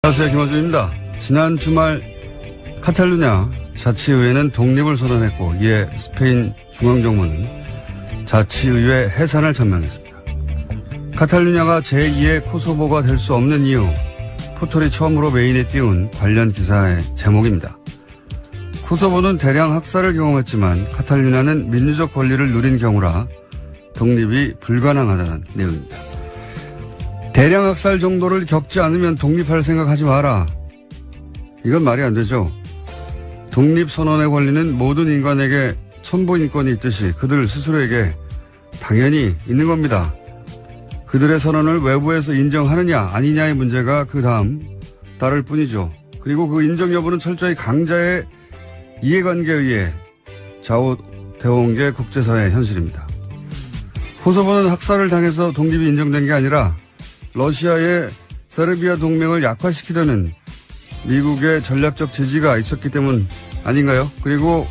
안녕하세요. 김어준입니다. 지난 주말 카탈루냐 자치의회는 독립을 선언했고 이에 스페인 중앙정부는 자치의회 해산을 전명했습니다. 카탈루냐가 제2의 코소보가 될 수 없는 이유, 포털이 처음으로 메인에 띄운 관련 기사의 제목입니다. 코소보는 대량 학살을 경험했지만 카탈루냐는 민주적 권리를 누린 경우라 독립이 불가능하다는 내용입니다. 대량 학살 정도를 겪지 않으면 독립할 생각하지 마라. 이건 말이 안 되죠. 독립선언의 권리는 모든 인간에게 천부인권이 있듯이 그들 스스로에게 당연히 있는 겁니다. 그들의 선언을 외부에서 인정하느냐 아니냐의 문제가 그 다음 따를 뿐이죠. 그리고 그 인정 여부는 철저히 강자의 이해관계에 의해 좌우되어온 게 국제사회의 현실입니다. 코소보는 학살을 당해서 독립이 인정된 게 아니라 러시아의 세르비아 동맹을 약화시키려는 미국의 전략적 지지가 있었기 때문 아닌가요? 그리고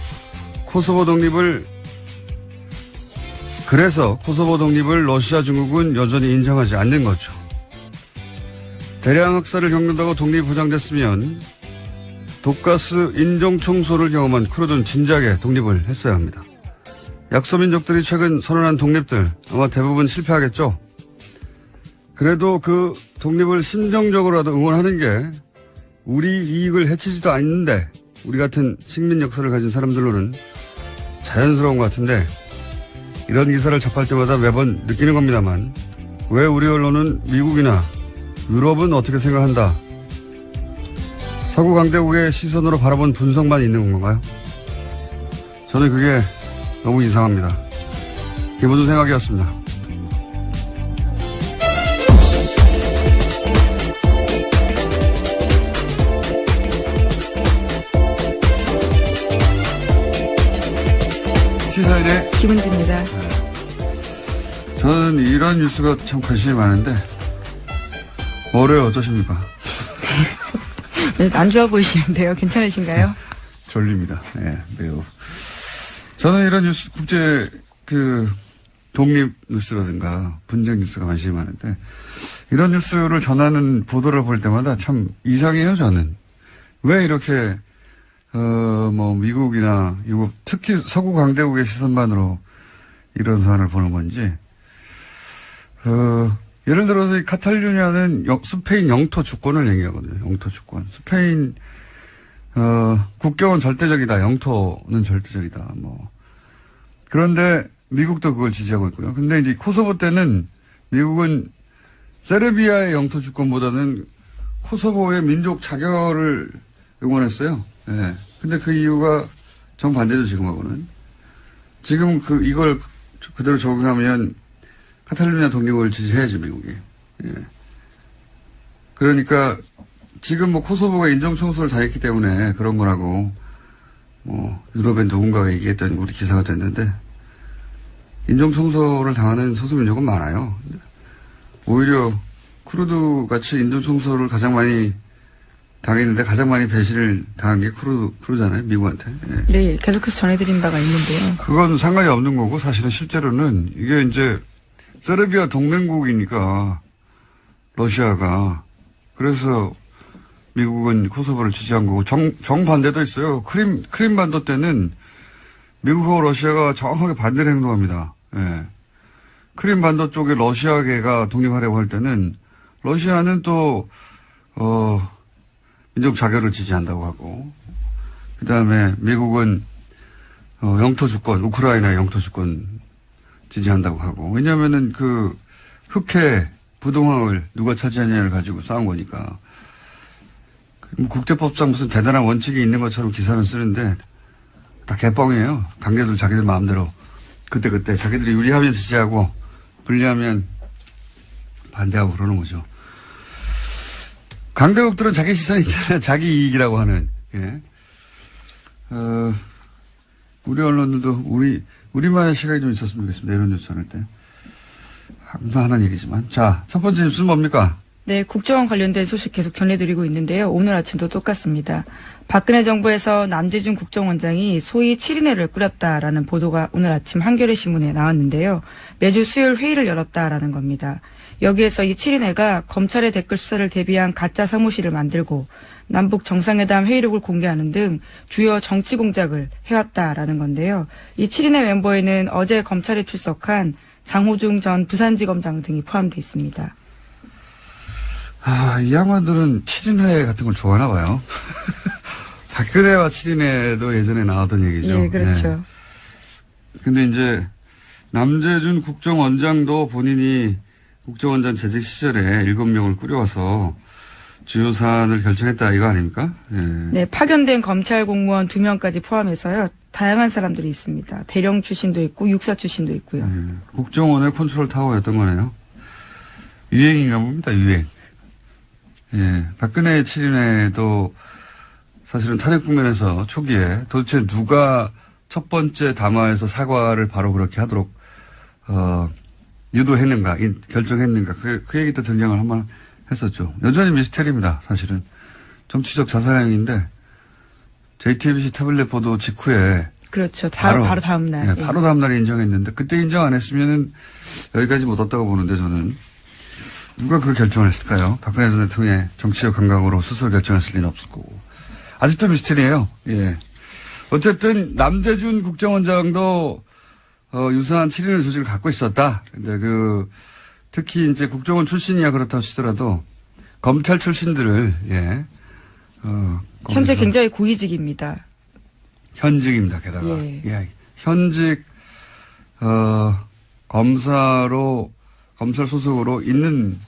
그래서 코소보 독립을 러시아 중국은 여전히 인정하지 않는 거죠. 대량 학살을 겪는다고 독립이 보장됐으면 독가스 인종청소를 경험한 쿠르드는 진작에 독립을 했어야 합니다. 약소민족들이 최근 선언한 독립들 아마 대부분 실패하겠죠. 그래도 그 독립을 심정적으로라도 응원하는 게 우리 이익을 해치지도 않는데 우리 같은 식민 역사를 가진 사람들로는 자연스러운 것 같은데 이런 기사를 접할 때마다 매번 느끼는 겁니다만 왜 우리 언론은 미국이나 유럽은 어떻게 생각한다. 서구 강대국의 시선으로 바라본 분석만 있는 건가요? 저는 그게 너무 이상합니다. 김어준 생각이었습니다. 시사일의 김은지입니다. 네. 저는 이런 뉴스가 참 관심이 많은데 월요일 어떠십니까? 안 좋아 보이시는데요. 괜찮으신가요? 졸립니다. 네, 매우. 저는 이런 뉴스, 국제 독립 뉴스라든가 분쟁 뉴스가 관심이 많은데 이런 뉴스를 전하는 보도를 볼 때마다 참 이상해요. 저는 왜 이렇게 미국이나 유럽, 특히 서구 강대국의 시선만으로 이런 사안을 보는 건지, 예를 들어서 이 카탈루냐는 스페인 영토 주권을 얘기하거든요. 영토 주권. 스페인, 국경은 절대적이다. 영토는 절대적이다. 그런데 미국도 그걸 지지하고 있고요. 근데 이제 코소보 때는 미국은 세르비아의 영토 주권보다는 코소보의 민족 자결을 응원했어요. 예. 근데 그 이유가 정반대죠, 지금하고는. 지금 이걸 그대로 적용하면 카탈루냐 독립을 지지해야지, 미국이. 예. 그러니까 지금 코소보가 인종청소를 당했기 때문에 그런 거라고 유럽엔 누군가가 얘기했더니 우리 기사가 됐는데 인종청소를 당하는 소수민족은 많아요. 오히려 쿠르드 같이 인종청소를 가장 많이 당했는데 가장 많이 배신을 당한 게 쿠르드잖아요, 미국한테. 예. 네, 계속해서 전해드린 바가 있는데요. 그건 상관이 없는 거고 사실은 실제로는 이게 이제 세르비아 동맹국이니까 러시아가 그래서 미국은 코소보를 지지한 거고 정반대도 있어요. 크림 반도 때는 미국하고 러시아가 정확하게 반대로 행동합니다. 예. 크림 반도 쪽에 러시아계가 독립하려고 할 때는 러시아는 또 민족 자결을 지지한다고 하고, 그 다음에 미국은, 영토 주권, 우크라이나 영토 주권 지지한다고 하고, 왜냐면은 흑해, 부동항을 누가 차지하냐를 가지고 싸운 거니까. 국제법상 무슨 대단한 원칙이 있는 것처럼 기사는 쓰는데, 다 개뻥이에요. 강대들 자기들 마음대로. 그때 자기들이 유리하면 지지하고, 불리하면 반대하고 그러는 거죠. 강대국들은 자기 시선이 있잖아요. 자기 이익이라고 하는. 예. 우리 언론들도 우리만의 시각이 좀 있었으면 좋겠습니다. 이런 뉴스 전할 때. 항상 하는 얘기지만. 자, 첫 번째 뉴스는 뭡니까? 네, 국정원 관련된 소식 계속 전해드리고 있는데요. 오늘 아침도 똑같습니다. 박근혜 정부에서 남재준 국정원장이 소위 7인회를 꾸렸다라는 보도가 오늘 아침 한겨레 신문에 나왔는데요. 매주 수요일 회의를 열었다라는 겁니다. 여기에서 이 7인회가 검찰의 댓글 수사를 대비한 가짜 사무실을 만들고 남북 정상회담 회의록을 공개하는 등 주요 정치 공작을 해왔다라는 건데요. 이 7인회 멤버에는 어제 검찰에 출석한 장호중 전 부산지검장 등이 포함되어 있습니다. 이 양반들은 7인회 같은 걸 좋아하나 봐요. 박근혜와 7인회도 예전에 나왔던 얘기죠. 예, 그렇죠. 네. 근데 이제 남재준 국정원장도 본인이 국정원장 재직 시절에 7명을 꾸려와서 주요 사안을 결정했다 이거 아닙니까? 예. 네, 파견된 검찰 공무원 2명까지 포함해서요. 다양한 사람들이 있습니다. 대령 출신도 있고 육사 출신도 있고요. 예. 국정원의 컨트롤 타워였던 거네요. 유행인가 봅니다. 유행. 예. 박근혜 7인회도 사실은 탄핵 국면에서 초기에 도대체 누가 첫 번째 담화에서 사과를 바로 그렇게 하도록 유도했는가, 결정했는가 그 얘기도 등장을 한번 했었죠. 여전히 미스테리입니다. 사실은 정치적 자살행위인데 JTBC 태블릿 보도 직후에 그렇죠. 바로 다음 날. 네, 바로 다음 날에 인정했는데 그때 인정 안 했으면은 여기까지 못 왔다고 보는데 저는 누가 그 결정을 했을까요? 박근혜 전 대통령의 정치적 감각으로 스스로 결정했을 리는 없을 거고 아직도 미스테리예요. 예. 어쨌든 남재준 국정원장도 유사한 7인회 조직을 갖고 있었다. 근데 특히 이제 국정원 출신이야 그렇다고 치더라도 검찰 출신들을 현재 굉장히 고위직입니다. 현직입니다. 게다가 예. 현직 검찰 소속으로 있는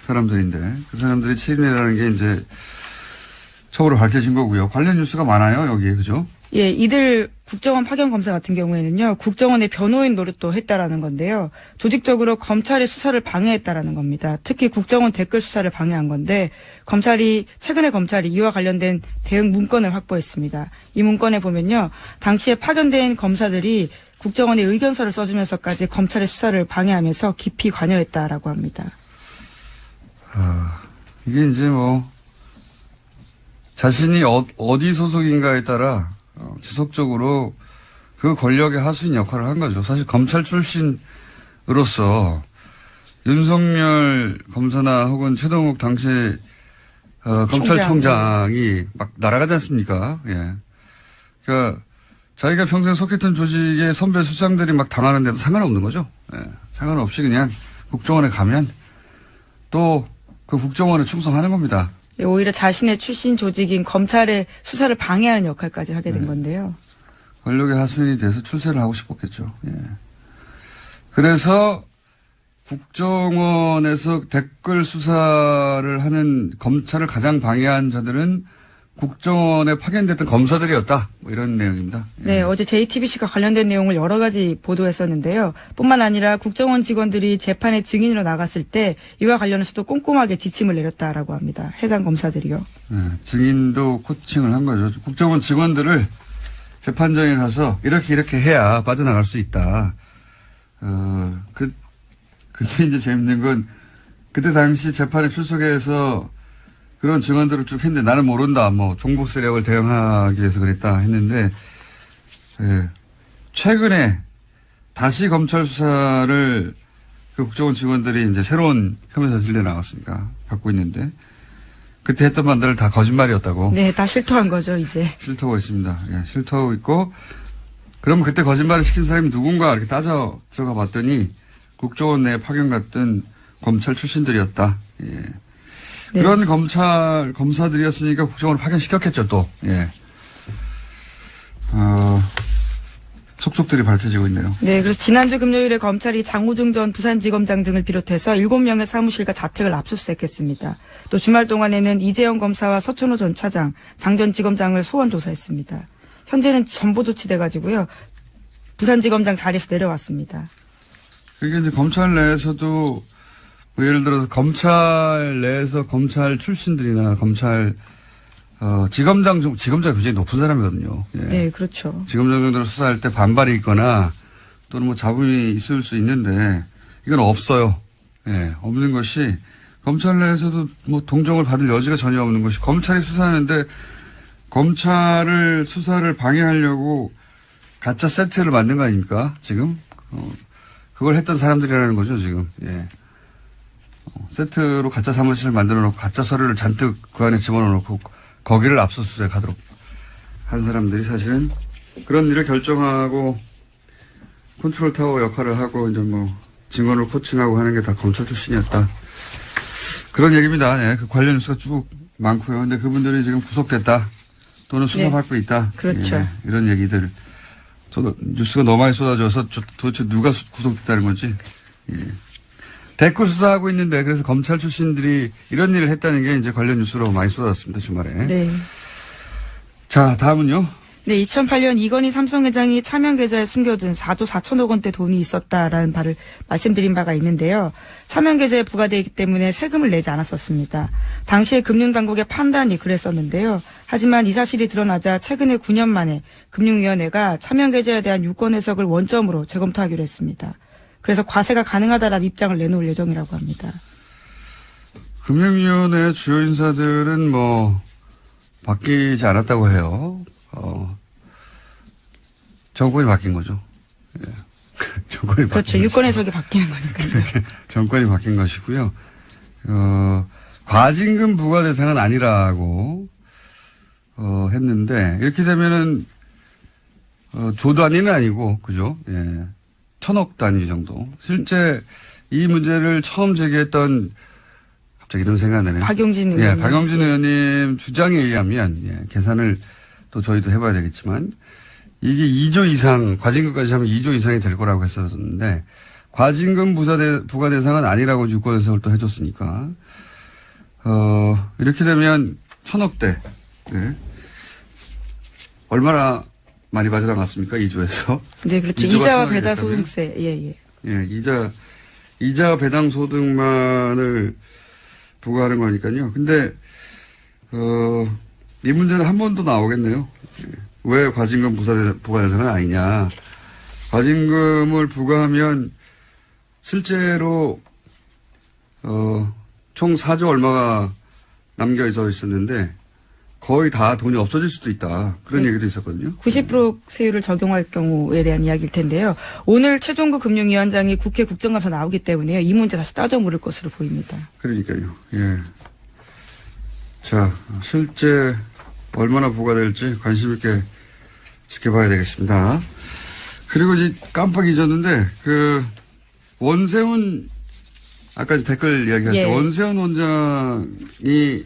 사람들인데 그 사람들이 7인회라는 게 이제 처음으로 밝혀진 거고요. 관련 뉴스가 많아요 여기에 그죠? 예, 이들 국정원 파견 검사 같은 경우에는요, 국정원의 변호인 노릇도 했다라는 건데요. 조직적으로 검찰의 수사를 방해했다라는 겁니다. 특히 국정원 댓글 수사를 방해한 건데, 최근에 검찰이 이와 관련된 대응 문건을 확보했습니다. 이 문건에 보면요, 당시에 파견된 검사들이 국정원의 의견서를 써주면서까지 검찰의 수사를 방해하면서 깊이 관여했다라고 합니다. 이게 이제 자신이 어디 소속인가에 따라 지속적으로 그 권력의 하수인 역할을 한 거죠. 사실 검찰 출신으로서 윤석열 검사나 혹은 최동욱 당시 검찰총장이 막 날아가지 않습니까? 예. 그러니까 자기가 평생 속했던 조직의 선배 수장들이 막 당하는데도 상관없는 거죠. 예. 상관없이 그냥 국정원에 가면 또 그 국정원에 충성하는 겁니다. 오히려 자신의 출신 조직인 검찰의 수사를 방해하는 역할까지 하게 된 건데요. 권력의 하수인이 돼서 출세를 하고 싶었겠죠. 예. 그래서 국정원에서 댓글 수사를 하는 검찰을 가장 방해한 자들은 국정원에 파견됐던 검사들이었다. 이런 내용입니다. 예. 네, 어제 JTBC가 관련된 내용을 여러 가지 보도했었는데요. 뿐만 아니라 국정원 직원들이 재판에 증인으로 나갔을 때 이와 관련해서도 꼼꼼하게 지침을 내렸다라고 합니다. 해당 검사들이요. 예, 증인도 코칭을 한 거죠. 국정원 직원들을 재판장에 가서 이렇게 해야 빠져나갈 수 있다. 그때 이제 재밌는 건 그때 당시 재판에 출석해서 그런 증언들을 쭉 했는데 나는 모른다. 종북 세력을 대응하기 위해서 그랬다 했는데 최근에 다시 검찰 수사를 그 국정원 직원들이 이제 새로운 혐의 사실에 나왔으니까 받고 있는데 그때 했던 말들을 다 거짓말이었다고. 네, 다 실토한 거죠 이제. 실토하고 있습니다. 예, 실토하고 있고 그럼 그때 거짓말을 시킨 사람이 누군가 이렇게 따져 들어가 봤더니 국정원 내에 파견 갔던 검찰 출신들이었다. 예. 네. 그런 검사들이었으니까 국정원을 파견시켰겠죠, 또. 예. 속속들이 밝혀지고 있네요. 네, 그래서 지난주 금요일에 검찰이 장호중 전 부산지검장 등을 비롯해서 7명의 사무실과 자택을 압수수색했습니다. 또 주말 동안에는 이재영 검사와 서천호 전 차장, 장 전 지검장을 소환 조사했습니다. 현재는 전보 조치돼가지고요. 부산지검장 자리에서 내려왔습니다. 그게 이제 검찰 내에서도 예를 들어서 검찰 내에서 검찰 출신들이나 지검장이 굉장히 높은 사람이거든요. 예. 네, 그렇죠. 지검장 정도로 수사할 때 반발이 있거나 또는 잡음이 있을 수 있는데 이건 없어요. 예, 없는 것이 검찰 내에서도 동정을 받을 여지가 전혀 없는 것이 검찰이 수사하는데 검찰을 수사를 방해하려고 가짜 세트를 만든 거 아닙니까? 지금 그걸 했던 사람들이라는 거죠, 지금. 예. 세트로 가짜 사무실을 만들어 놓고 가짜 서류를 잔뜩 그 안에 집어넣어 놓고 거기를 압수수색하도록 한 사람들이 사실은 그런 일을 결정하고 컨트롤 타워 역할을 하고 이제 뭐 증언을 코칭하고 하는 게 다 검찰 출신이었다. 그런 얘기입니다. 네, 그 관련 뉴스가 쭉 많고요. 근데 그분들이 지금 구속됐다. 또는 수사받고 있다. 그렇죠. 예, 이런 얘기들. 저도 뉴스가 너무 많이 쏟아져서 도대체 누가 구속됐다는 건지. 예. 댓글 수사하고 있는데 그래서 검찰 출신들이 이런 일을 했다는 게 이제 관련 뉴스로 많이 쏟아졌습니다. 주말에. 네. 자, 다음은요. 네, 2008년 이건희 삼성회장이 차명 계좌에 숨겨둔 4조 4천억 원대 돈이 있었다라는 바를 말씀드린 바가 있는데요. 차명 계좌에 부과되기 때문에 세금을 내지 않았었습니다. 당시에 금융당국의 판단이 그랬었는데요. 하지만 이 사실이 드러나자 최근에 9년 만에 금융위원회가 차명 계좌에 대한 유권 해석을 원점으로 재검토하기로 했습니다. 그래서 과세가 가능하다라는 입장을 내놓을 예정이라고 합니다. 금융위원회 주요 인사들은 뭐 바뀌지 않았다고 해요. 정권이 바뀐 거죠. 예. 정권이 그렇죠. 바뀐 유권 해석이 바뀌는 거니까요. 정권이 바뀐 것이고요. 과징금 부과 대상은 아니라고 했는데 이렇게 되면은 조 단위는 아니고 그죠? 예. 1,000억 단위 정도. 실제 이 문제를 처음 제기했던 갑자기 이런 생각이 나네요. 박용진 의원님. 예, 박용진 의원님 주장에 의하면 예, 계산을 또 저희도 해봐야 되겠지만 이게 2조 이상 과징금까지 하면 2조 이상이 될 거라고 했었는데 과징금 부과 대상은 아니라고 유권 해석을 또 해줬으니까 이렇게 되면 1,000억대 네. 얼마나 많이 빠져나갔습니까? 2조에서. 네, 그렇죠. 이자와 배당 소득세. 예. 예, 이자 배당 소득만을 부과하는 거니까요. 근데 이 문제는 한 번 더 나오겠네요. 왜 과징금 부과 대상은 아니냐. 과징금을 부과하면 실제로 총 4조 얼마가 남겨져 있었는데 거의 다 돈이 없어질 수도 있다. 그런 네. 얘기도 있었거든요. 90% 세율을 적용할 경우에 대한 이야기일 텐데요. 오늘 최종구 금융위원장이 국회 국정감사 나오기 때문에 이 문제 다시 따져 물을 것으로 보입니다. 그러니까요. 예. 자, 실제 얼마나 부과될지 관심 있게 지켜봐야 되겠습니다. 그리고 이제 깜빡 잊었는데 원세훈 아까 댓글 이야기할 때 원세훈 원장이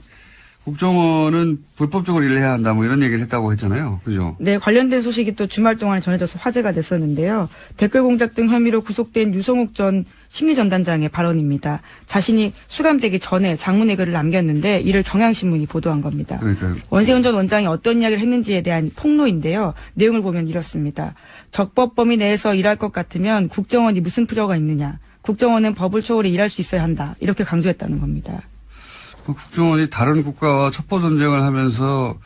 국정원은 불법적으로 일을 해야 한다 뭐 이런 얘기를 했다고 했잖아요. 그죠? 네, 관련된 소식이 또 주말 동안에 전해져서 화제가 됐었는데요. 댓글 공작 등 혐의로 구속된 유성욱 전 심리전단장의 발언입니다. 자신이 수감되기 전에 장문의 글을 남겼는데 이를 경향신문이 보도한 겁니다. 그러니까요. 원세훈 전 원장이 어떤 이야기를 했는지에 대한 폭로인데요. 내용을 보면 이렇습니다. 적법 범위 내에서 일할 것 같으면 국정원이 무슨 필요가 있느냐. 국정원은 법을 초월해 일할 수 있어야 한다. 이렇게 강조했다는 겁니다. 국정원이 다른 국가와 첩보 전쟁을 하면서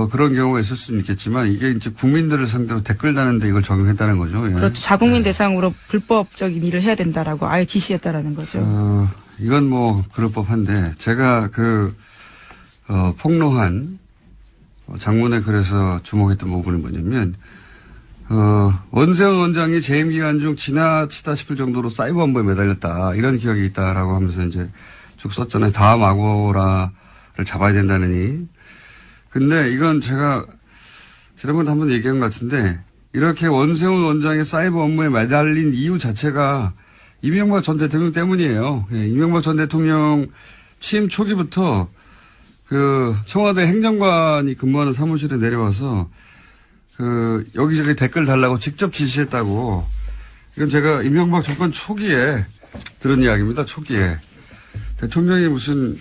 그런 경우가 있을 수는 있겠지만 이게 이제 국민들을 상대로 댓글 다는데 이걸 적용했다는 거죠. 예. 그렇죠. 자국민 대상으로 불법적인 일을 해야 된다라고 아예 지시했다라는 거죠. 이건 뭐 그럴 법한데 제가 폭로한 장문에 글에서 주목했던 부분은 뭐냐면 원세훈 원장이 재임 기간 중 지나치다 싶을 정도로 사이버 업무에 매달렸다 이런 기억이 있다라고 하면서 이제 쭉 썼잖아요. 다음 아고라를 잡아야 된다느니. 근데 이건 제가 지난번에 한번 얘기한 것 같은데 이렇게 원세훈 원장의 사이버 업무에 매달린 이유 자체가 이명박 전 대통령 때문이에요. 예, 이명박 전 대통령 취임 초기부터 청와대 행정관이 근무하는 사무실에 내려와서 여기저기 댓글 달라고 직접 지시했다고. 이건 제가 이명박 정권 초기에 들은 이야기입니다. 초기에. 대통령이 무슨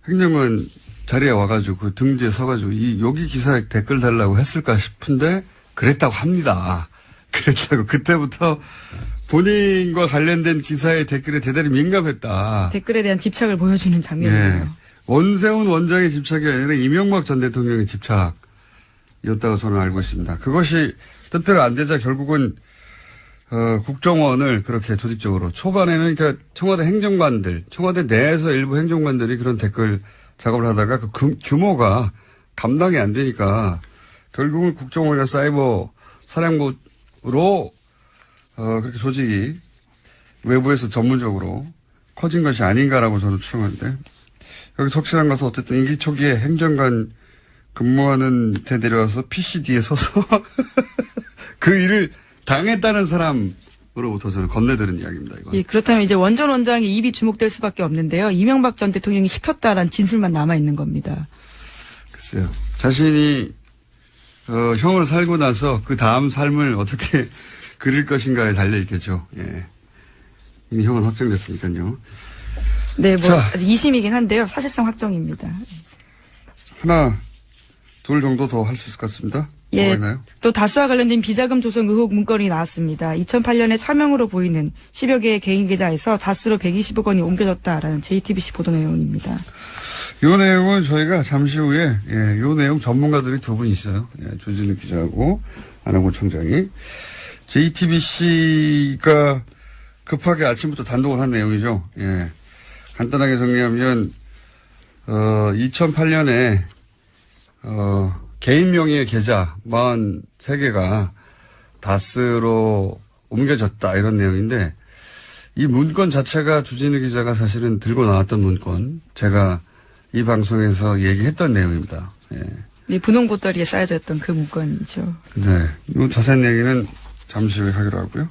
행정관 자리에 와가지고 그 등 뒤에 서가지고 여기 기사에 댓글 달라고 했을까 싶은데 그랬다고 합니다. 그랬다고 그때부터 본인과 관련된 기사의 댓글에 대단히 민감했다. 댓글에 대한 집착을 보여주는 장면이에요. 네. 원세훈 원장의 집착이 아니라 이명박 전 대통령의 집착이었다고 저는 알고 있습니다. 그것이 뜻대로 안 되자 결국은 국정원을 그렇게 조직적으로 초반에는 그러니까 청와대 행정관들, 청와대 내에서 일부 행정관들이 그런 댓글 작업을 하다가 그 규모가 감당이 안 되니까 결국은 국정원이나 사이버 사령부로 그렇게 조직이 외부에서 전문적으로 커진 것이 아닌가라고 저는 추정하는데 여기서 확실한 것은 어쨌든 임기 초기에 행정관 근무하는 데 내려와서 PCD에 서서 그 일을 당했다는 사람으로부터 저는 건네들은 이야기입니다. 이건. 예, 그렇다면 이제 원전 원장의 입이 주목될 수밖에 없는데요. 이명박 전 대통령이 시켰다라는 진술만 남아 있는 겁니다. 글쎄요. 자신이 형을 살고 나서 그 다음 삶을 어떻게 그릴 것인가에 달려 있겠죠. 예. 이미 형은 확정됐으니까요. 네, 뭐 자. 아직 2심이긴 한데요. 사실상 확정입니다. 하나, 둘 정도 더 할 수 있을 것 같습니다. 예, 뭐가 있나요? 또 다스와 관련된 비자금 조성 의혹 문건이 나왔습니다. 2008년에 차명으로 보이는 10여 개의 개인 계좌에서 다스로 120억 원이 옮겨졌다라는 JTBC 보도 내용입니다. 이 내용은 저희가 잠시 후에 이 내용 전문가들이 두 분 있어요. 조진우 기자하고 안홍근 총장이 JTBC가 급하게 아침부터 단독을 한 내용이죠. 예. 간단하게 정리하면 2008년에 개인 명의의 계좌 43개가 다스로 옮겨졌다 이런 내용인데 이 문건 자체가 주진우 기자가 사실은 들고 나왔던 문건 제가 이 방송에서 얘기했던 내용입니다. 예. 네, 분홍 보따리에 쌓여져 있던 그 문건이죠. 네. 이 자세한 얘기는 잠시 후에 하기로 하고요.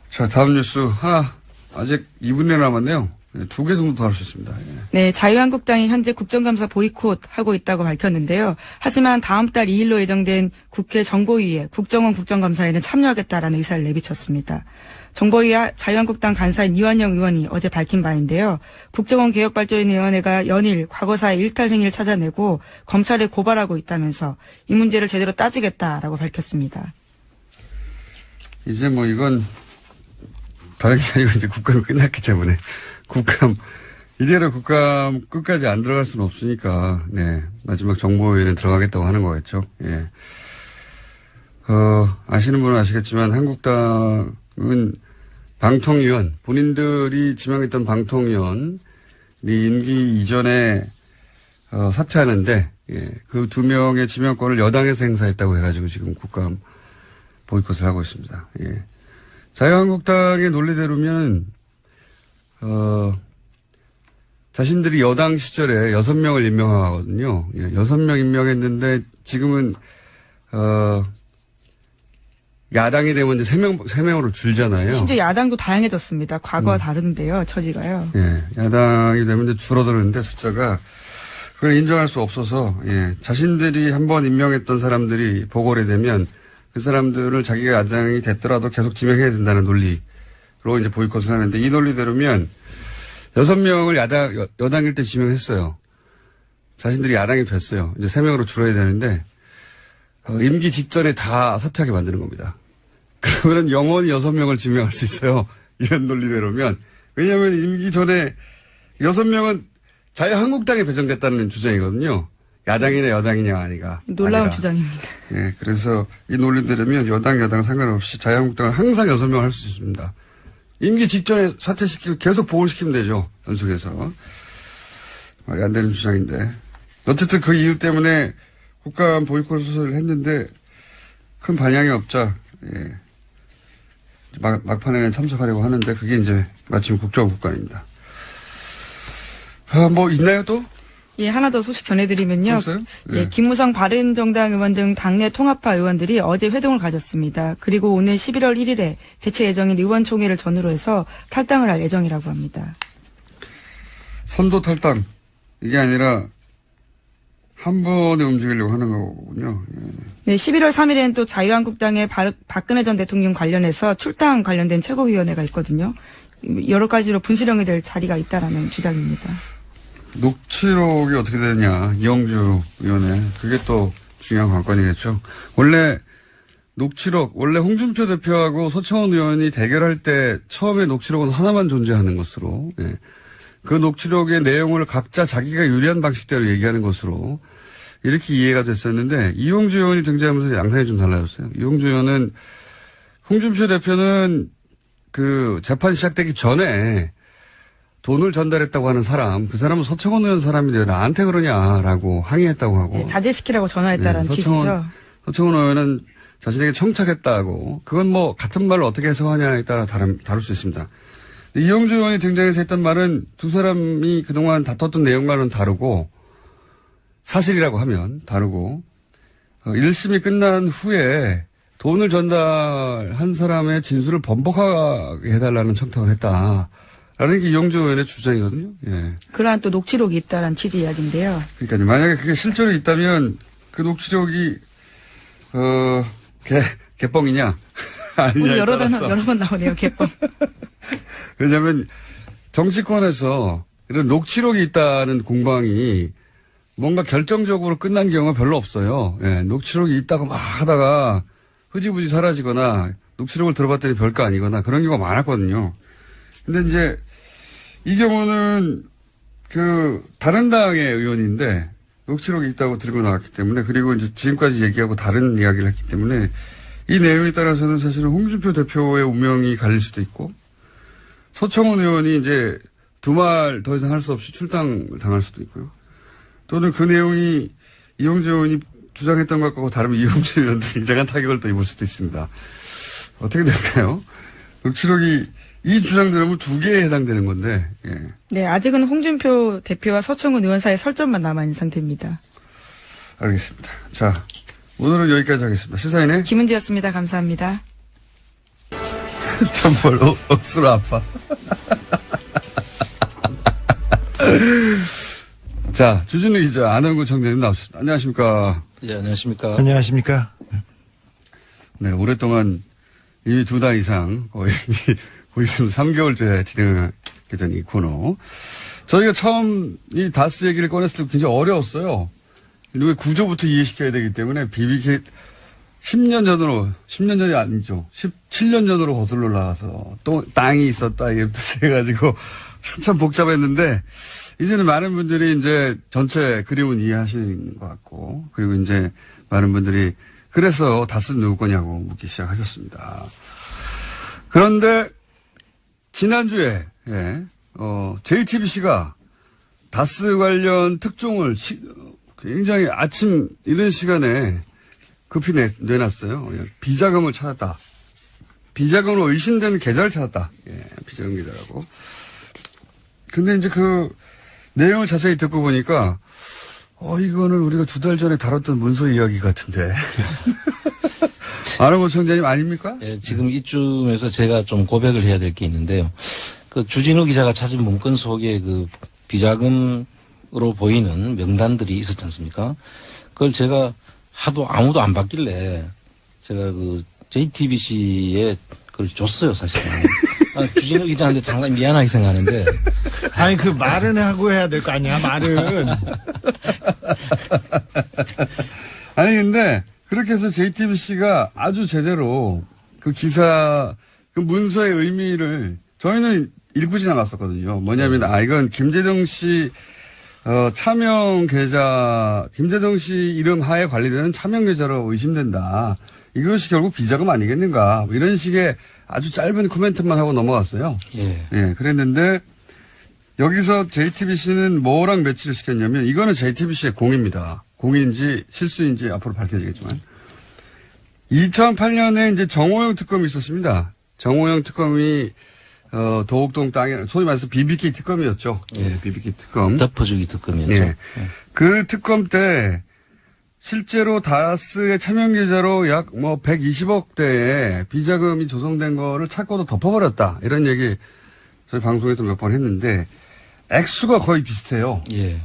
자, 다음 뉴스 하나 아직 2분이 남았네요. 2개 정도 더 할 수 있습니다. 예. 네, 자유한국당이 현재 국정감사 보이콧하고 있다고 밝혔는데요. 하지만 다음 달 2일로 예정된 국회 정보위에 국정원 국정감사에는 참여하겠다라는 의사를 내비쳤습니다. 정보위 자유한국당 간사인 이완영 의원이 어제 밝힌 바인데요. 국정원 개혁발전위원회가 연일 과거사의 일탈 행위를 찾아내고 검찰에 고발하고 있다면서 이 문제를 제대로 따지겠다라고 밝혔습니다. 이제 뭐 이건 다른 게 아니고 이제 국감이 끝났기 때문에 이대로 국감 끝까지 안 들어갈 수는 없으니까 네 마지막 정보위원회 들어가겠다고 하는 거겠죠. 예. 아시는 분은 아시겠지만 한국당은 방통위원 본인들이 지명했던 방통위원이 임기 이전에 사퇴하는데 예, 그 2명의 지명권을 여당에서 행사했다고 해가지고 지금 국감 보이콧을 하고 있습니다. 예. 자유한국당의 논리대로면 자신들이 여당 시절에 6명을 임명하거든요. 예, 6명 임명했는데 지금은 야당이 되면 이제 3명으로 줄잖아요. 심지어 야당도 다양해졌습니다. 과거와 다른데요, 처지가요. 예, 야당이 되면 이제 줄어드는데 숫자가 그걸 인정할 수 없어서 예, 자신들이 한번 임명했던 사람들이 보궐이 되면 그 사람들을 자기가 야당이 됐더라도 계속 지명해야 된다는 논리로 이제 보이콧을 하는데 이 논리대로면 6명을 여당일 때 지명했어요. 자신들이 야당이 됐어요. 이제 3명으로 줄어야 되는데 임기 직전에 다 사퇴하게 만드는 겁니다. 그러면 영원히 6명을 지명할 수 있어요. 이런 논리대로면. 왜냐하면 임기 전에 6명은 자유한국당에 배정됐다는 주장이거든요. 야당이냐 여당이냐 아니가. 놀라운 아니라. 주장입니다. 예, 그래서 이 논리대로면 여당 상관없이 자유한국당은 항상 6명을 할 수 있습니다. 임기 직전에 사퇴시키고 계속 보궐시키면 되죠. 연속해서. 말이 안 되는 주장인데. 어쨌든 그 이유 때문에 국감 보이콧을 했는데 큰 반향이 없자 예. 막판에는 참석하려고 하는데 그게 이제 마침 국정국감입니다. 뭐 있나요 또? 예, 하나 더 소식 전해드리면요. 네. 예, 김무성 바른정당 의원 등 당내 통합파 의원들이 어제 회동을 가졌습니다. 그리고 오늘 11월 1일에 개최 예정인 의원총회를 전후로 해서 탈당을 할 예정이라고 합니다. 선도 탈당 이게 아니라 한 번에 움직이려고 하는 거군요. 예. 네, 11월 3일에는 또 자유한국당의 박근혜 전 대통령 관련해서 출당 관련된 최고위원회가 있거든요. 여러 가지로 분수령이 될 자리가 있다라는 주장입니다. 녹취록이 어떻게 되느냐, 이영주 의원의. 그게 또 중요한 관건이겠죠. 원래 홍준표 대표하고 서청원 의원이 대결할 때 처음에 녹취록은 하나만 존재하는 것으로, 예. 그 녹취록의 내용을 각자 자기가 유리한 방식대로 얘기하는 것으로 이렇게 이해가 됐었는데, 이용주 의원이 등장하면서 양상이 좀 달라졌어요. 이용주 의원은 홍준표 대표는 그 재판 시작되기 전에 돈을 전달했다고 하는 사람, 그 사람은 서청원 의원 사람인데 왜 나한테 그러냐라고 항의했다고 하고. 네, 자제시키라고 전화했다라는 취지죠. 서청원 의원은 자신에게 청착했다고. 그건 뭐 같은 말로 어떻게 해석하냐에 따라 다를 수 있습니다. 이용주 의원이 등장해서 했던 말은 두 사람이 그동안 다퉜던 내용과는 다르고 사실이라고 하면 다르고 1심이 끝난 후에 돈을 전달한 사람의 진술을 번복하게 해달라는 청탁을 했다라는 게 이용주 의원의 주장이거든요. 예. 그러한 또 녹취록이 있다는 취지 이야기인데요. 그러니까 만약에 그게 실제로 있다면 그 녹취록이 개뻥이냐 아니냐에 오늘 여러 따라서 번 나오네요. 개뻥. 왜냐하면 정치권에서 이런 녹취록이 있다는 공방이 뭔가 결정적으로 끝난 경우가 별로 없어요. 예, 녹취록이 있다고 막 하다가 흐지부지 사라지거나 녹취록을 들어봤더니 별거 아니거나 그런 경우가 많았거든요. 근데 이제 이 경우는 다른 당의 의원인데 녹취록이 있다고 들고 나왔기 때문에 그리고 이제 지금까지 얘기하고 다른 이야기를 했기 때문에 이 내용에 따라서는 사실은 홍준표 대표의 운명이 갈릴 수도 있고 서청원 의원이 이제 두 말 더 이상 할 수 없이 출당을 당할 수도 있고요. 또는 그 내용이 이용주 의원이 주장했던 것과 다르면 이용주 의원도 굉장한 타격을 또 입을 수도 있습니다. 어떻게 될까요? 녹취록이 이 주장들은 두 개에 해당되는 건데. 예. 네, 아직은 홍준표 대표와 서청원 의원 사이에 설전만 남아있는 상태입니다. 알겠습니다. 자, 오늘은 여기까지 하겠습니다. 시사인의 김은지였습니다. 감사합니다. 참뭘 억수로 아파. 자, 주진우 기자, 안원구 청장님 나오셨습니다. 안녕하십니까. 예, 안녕하십니까. 안녕하십니까. 네, 오랫동안 이미 2달 이상 거의 보이시면 3개월째 진행하게 된 이 코너. 저희가 처음 이 다스 얘기를 꺼냈을 때 굉장히 어려웠어요. 왜 구조부터 이해시켜야 되기 때문에 BBK 10년 전이 아니죠. 17년 전으로 거슬러 올라가서 또 땅이 있었다 이게부터 해가지고 참 복잡했는데 이제는 많은 분들이 이제 전체 그림은 이해하시는 것 같고 그리고 이제 많은 분들이 그래서 다스는 누구 거냐고 묻기 시작하셨습니다. 그런데 지난주에 JTBC가 다스 관련 특종을 굉장히 아침 이른 시간에 급히 내놨어요. 비자금을 찾았다. 비자금으로 의심되는 계좌를 찾았다. 예, 비자금 계좌라고. 근데 이제 그 내용을 자세히 듣고 보니까 이거는 우리가 2달 전에 다뤘던 문서 이야기 같은데. 안원구 청장님 아닙니까? 예, 지금 이쯤에서 제가 좀 고백을 해야 될 게 있는데요. 그 주진우 기자가 찾은 문건 속에 그 비자금으로 보이는 명단들이 있었지 않습니까? 그걸 제가 하도 아무도 안 받길래 제가 그 JTBC에 그걸 줬어요, 사실은. 주진우 기자한테 상당히 미안하게 생각하는데. 아니, 그 말은 하고 해야 될 거 아니야, 말은. 아니, 근데 그렇게 해서 JTBC가 아주 제대로 그 기사, 그 문서의 의미를 저희는 읽고 지나갔었거든요. 뭐냐면, 이건 김재정 씨, 차명 계좌, 김재정 씨 이름 하에 관리되는 차명 계좌로 의심된다. 이것이 결국 비자금 아니겠는가. 뭐 이런 식의 아주 짧은 코멘트만 하고 넘어갔어요. 예. 예, 그랬는데, 여기서 JTBC는 뭐랑 매치를 시켰냐면, 이거는 JTBC의 공입니다. 공인지 실수인지 앞으로 밝혀지겠지만. 2008년에 이제 정호영 특검이 있었습니다. 정호영 특검이, 도곡동 땅에, 소위 말해서 BBK 특검이었죠. 예, BBK 특검. 덮어주기 특검이었죠. 예. 그 특검 때, 실제로 다스의 차명 계좌로 약 120억 대의 비자금이 조성된 거를 찾고도 덮어버렸다. 이런 얘기 저희 방송에서 몇 번 했는데 액수가 거의 비슷해요. 예.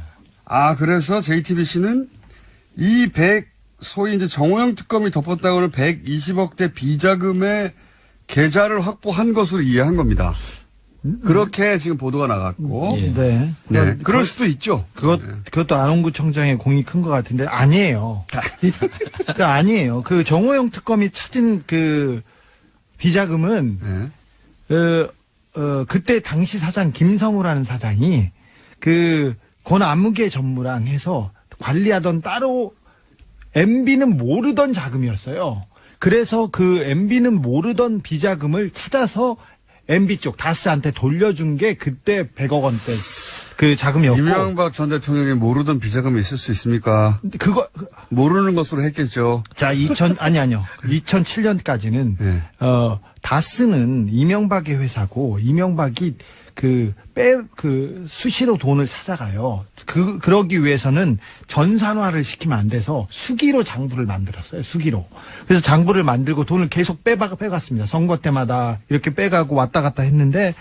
그래서 JTBC는 소위 이제 정호영 특검이 덮었다고는 120억 대 비자금의 계좌를 확보한 것으로 이해한 겁니다. 그렇게 지금 보도가 나갔고. 예. 네. 네. 그럴 수도 있죠. 그것도 안원구 청장의 공이 큰 것 같은데, 아니에요. 그 아니에요. 그 정호영 특검이 찾은 그 비자금은, 네. 그때 당시 사장 김성우라는 사장이 그 권안무개 전무랑 해서 관리하던 따로 MB는 모르던 자금이었어요. 그래서 그 MB는 모르던 비자금을 찾아서 MB 쪽 다스한테 돌려준 게 그때 100억 원대 그 자금이었고. 이명박 전 대통령이 모르던 비자금이 있을 수 있습니까? 모르는 것으로 했겠죠. 자, 아니요. 2007년까지는, 네. 다스는 이명박의 회사고 이명박이 수시로 돈을 찾아가요. 그러기 위해서는 전산화를 시키면 안 돼서 수기로 장부를 만들었어요. 수기로. 그래서 장부를 만들고 돈을 계속 빼갔습니다. 선거 때마다 이렇게 빼가고 왔다 갔다 했는데,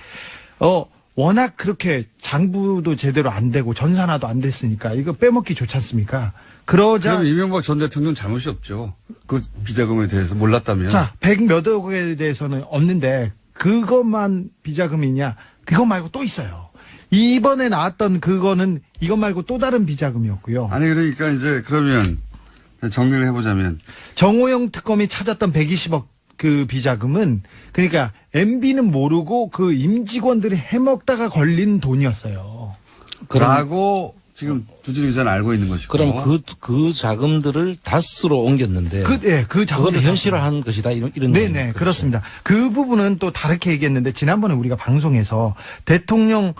워낙 그렇게 장부도 제대로 안 되고 전산화도 안 됐으니까 이거 빼먹기 좋지 않습니까? 그러자. 그럼 이명박 전 대통령 잘못이 없죠. 그 비자금에 대해서 몰랐다면. 자, 100몇억에 대해서는 없는데 그것만 비자금이냐? 그것 말고 또 있어요. 이번에 나왔던 그거는 이것 말고 또 다른 비자금이었고요. 아니 그러니까 이제 그러면 정리를 해보자면 정호영 특검이 찾았던 120억 그 비자금은 그러니까 MB는 모르고 그 임직원들이 해먹다가 걸린 돈이었어요. 라고 지금 주진우 기자는 알고 있는 것이고. 그럼 그 자금들을 다스로 옮겼는데. 그 자금을 그걸 현실화한 것이다. 이런. 네네, 그렇습니다. 그 부분은 또 다르게 얘기했는데, 지난번에 우리가 방송에서 대통령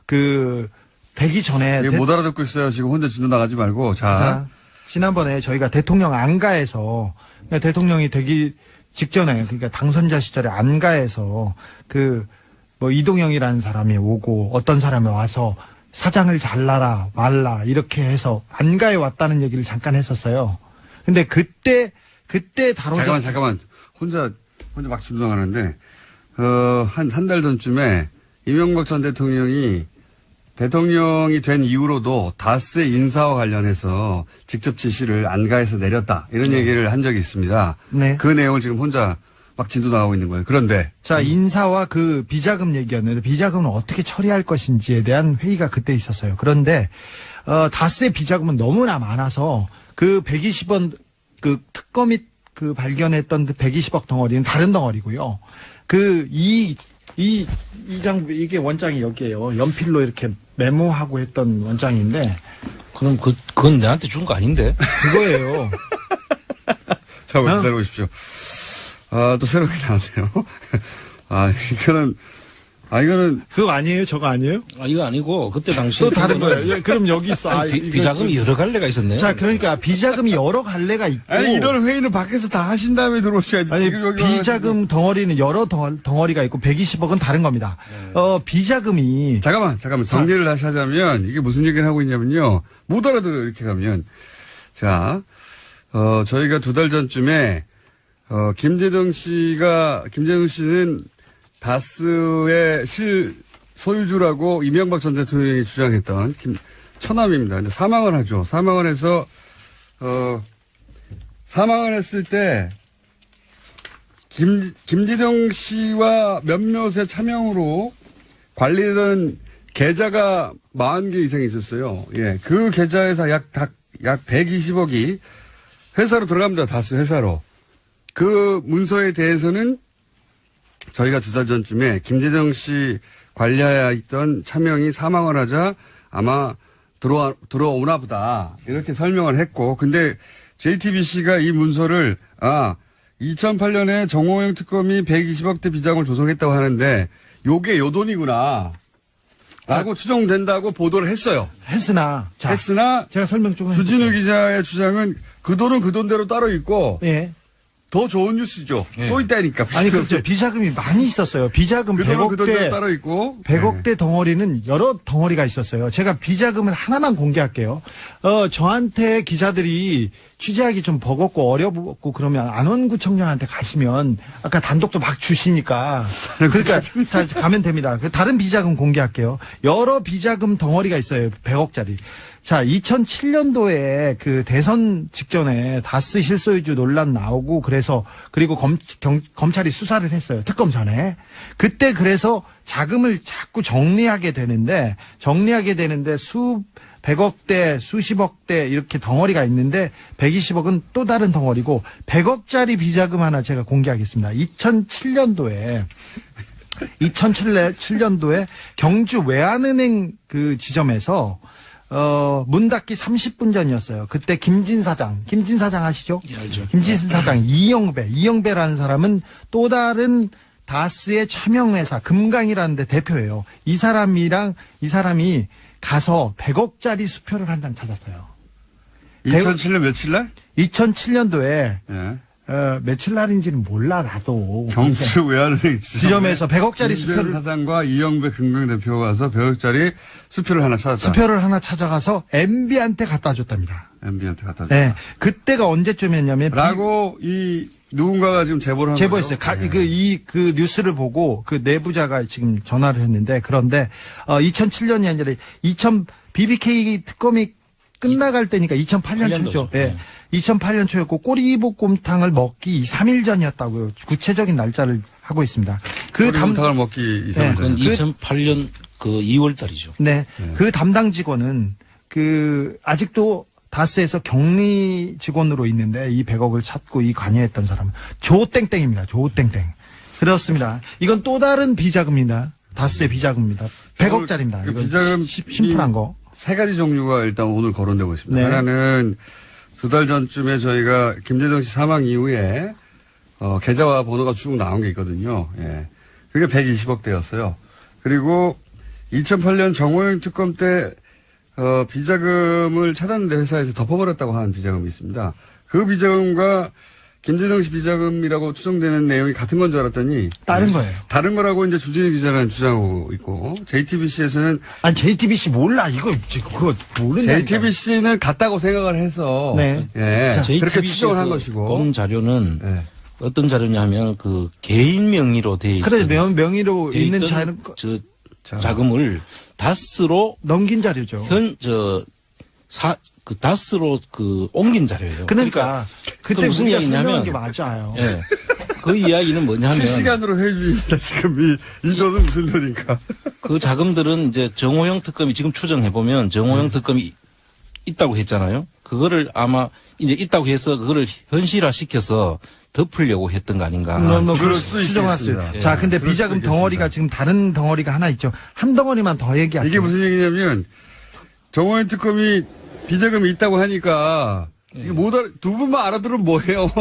되기 전에. 못 알아듣고 있어요. 지금 혼자 진도 나가지 말고. 자. 지난번에 저희가 대통령 안가에서, 그러니까 대통령이 되기 직전에, 그러니까 당선자 시절에 안가에서 이동영이라는 사람이 오고 어떤 사람이 와서 사장을 잘라라 말라 이렇게 해서 안가에 왔다는 얘기를 잠깐 했었어요. 근데 그때 잠깐만 혼자 막 진동하는데 한 달 전쯤에 이명박 전 대통령이 된 이후로도 다스의 인사와 관련해서 직접 지시를 안가에서 내렸다 이런 얘기를 한 적이 있습니다. 네. 그 내용을 지금 혼자 막 진도 나가고 있는 거예요. 그런데 자, 인사와 그 비자금 얘기였는데 비자금은 어떻게 처리할 것인지에 대한 회의가 그때 있었어요. 그런데 다스의 비자금은 너무나 많아서 그 120원 그 특검이 발견했던 그 120억 덩어리는 다른 덩어리고요. 이게 원장이 여기에요. 연필로 이렇게 메모하고 했던 원장인데. 그럼 그건 내한테 준 거 아닌데? 그거예요. 자, 기다려 보십시오. 또 새롭게 나왔네요. 이거는. 그거 아니에요? 저거 아니에요? 이거 아니고, 그때 당시에. 또 다른 거예요. 그럼 여기 있어. 비자금이 여러 갈래가 있었네요. 자, 그러니까 비자금이 여러 갈래가 있고. 아니, 이런 회의는 밖에서 다 하신 다음에 들어오셔야지. 아니, 지금 여기 비자금 덩어리는 여러 덩어리가 있고 120억은 다른 겁니다. 비자금이. 잠깐만. 정리를 다시 하자면, 이게 무슨 얘기를 하고 있냐면요. 못 알아들어요, 이렇게 가면. 자, 저희가 2달 전쯤에, 김재정 씨는 다스의 소유주라고 이명박 전 대통령이 주장했던 처남입니다. 근데 사망을 하죠. 사망을 해서, 사망을 했을 때, 김재정 씨와 몇몇의 차명으로 관리되던 계좌가 40개 이상 있었어요. 예. 그 계좌에서 약 120억이 회사로 들어갑니다. 다스 회사로. 그 문서에 대해서는 저희가 2달 전쯤에 김재정 씨 관리하에 있던 차명이 사망을 하자 아마 들어오나 보다. 이렇게 설명을 했고, 근데 JTBC가 이 문서를, 2008년에 정호영 특검이 120억대 비자금을 조성했다고 하는데, 요게 요 돈이구나. 라고 추정된다고 보도를 했어요. 했으나 제가 설명 좀 주진우 기자의 주장은 그 돈은 그 돈대로 따로 있고, 예. 더 좋은 뉴스죠. 또 있다니까. 아니, 그렇죠. 비자금이 많이 있었어요. 비자금 그 돈은 그 돈대로 100억대, 따로 있고. 100억대 덩어리는 여러 덩어리가 있었어요. 제가 비자금을 하나만 공개할게요. 저한테 기자들이 취재하기 좀 버겁고 어렵고 그러면 안원구청장한테 가시면 아까 단독도 막 주시니까. 그러니까 자, 가면 됩니다. 다른 비자금 공개할게요. 여러 비자금 덩어리가 있어요. 100억짜리. 자, 2007년도에 그 대선 직전에 다스 실소유주 논란 나오고 그리고 검찰이 수사를 했어요. 특검 전에. 그때 그래서 자금을 자꾸 정리하게 되는데 백억대, 수십억대 이렇게 덩어리가 있는데 120억은 또 다른 덩어리고 100억짜리 비자금 하나 제가 공개하겠습니다. 2007년도에 경주 외환은행 그 지점에서 문 닫기 30분 전이었어요. 그때 김진 사장 아시죠? 예, 알죠. 김진 사장 이영배라는 사람은 또 다른 다스의 차명회사 금강이라는 데 대표예요. 이 사람이 가서 100억짜리 수표를 한 장 찾았어요. 2007년 며칠 날? 2007년도에 예. 며칠 날인지는 몰라 나도. 경주 외환은행 지점에서 100억짜리 수표를 사장과 이영배 금융대표가 와서 100억짜리 수표를 하나 찾았다. 수표를 하나 찾아가서 MB한테 갖다 줬답니다. MB한테 갖다 줬다. 네, 그때가 언제쯤이었냐면 라고 이 누군가가 지금 제보를 한 제보했어요. 거죠? 그 뉴스를 보고 그 내부자가 지금 전화를 했는데 그런데 2007년이 아니라 BBK 특검이 끝나갈 때니까 2008년 초죠. 예. 2008년 초였고 꼬리볶음탕을 먹기 3일 전이었다고요. 구체적인 날짜를 하고 있습니다. 꼬리볶음탕을 먹기 이상한 그건 2008년 그 2월 달이죠. 네. 그 담당 직원은 아직도 다스에서 격리 직원으로 있는데 이 100억을 찾고 이 관여했던 사람은 조땡땡입니다. 조땡땡. 그렇습니다. 이건 또 다른 비자금입니다. 다스의 비자금입니다. 100억짜리입니다. 그 이건 비자금 심플한 거. 세 가지 종류가 일단 오늘 거론되고 있습니다. 네. 하나는 2달 전쯤에 저희가 김재정 씨 사망 이후에 계좌와 번호가 쭉 나온 게 있거든요. 예. 그게 120억대였어요. 그리고 2008년 정호영 특검 때 비자금을 찾았는데 회사에서 덮어버렸다고 하는 비자금이 있습니다. 그 비자금과 김재정 씨 비자금이라고 추정되는 내용이 같은 건 줄 알았더니 다른 거예요. 다른 거라고 이제 주진우 기자는 주장하고 있고 JTBC에서는 아니 JTBC 몰라 이거 그거 모른다. JTBC는 같다고 생각을 해서 네. 예, 그렇게 추정을 한 JTBC에서 것이고 본 자료는 예. 어떤 자료냐면 그 개인 명의로 돼 있는 그래 명의로 있는 자금을 다스로 넘긴 자료죠. 다스로 옮긴 자료예요. 그러니까 그때 무슨 우리가 이야기냐면 설명한 게 맞아요. 예. 그 이야기는 뭐냐면 실시간으로 회의 중입니다. 지금 이 돈은 무슨 돈인가? 그 자금들은 이제 정호영 특검이 지금 추정해 보면 정호영 특검이 있다고 했잖아요. 그거를 아마 이제 있다고 해서 그거를 현실화 시켜서 덮으려고 했던 거 아닌가. 그럴 수도 추정할 수 있겠습니다. 자, 근데 그럴 비자금 수도 덩어리가 지금 다른 덩어리가 하나 있죠. 한 덩어리만 더 얘기할게요. 이게 무슨 얘기냐면 정호영 특검이 비자금이 있다고 하니까 이게 두 분만 알아들으면 뭐해요?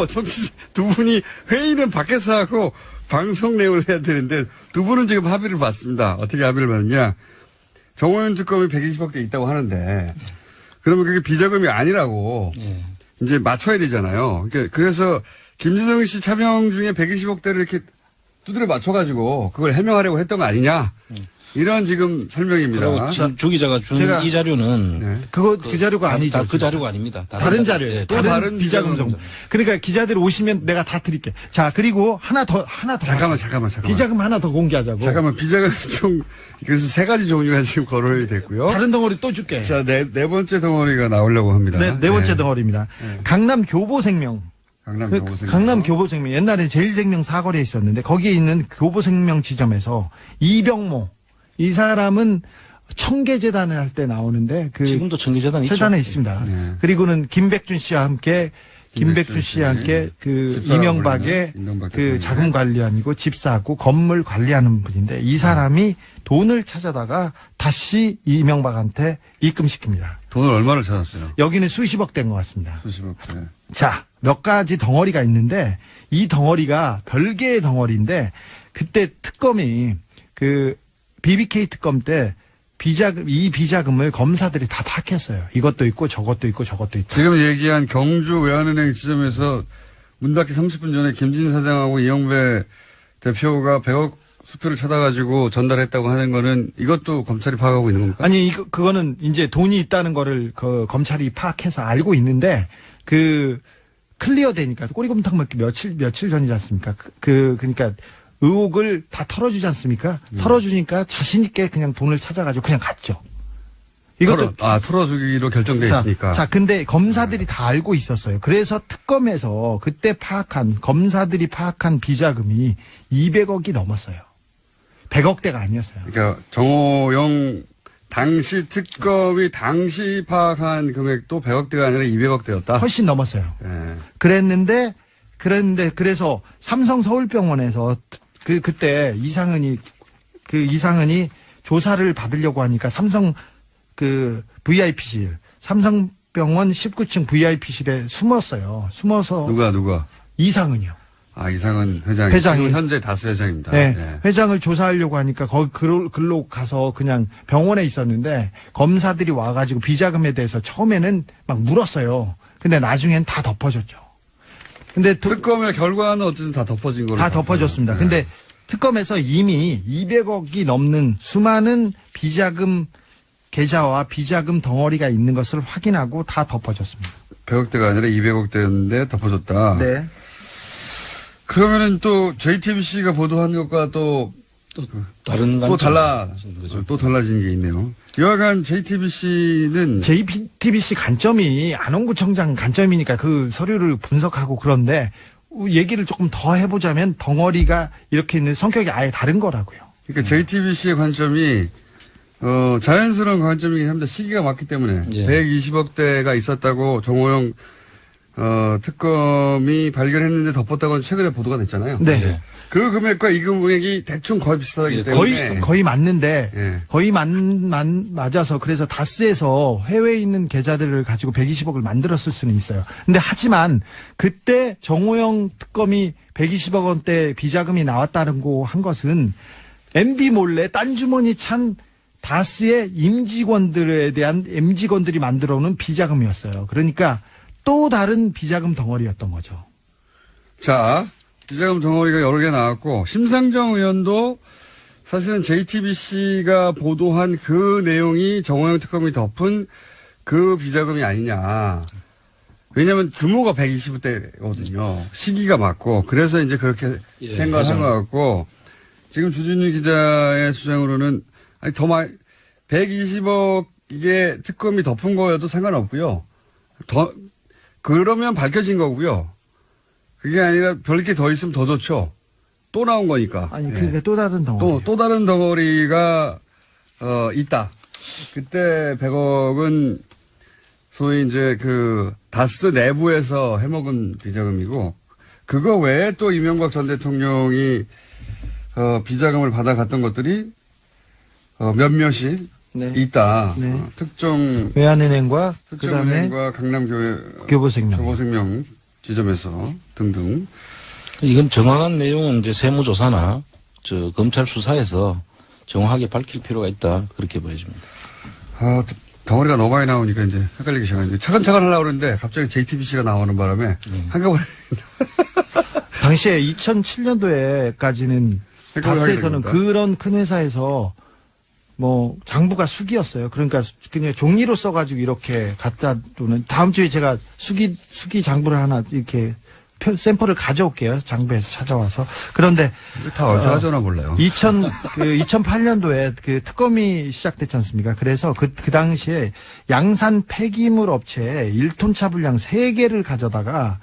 두 분이 회의는 밖에서 하고 방송 내용을 해야 되는데 두 분은 지금 합의를 봤습니다. 어떻게 합의를 봤느냐? 정호영 특검이 120억대 있다고 하는데 그러면 그게 비자금이 아니라고 이제 맞춰야 되잖아요. 그래서 김재정 씨 차명 중에 120억대를 이렇게 두드려 맞춰가지고 그걸 해명하려고 했던 거 아니냐? 이런 지금 설명입니다. 그리고 지금 주 기자가 준 이 자료는 그 자료가 아니죠. 그 자료가 아닙니다. 다른 자료예요. 예, 또 다른 비자금 정도. 그러니까 기자들 오시면 내가 다 드릴게. 자, 그리고 하나 더. 잠깐만. 비자금 하나 더 공개하자고. 잠깐만, 비자금 그래서 세 가지 종류가 지금 거론이 됐고요. 다른 덩어리 또 줄게. 자, 네 번째 덩어리가 나오려고 합니다. 네 번째 덩어리입니다. 강남 교보생명. 강남 교보생명. 옛날에 제일생명 사거리에 있었는데 거기에 있는 교보생명 지점에서 이병모. 이 사람은 청계재단을 할 때 나오는데 지금도 청계재단이 있죠. 재단에 있습니다. 네. 그리고는 김백준 씨와 함께 그 이명박의 그 자금 관리원이고 집사하고 건물 관리하는 분인데 이 사람이 돈을 찾아다가 다시 이명박한테 입금시킵니다. 돈을 얼마를 찾았어요? 여기는 수십억 된 것 같습니다. 수십억. 네. 자, 몇 가지 덩어리가 있는데 이 덩어리가 별개의 덩어리인데 그때 특검이 그 BBK 특검 때 이 비자금을 검사들이 다 파악했어요. 이것도 있고 저것도 있고 저것도 있고. 지금 얘기한 경주 외환은행 지점에서 문 닫기 30분 전에 김진 사장하고 이영배 대표가 100억 수표를 찾아가지고 전달했다고 하는 거는 이것도 검찰이 파악하고 있는 겁니까? 아니, 그거는 이제 돈이 있다는 거를 그 검찰이 파악해서 알고 있는데 클리어 되니까 꼬리곰탕 먹기 며칠 전이지 않습니까? 그러니까 의혹을 다 털어주지 않습니까? 털어주니까 자신있게 그냥 돈을 찾아가지고 그냥 갔죠. 이것도. 털어주기로 결정돼 있으니까. 자, 근데 검사들이 다 알고 있었어요. 그래서 특검에서 그때 검사들이 파악한 비자금이 200억이 넘었어요. 100억대가 아니었어요. 그러니까 정호영 당시 특검이 당시 파악한 금액도 100억대가 아니라 200억대였다. 훨씬 넘었어요. 네. 그랬는데 그래서 삼성 서울병원에서 그때 이상은이 조사를 받으려고 하니까 삼성 VIP실, 삼성병원 19층 VIP실에 숨었어요. 숨어서. 누가? 이상은이요. 이상은 회장이. 지금 현재 다스 회장입니다. 네. 네. 회장을 조사하려고 하니까 거기 글로 가서 그냥 병원에 있었는데 검사들이 와가지고 비자금에 대해서 처음에는 막 물었어요. 근데 나중엔 다 덮어줬죠. 근데 특검의 결과는 어쨌든 다 덮어진 거로. 다 덮어졌습니다. 근데 특검에서 이미 200억이 넘는 수많은 비자금 계좌와 비자금 덩어리가 있는 것을 확인하고 다 덮어졌습니다. 100억대가 아니라 200억대였는데 덮어졌다. 네. 그러면은 또 JTBC가 보도한 것과 또 다른 또 관점이 또 달라진 게 있네요. 여하간 JTBC는 JTBC 관점이 안원구청장 관점이니까 그 서류를 분석하고 그런데 얘기를 조금 더 해보자면 덩어리가 이렇게 있는 성격이 아예 다른 거라고요. 그러니까 JTBC의 관점이 자연스러운 관점이긴 합니다. 시기가 맞기 때문에 예. 120억대가 있었다고 정호영 특검이 발견했는데 덮었다고 최근에 보도가 됐잖아요. 네. 예. 그 금액과 이 금액이 대충 거의 비슷하기 예, 때문에 거의 맞는데 예. 거의 맞아서 그래서 다스에서 해외에 있는 계좌들을 가지고 120억을 만들었을 수는 있어요. 근데 하지만 그때 정호영 특검이 120억 원대 비자금이 나왔다는 거 한 것은 MB 몰래 딴 주머니 찬 다스의 임직원들에 대한 임직원들이 만들어 놓은 비자금이었어요. 그러니까 또 다른 비자금 덩어리였던 거죠. 자, 비자금 덩어리가 여러 개 나왔고 심상정 의원도 사실은 JTBC가 보도한 그 내용이 정호영 특검이 덮은 그 비자금이 아니냐. 왜냐하면 규모가 120대거든요. 시기가 맞고 그래서 이제 그렇게 예, 생각한 것 같고 지금 주진우 기자의 주장으로는 아니 더 많이 120억 이게 특검이 덮은 거여도 상관없고요. 더 그러면 밝혀진 거고요. 그게 아니라 별게 더 있으면 더 좋죠. 또 나온 거니까. 아니 그러니까 또 다른 덩어리. 또 다른 덩어리가 있다. 그때 100억은 소위 이제 그 다스 내부에서 해먹은 비자금이고 그거 외에 또 이명박 전 대통령이 비자금을 받아갔던 것들이 몇몇이 네. 있다. 네. 특정 외환은행과 그다음에 특정은행과 교보생명 지점에서 등등. 이건 정확한 내용은 이제 세무조사나 검찰 수사에서 정확하게 밝힐 필요가 있다. 그렇게 보여집니다. 덩어리가 너무 많이 나오니까 이제 헷갈리기 시작하는데 차근차근 하려고 그러는데 갑자기 JTBC가 나오는 바람에 한꺼번에. 당시에 2007년도에까지는 다스에서는 그러니까. 그런 큰 회사에서 뭐 장부가 수기였어요. 그러니까 그냥 종이로 써가지고 이렇게 갖다 두는 다음 주에 제가 수기 장부를 하나 이렇게 샘플을 가져올게요. 장부에서 찾아와서. 그런데 다 어디서 하잖아 몰라요. 2008년도에 그 특검이 시작됐지 않습니까? 그래서 그 당시에 양산 폐기물 업체에 1톤 차분량 3개를 가져다가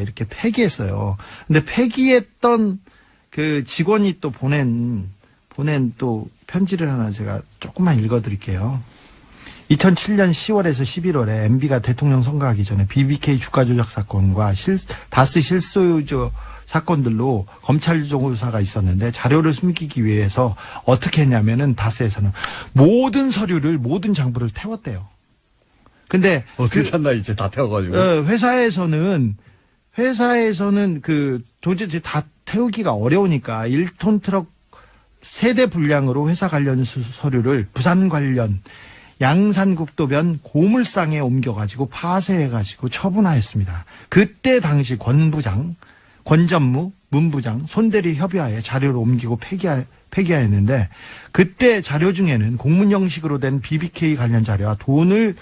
이렇게 폐기했어요. 근데 폐기했던 그 직원이 또 보낸 또 편지를 하나 제가 조금만 읽어드릴게요. 2007년 10월에서 11월에 MB가 대통령 선거하기 전에 BBK 주가 조작 사건과 다스 실소유주 사건들로 검찰 조사가 있었는데 자료를 숨기기 위해서 어떻게 했냐면은 다스에서는 모든 서류를 모든 장부를 태웠대요. 근데 어떻게 샀나 이제 다 태워가지고. 회사에서는 그 도저히 다 태우기가 어려우니까 1톤 트럭 세대 분량으로 회사 관련 서류를 부산 관련 양산국도변 고물상에 옮겨가지고 파쇄해가지고 처분하였습니다. 그때 당시 권 전무, 문 부장, 손대리 협의하에 자료를 옮기고 폐기하였는데 그때 자료 중에는 공문 형식으로 된 BBK 관련 자료와 돈을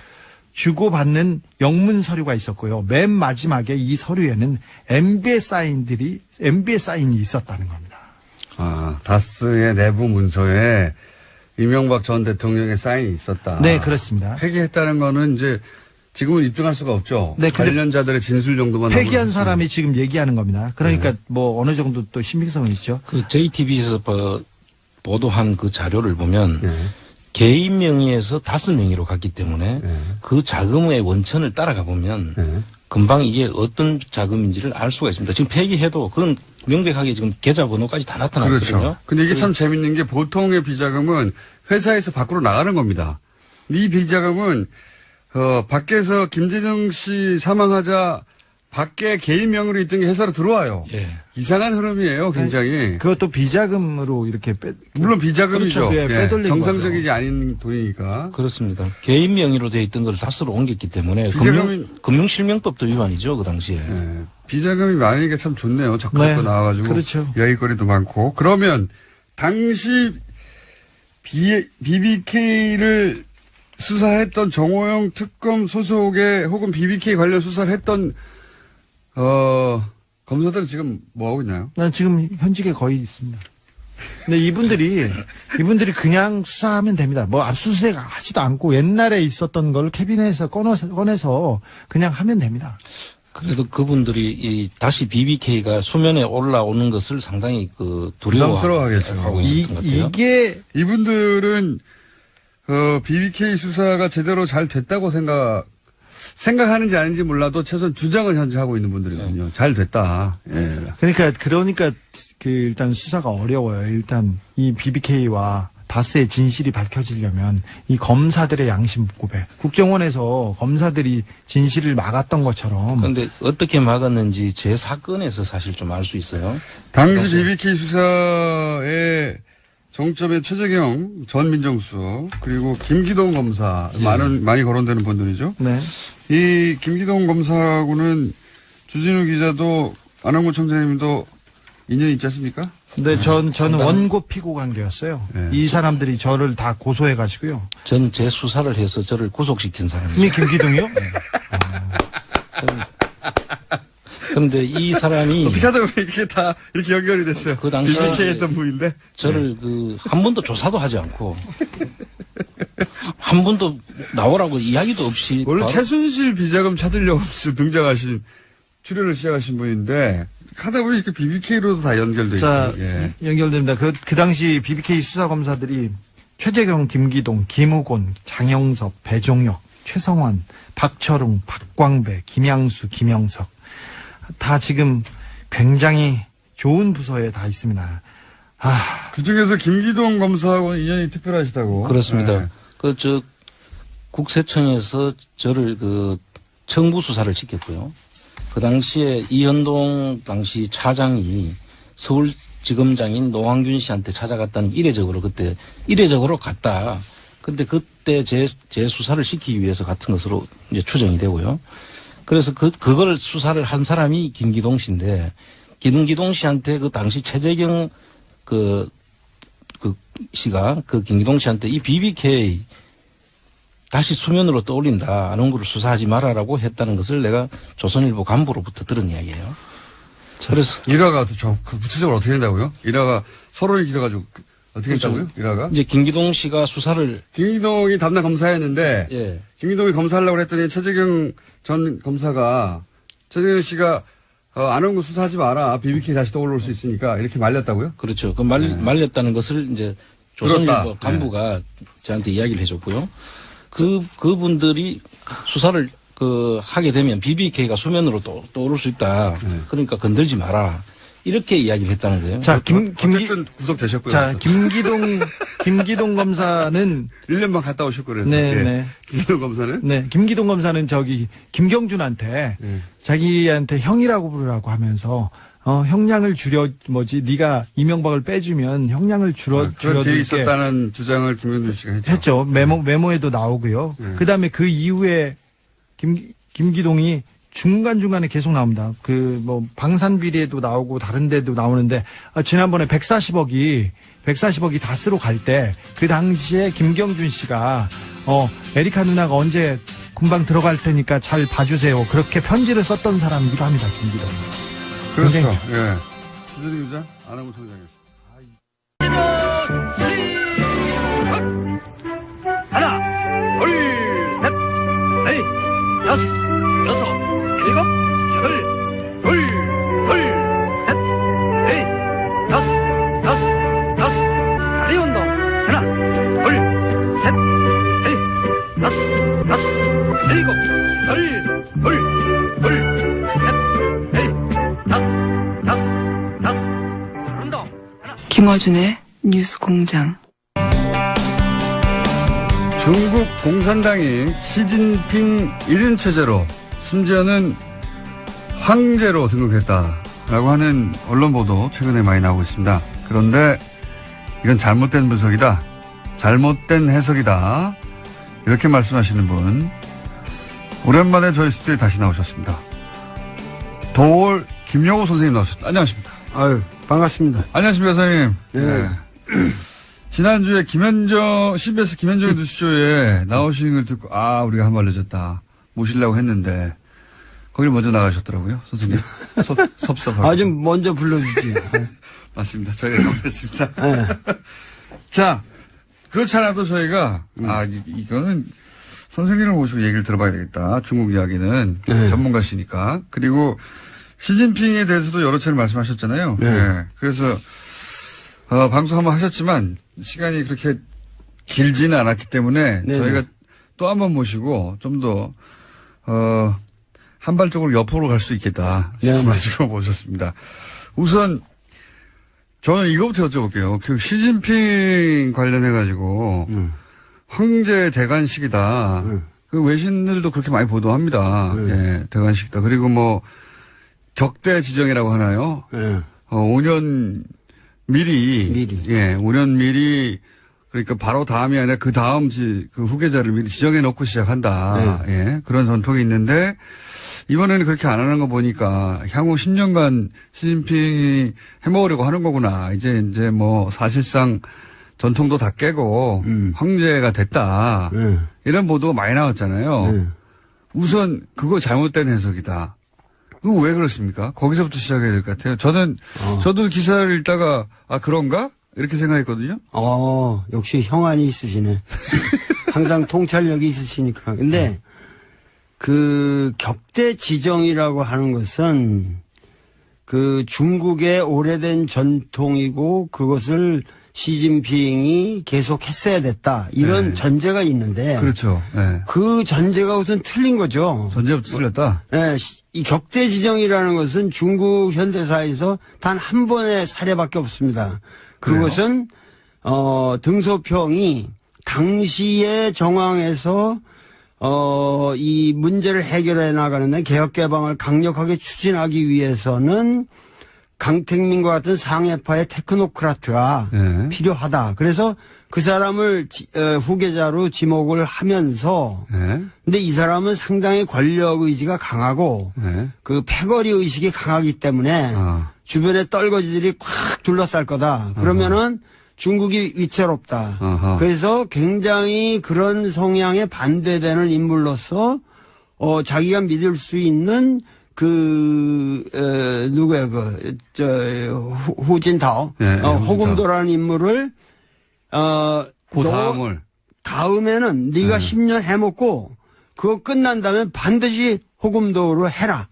주고받는 영문 서류가 있었고요. 맨 마지막에 이 서류에는 MB의 사인이 있었다는 겁니다. 다스의 내부 문서에 이명박 전 대통령의 사인이 있었다. 네, 그렇습니다. 폐기했다는 거는 이제 지금은 입증할 수가 없죠. 네, 근데 관련자들의 진술 정도만. 폐기한 사람이 지금 얘기하는 겁니다. 그러니까 뭐 어느 정도 또 신빙성은 있죠. 그 JTBC에서 보도한 그 자료를 보면 네. 개인 명의에서 다스 명의로 갔기 때문에 그 자금의 원천을 따라가 보면 금방 이게 어떤 자금인지를 알 수가 있습니다. 지금 폐기해도 그건 명백하게 지금 계좌번호까지 다 나타났거든요. 그렇죠. 근데 이게 참 재밌는 게 보통의 비자금은 회사에서 밖으로 나가는 겁니다. 이 비자금은 밖에서 김재정 씨 사망하자 밖에 개인 명의로 있던 게 회사로 들어와요. 예. 이상한 흐름이에요, 굉장히. 그것도 비자금으로 이렇게 물론 비자금이죠. 그렇죠. 빼돌린 정상적이지 않은 돈이니까. 그렇습니다. 개인 명의로 돼 있던 걸 다스로 옮겼기 때문에 비자금이- 금융실명법도 위반이죠, 그 당시에. 예. 비자금이 많으니까 참 좋네요. 자꾸 네. 나와가지고. 그렇죠. 이야기거리도 많고. 그러면 당시 BBK를 수사했던 정호영 특검 소속의 혹은 BBK 관련 수사를 했던 검사들은 지금 뭐 하고 있나요? 난 지금 현직에 거의 있습니다. 근데 이분들이 그냥 수사하면 됩니다. 뭐 압수수색 하지도 않고 옛날에 있었던 걸 캐비넷에서 꺼내서 그냥 하면 됩니다. 그래도 그분들이 다시 BBK가 수면에 올라오는 것을 상당히 부담스러워하겠죠. 하고 있었던 것 같아요. 이게 이분들은 BBK 수사가 제대로 잘 됐다고 생각하는지 아닌지 몰라도 최소한 주장은 현재 하고 있는 분들이거든요. 잘 됐다. 예. 그러니까 일단 수사가 어려워요. 일단 이 BBK와 다스의 진실이 밝혀지려면 이 검사들의 양심 고백, 국정원에서 검사들이 진실을 막았던 것처럼. 그런데 어떻게 막았는지 제 사건에서 사실 좀 알 수 있어요. 당시 BBK 수사의 정점에 최재경 전 민정수석 그리고 김기동 검사 많이 거론되는 분들이죠. 네. 이 김기동 검사하고는 주진우 기자도 안홍구 청장님도 인연이 있지 않습니까? 근데 저는 원고 피고 관계였어요. 네. 이 사람들이 저를 다 고소해가지고요. 전 제 수사를 해서 저를 구속시킨 사람이죠. 이미 김기동이요? 그런데 이 사람이 어떻게 하다 보니 이게 다 이렇게 연결이 됐어요. 그 당시에 BBK 했던 분인데. 저를 한 번도 조사도 하지 않고 한 번도 나오라고 이야기도 없이 원래 바로 최순실 비자금 찾으려고 출연을 시작하신 분인데 하다 보니 이렇게 BBK로도 다 연결돼 자, 있어요. 예. 연결됩니다. 그 당시 BBK 수사검사들이 최재경, 김기동, 김우곤, 장영섭, 배종혁, 최성환, 박철웅, 박광배, 김양수, 김영석 다 지금 굉장히 좋은 부서에 다 있습니다. 그 중에서 김기동 검사하고는 인연이 특별하시다고. 그렇습니다. 예. 국세청에서 저를 청부 수사를 시켰고요. 그 당시에 이현동 당시 차장이 서울지검장인 노황균 씨한테 찾아갔다는 이례적으로 갔다. 근데 그때 제 수사를 시키기 위해서 같은 것으로 이제 추정이 되고요. 그래서 그걸 수사를 한 사람이 김기동 씨인데, 김기동 씨한테 그 당시 최재경 씨가 김기동 씨한테 이 BBK 다시 수면으로 떠올린다. 안홍구를 수사하지 말아라고 했다는 것을 내가 조선일보 간부로부터 들은 이야기예요. 그래서 일화가 구체적으로 어떻게 된다고요? 일화가 서론이 길어가지고 어떻게 했다고요? 일화가? 이제 김기동 씨가 수사를 김기동이 담당 검사였는데 예. 김기동이 검사하려고 했더니 최재경 전 검사가 최재경 씨가 안홍구 수사하지 마라. BBK 다시 떠올릴 수 있으니까 이렇게 말렸다고요? 그렇죠. 말렸다는 것을 이제 조선일보 들었다. 간부가 저한테 이야기를 해줬고요. 그분들이 수사를 하게 되면 BBK가 수면으로 떠오를 수 있다. 그러니까 건들지 마라. 이렇게 이야기를 했다는 거예요. 자, 어쨌든 구속되셨고요. 자, 김기동 검사는 1년만 갔다 오셨고 그래서. 네, 예. 네. 김기동 검사는? 네, 김기동 검사는 김경준한테 자기한테 형이라고 부르라고 하면서 형량을 네가 이명박을 빼주면 형량을 그런 딜이 줄여줄게 있었다는 주장을 김현준 씨가 했죠. 메모에도 나오고요. 그다음에 그 이후에 김기동이 중간중간에 계속 나옵니다. 방산 비리에도 나오고 다른 데도 나오는데 지난번에 140억이 다스로 갈 때 그 당시에 김경준 씨가 에리카 누나가 언제 금방 들어갈 테니까 잘 봐주세요. 그렇게 편지를 썼던 사람이기도 합니다. 김기동. 그렇죠. 굉장히- 예. 주진우 기자, 안홍구 청장이었습니다. 하나, 둘, 셋, 넷, 다섯, 여섯, 일곱, 여덟, 둘, 셋, 넷, 다섯, 다리 운동. 하나, 둘, 셋, 넷, 다섯, 일곱, 여덟, 둘, 셋, 넷, 다섯, 운동. 하나. 김어준의 뉴스 공장. 중국 공산당이 시진핑 1인 체제로 심지어는 황제로 등극했다라고 하는 언론 보도 최근에 많이 나오고 있습니다. 그런데 이건 잘못된 분석이다. 잘못된 해석이다. 이렇게 말씀하시는 분 오랜만에 저희 스튜디오에 다시 나오셨습니다. 도올 김영호 선생님 나오셨습니다. 안녕하십니까? 아유, 반갑습니다. 안녕하십니까, 선생님. 네. 지난주에 CBS 김현정 뉴스쇼에 나오신 걸 듣고, 우리가 한 말 늦었다. 모시려고 했는데, 거기를 먼저 나가셨더라고요, 선생님. 섭섭하고. 아, 좀 먼저 불러주지. 맞습니다. 저희가 잘못했습니다. 네. 자, 그렇지 않아도 저희가, 이거는 선생님을 모시고 얘기를 들어봐야 되겠다. 중국 이야기는 네. 전문가시니까. 그리고 시진핑에 대해서도 여러 차례 말씀하셨잖아요. 네. 그래서, 방송 한번 하셨지만, 시간이 그렇게 길지는 않았기 때문에, 네네. 저희가 또 한 번 모시고, 좀 더, 한발적으로 옆으로 갈 수 있겠다. 싶어가지고 모셨습니다. 우선, 저는 이거부터 여쭤볼게요. 그 시진핑 관련해가지고, 황제 대관식이다. 그 외신들도 그렇게 많이 보도합니다. 예, 대관식이다. 그리고 뭐, 격대 지정이라고 하나요? 5년 미리. 예, 5년 미리, 그러니까 바로 다음이 아니라 그 다음 그 후계자를 미리 지정해 놓고 시작한다. 예, 그런 전통이 있는데, 이번에는 그렇게 안 하는 거 보니까 향후 10년간 시진핑이 해먹으려고 하는 거구나. 이제 뭐 사실상 전통도 다 깨고 황제가 됐다. 이런 보도가 많이 나왔잖아요. 우선 그거 잘못된 해석이다. 그거 왜 그렇습니까? 거기서부터 시작해야 될 것 같아요. 저도 기사를 읽다가 그런가? 이렇게 생각했거든요. 역시 형안이 있으시네. 항상 통찰력이 있으시니까. 근데 그 격대 지정이라고 하는 것은 그 중국의 오래된 전통이고 그것을 시진핑이 계속 했어야 됐다. 이런 전제가 있는데. 그렇죠. 네. 그 전제가 우선 틀린 거죠. 전제부터 틀렸다? 네. 이 격대 지정이라는 것은 중국 현대사에서 단 한 번의 사례밖에 없습니다. 그것은, 등소평이 당시의 정황에서 이 문제를 해결해 나가는데 개혁개방을 강력하게 추진하기 위해서는 강택민과 같은 상해파의 테크노크라트가 필요하다. 그래서 그 사람을 후계자로 지목을 하면서 근데 이 사람은 상당히 권력 의지가 강하고 그 패거리 의식이 강하기 때문에 주변에 떨거지들이 콱 둘러쌀 거다. 그러면은 중국이 위태롭다. 그래서 굉장히 그런 성향에 반대되는 인물로서 자기가 믿을 수 있는 누구야 후진타오 호금도라는 인물을 다음에는 네가 10년 해먹고 그거 끝난 다음에 반드시 호금도로 해라.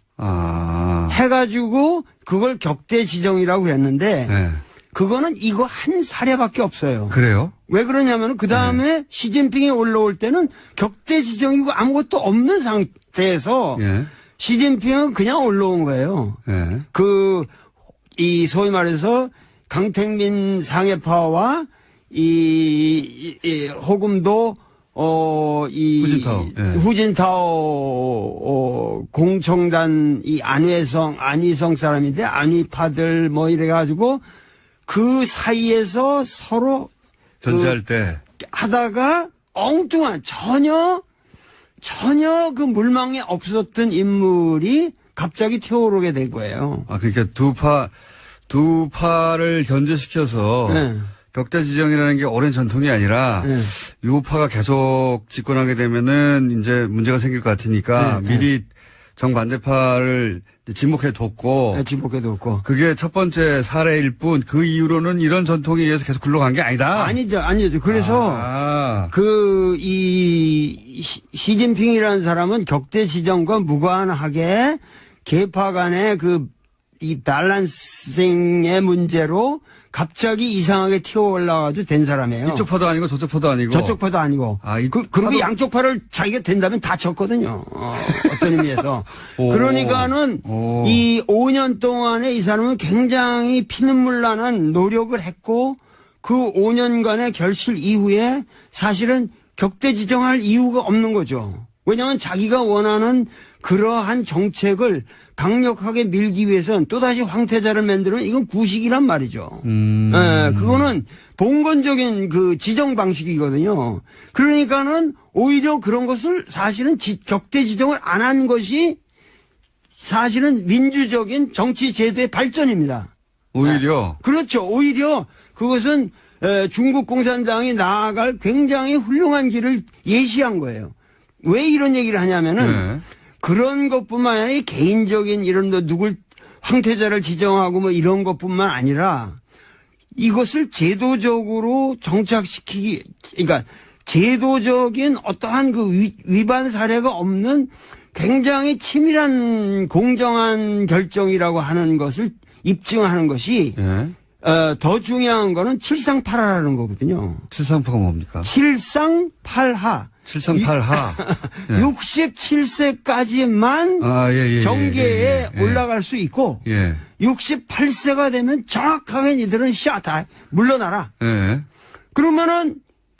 해가지고 그걸 격대 지정이라고 했는데 그거는 이거 한 사례밖에 없어요. 그래요? 왜 그러냐면 그 다음에 시진핑이 올라올 때는 격대 지정이고 아무것도 없는 상태에서 시진핑은 그냥 올라온 거예요. 이 소위 말해서 강택민 상해파와 이 호금도 후진타오 공청단 안희성 사람인데 안희파들 뭐 이래가지고 그 사이에서 서로 견제할 때 하다가 엉뚱한 전혀 그 물망에 없었던 인물이 갑자기 튀어오르게 된 거예요. 그러니까 두 파를 견제시켜서 격대 지정이라는 게 오랜 전통이 아니라 유파가 계속 집권하게 되면은 이제 문제가 생길 것 같으니까 미리 정반대파를 지목해뒀고. 그게 첫 번째 사례일 뿐 그 이후로는 이런 전통에 의해서 계속 굴러간 게 아니다. 아니죠. 그래서 시진핑이라는 사람은 격대 지정과 무관하게 계파 간의 이 밸런싱의 문제로 갑자기 이상하게 튀어올라가지고 된 사람이에요. 이쪽 파도 아니고 저쪽 파도 아니고. 저쪽 파도 아니고. 그리고 양쪽 파를 자기가 된다면 다 졌거든요. 어떤 의미에서. 그러니까는 이 5년 동안에 이 사람은 굉장히 피눈물 나는 노력을 했고 그 5년간의 결실 이후에 사실은 격대 지정할 이유가 없는 거죠. 왜냐하면 자기가 원하는 그러한 정책을 강력하게 밀기 위해서는 또다시 황태자를 만들면 이건 구식이란 말이죠. 그거는 봉건적인 그 지정 방식이거든요. 그러니까는 오히려 그런 것을 사실은 격대 지정을 안 한 것이 사실은 민주적인 정치 제도의 발전입니다. 오히려. 그렇죠. 오히려 그것은 중국 공산당이 나아갈 굉장히 훌륭한 길을 예시한 거예요. 왜 이런 얘기를 하냐면은 네. 그런 것뿐만 아니라 개인적인 이런 누굴 황태자를 지정하고 뭐 이런 것뿐만 아니라 이것을 제도적으로 정착시키기, 그러니까 제도적인 어떠한 그 위반 사례가 없는 굉장히 치밀한 공정한 결정이라고 하는 것을 입증하는 것이 예. 더 중요한 거는 칠상팔하라는 거거든요. 칠상파가 뭡니까? 칠상팔하. 칠상팔하. 예. 67세까지만 예. 정계에 올라갈 수 있고 예. 68세가 되면 정확하게 니들은 다 물러나라. 예. 그러면은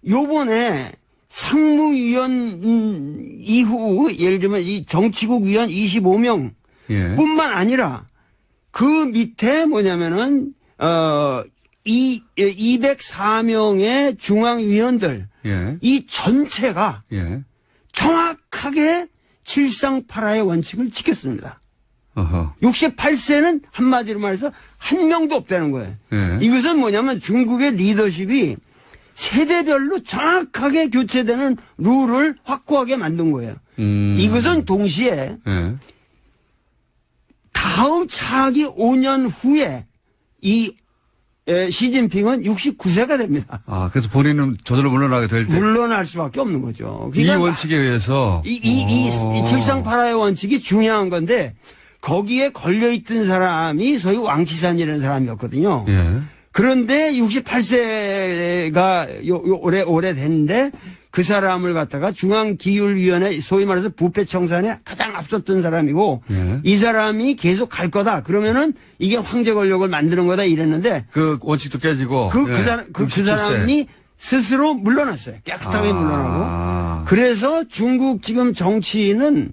요번에 상무위원 이후 예를 들면 이 정치국 위원 25명 예. 뿐만 아니라 그 밑에 뭐냐면은 204명의 중앙위원들 예. 이 전체가 예. 정확하게 칠상팔하의 원칙을 지켰습니다. 어허. 68세는 한마디로 말해서 한 명도 없다는 거예요. 예. 이것은 뭐냐면 중국의 리더십이 세대별로 정확하게 교체되는 룰을 확고하게 만든 거예요. 이것은 동시에 예. 다음 차기 5년 후에 이 시진핑은 69세가 됩니다. 아, 그래서 본인은 저절로 물러나게 될 때. 물러날 수밖에 없는 거죠. 이 원칙에 의해서. 이 칠상팔하의 원칙이 중요한 건데 거기에 걸려있던 사람이 소위 왕치산이라는 사람이었거든요. 예. 그런데 68세가 올해 됐는데 그 사람을 갖다가 중앙기율위원회 소위 말해서 부패청산에 가장 앞섰던 사람이고 예. 이 사람이 계속 갈 거다. 그러면은 이게 황제 권력을 만드는 거다 이랬는데 그 원칙도 깨지고. 그 사람이 스스로 물러났어요. 깨끗하게 물러나고. 그래서 중국 지금 정치는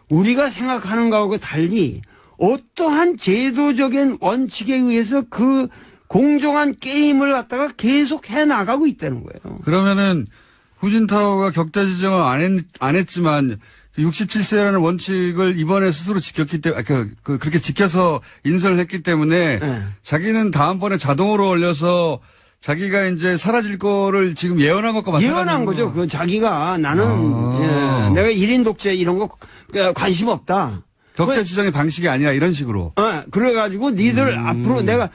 우리가 생각하는 거하고 달리 어떠한 제도적인 원칙에 의해서 그 공정한 게임을 갖다가 계속 해나가고 있다는 거예요. 그러면은 후진타오가 격대 지정을 안 했지만 67세라는 원칙을 이번에 스스로 지켰기 때문에 그렇게 지켜서 인선을 했기 때문에 네. 자기는 다음번에 자동으로 올려서 자기가 이제 사라질 거를 지금 예언한 것과 마찬가지로 예언한 거죠. 그 자기가 나는 내가 1인 독재 이런 거 관심 없다. 격대 지정의 방식이 아니라 이런 식으로. 그래가지고 니들 앞으로 내가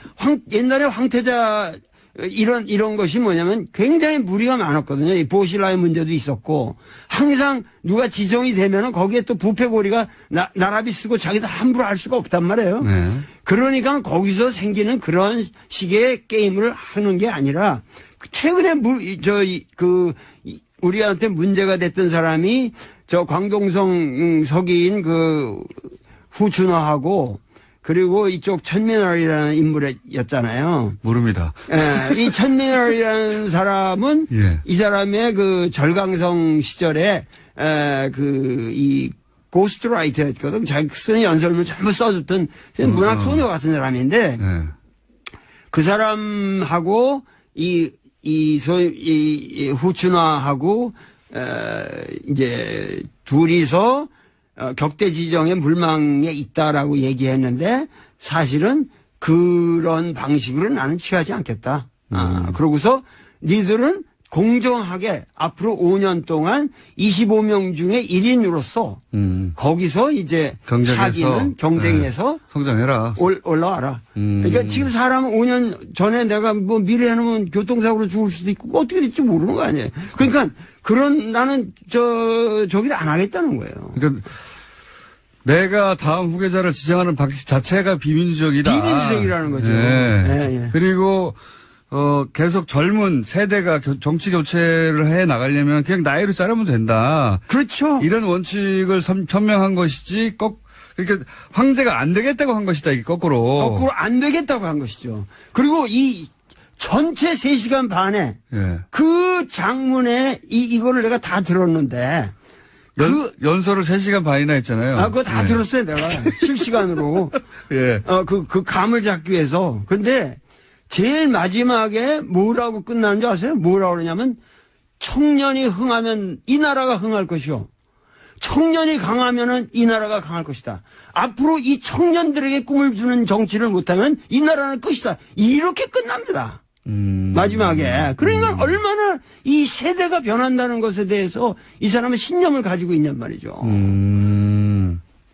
옛날에 황태자 이런 것이 뭐냐면 굉장히 무리가 많았거든요. 이 보실라의 문제도 있었고 항상 누가 지정이 되면은 거기에 또 부패고리가 나라비 쓰고 자기도 함부로 할 수가 없단 말이에요. 네. 그러니까 거기서 생기는 그런 식의 게임을 하는 게 아니라 최근에 우리한테 문제가 됐던 사람이 저 광동성 서기인 그 후춘화하고 그리고 이쪽 천민월이라는 인물이었잖아요. 모릅니다. 이 천민월이라는 사람은 예. 이 사람의 그 절강성 시절에 이 고스트라이터였거든. 자기 쓰는 연설문을 전부 써줬던 문학 소녀 같은 사람인데 예. 그 사람하고 이 후춘화하고 이제 둘이서 격대 지정의 물망에 있다라고 얘기했는데 사실은 그런 방식으로 나는 취하지 않겠다. 그러고서 니들은 공정하게 앞으로 5년 동안 25명 중에 1인으로서 거기서 이제 차기는 경쟁에서 성장해라. 올라와라. 그러니까 지금 사람은 5년 전에 내가 뭐 미래 해놓으면 교통사고로 죽을 수도 있고 어떻게 될지 모르는 거 아니에요. 그러니까 나는 저기를 안 하겠다는 거예요. 그러니까 내가 다음 후계자를 지정하는 방식 자체가 비민주적이다. 비민주적이라는 거죠. 예. 그리고 계속 젊은 세대가 정치 교체를 해 나가려면 그냥 나이로 자르면 된다. 그렇죠. 이런 원칙을 천명한 것이지 그러니까 황제가 안 되겠다고 한 것이다. 이게 거꾸로 안 되겠다고 한 것이죠. 그리고 이 전체 3시간 반에 예. 그 장문에 이거를 내가 다 들었는데 연설을 3시간 반이나 했잖아요. 그거 다 예. 들었어요, 내가. 실시간으로. 예. 그 감을 잡기 위해서. 근데 제일 마지막에 뭐라고 끝나는 줄 아세요? 뭐라고 그러냐면 청년이 흥하면 이 나라가 흥할 것이요. 청년이 강하면은 이 나라가 강할 것이다. 앞으로 이 청년들에게 꿈을 주는 정치를 못하면 이 나라는 끝이다. 이렇게 끝납니다. 마지막에. 그러니까 얼마나 이 세대가 변한다는 것에 대해서 이 사람은 신념을 가지고 있냔 말이죠.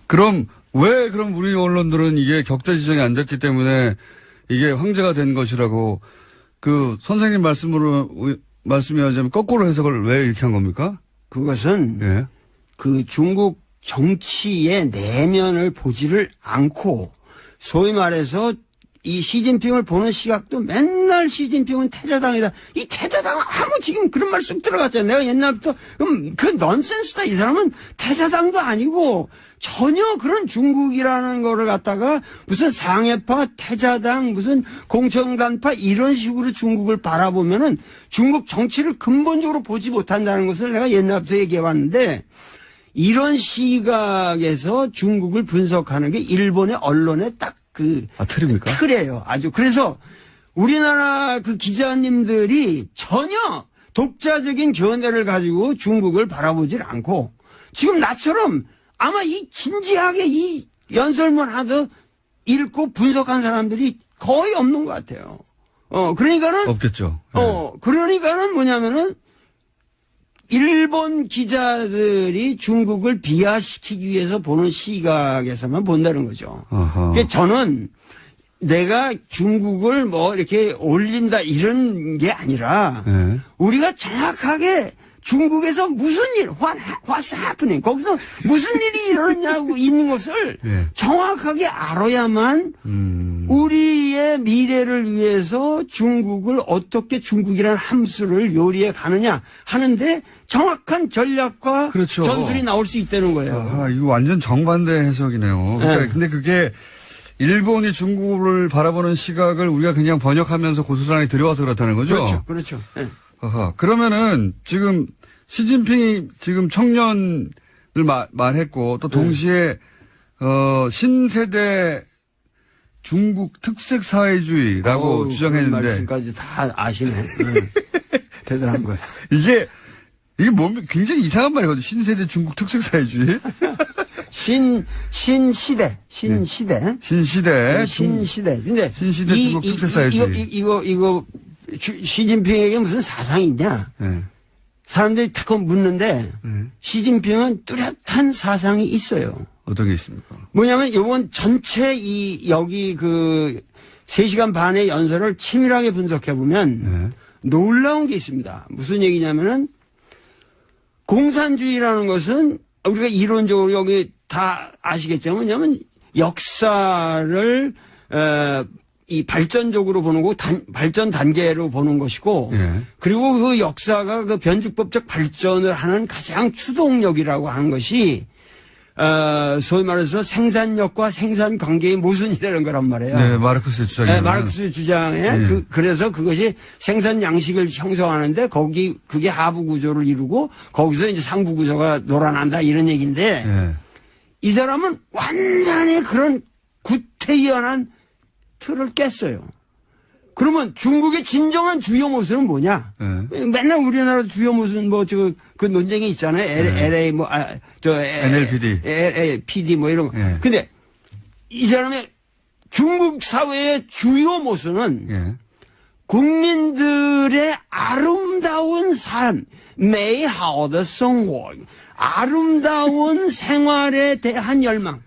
그럼 우리 언론들은 이게 격자 지정이 안 됐기 때문에 이게 황제가 된 것이라고 그 선생님 말씀이 하자면 거꾸로 해석을 왜 이렇게 한 겁니까? 그것은 예. 그 중국 정치의 내면을 보지를 않고 소위 말해서 이 시진핑을 보는 시각도 맨날 시진핑은 태자당이다. 이 태자당은 아무 지금 그런 말 쑥 들어갔잖아요. 내가 옛날부터 그 넌센스다. 이 사람은 태자당도 아니고 전혀 그런 중국이라는 거를 갖다가 무슨 상해파, 태자당, 무슨 공천관파 이런 식으로 중국을 바라보면은 중국 정치를 근본적으로 보지 못한다는 것을 내가 옛날부터 얘기해 왔는데 이런 시각에서 중국을 분석하는 게 일본의 언론에 딱 틀입니까? 틀이에요. 아주. 그래서 우리나라 그 기자님들이 전혀 독자적인 견해를 가지고 중국을 바라보질 않고 지금 나처럼 아마 이 진지하게 이 연설문 하듯 읽고 분석한 사람들이 거의 없는 것 같아요. 그러니까는. 없겠죠. 그러니까는 뭐냐면은 일본 기자들이 중국을 비하시키기 위해서 보는 시각에서만 본다는 거죠. 그러니까 저는 내가 중국을 뭐 이렇게 올린다 이런 게 아니라 네. 우리가 정확하게 중국에서 무슨 일, what's happening, 거기서 무슨 일이 일어났냐고 있는 것을 네. 정확하게 알아야만 우리의 미래를 위해서 중국을 어떻게 중국이라는 함수를 요리해 가느냐 하는데 정확한 전략과 그렇죠. 전술이 나올 수 있다는 거예요. 이거 완전 정반대 해석이네요. 그러니까 네. 근데 그게 일본이 중국을 바라보는 시각을 우리가 그냥 번역하면서 고스란히 들여와서 그렇다는 거죠? 그렇죠. 그렇죠. 네. 그러면은 지금 시진핑이 지금 청년을 말했고 또 동시에 신세대 중국 특색 사회주의라고 주장했는데 그런 말씀까지 다 아시네. 대단한 거예요. 이게 굉장히 이상한 말이거든요. 신세대 중국 특색 사회주의. 신시대. 신시대. 근데 신시대 중국 특색 사회주의. 이거 시진핑에게 무슨 사상이 있냐? 네. 사람들이 탁 묻는데 시진핑은 뚜렷한 사상이 있어요. 어떤 게 있습니까? 뭐냐면 요번 전체 여기 3시간 반의 연설을 치밀하게 분석해 보면 놀라운 게 있습니다. 무슨 얘기냐면은 공산주의라는 것은 우리가 이론적으로 여기 다 아시겠지만 뭐냐면 역사를 이 발전적으로 보는 거고 발전 단계로 보는 것이고 그리고 그 역사가 그 변죽법적 발전을 하는 가장 추동력이라고 하는 것이 소위 말해서 생산력과 생산 관계의 모순이라는 거란 말이에요. 네, 마르크스의 주장이에요. 네, 마르크스 주장에 그래서 그것이 생산 양식을 형성하는데 그게 하부 구조를 이루고 거기서 이제 상부 구조가 놀아난다 이런 얘기인데 이 사람은 완전히 그런 구태의연한 틀을 깼어요. 그러면 중국의 진정한 주요 모순은 뭐냐? 맨날 우리나라 주요 모순 그 논쟁이 있잖아요. LA NLPD. PD 뭐 이런 거. 근데 이 사람의 중국 사회의 주요 모순은 국민들의 아름다운 삶, 美好的生活, 아름다운 생활에 대한 열망.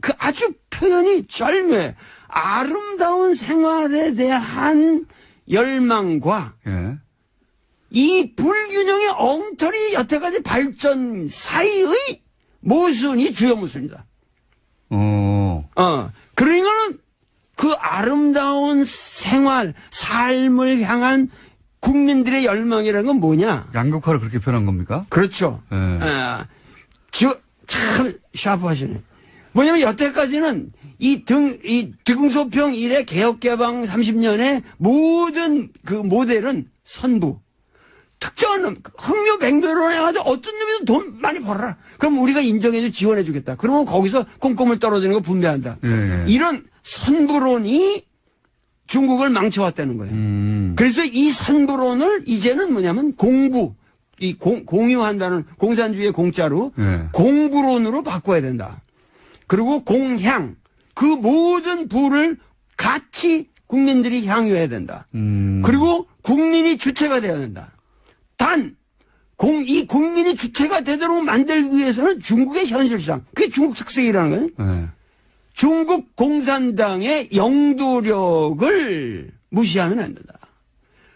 그 아주 표현이 절묘해. 아름다운 생활에 대한 열망과 이 불균형의 엉터리 여태까지 발전 사이의 모순이 주요 모순이다. 그러니까는 그 아름다운 생활, 삶을 향한 국민들의 열망이라는 건 뭐냐? 양극화를 그렇게 표현한 겁니까? 그렇죠. 참 샤프하시네. 뭐냐면 여태까지는 이 등소평 이래 개혁개방 30년의 모든 그 모델은 선부, 특정한 놈, 흥묘백묘로 해가지고 어떤 놈이든 돈 많이 벌어라. 그럼 우리가 인정해줘 지원해주겠다. 그러면 거기서 꼼꼼을 떨어지는 거 분배한다. 예. 이런 선부론이 중국을 망쳐왔다는 거예요. 그래서 이 선부론을 이제는 뭐냐면 공부, 공유한다는 공산주의의 공짜로 예. 공부론으로 바꿔야 된다. 그리고 공향, 그 모든 부를 같이 국민들이 향유해야 된다. 그리고 국민이 주체가 되어야 된다. 단, 이 국민이 주체가 되도록 만들기 위해서는 중국의 현실상, 그게 중국 특색이라는 거예요. 예. 중국 공산당의 영도력을 무시하면 안 된다.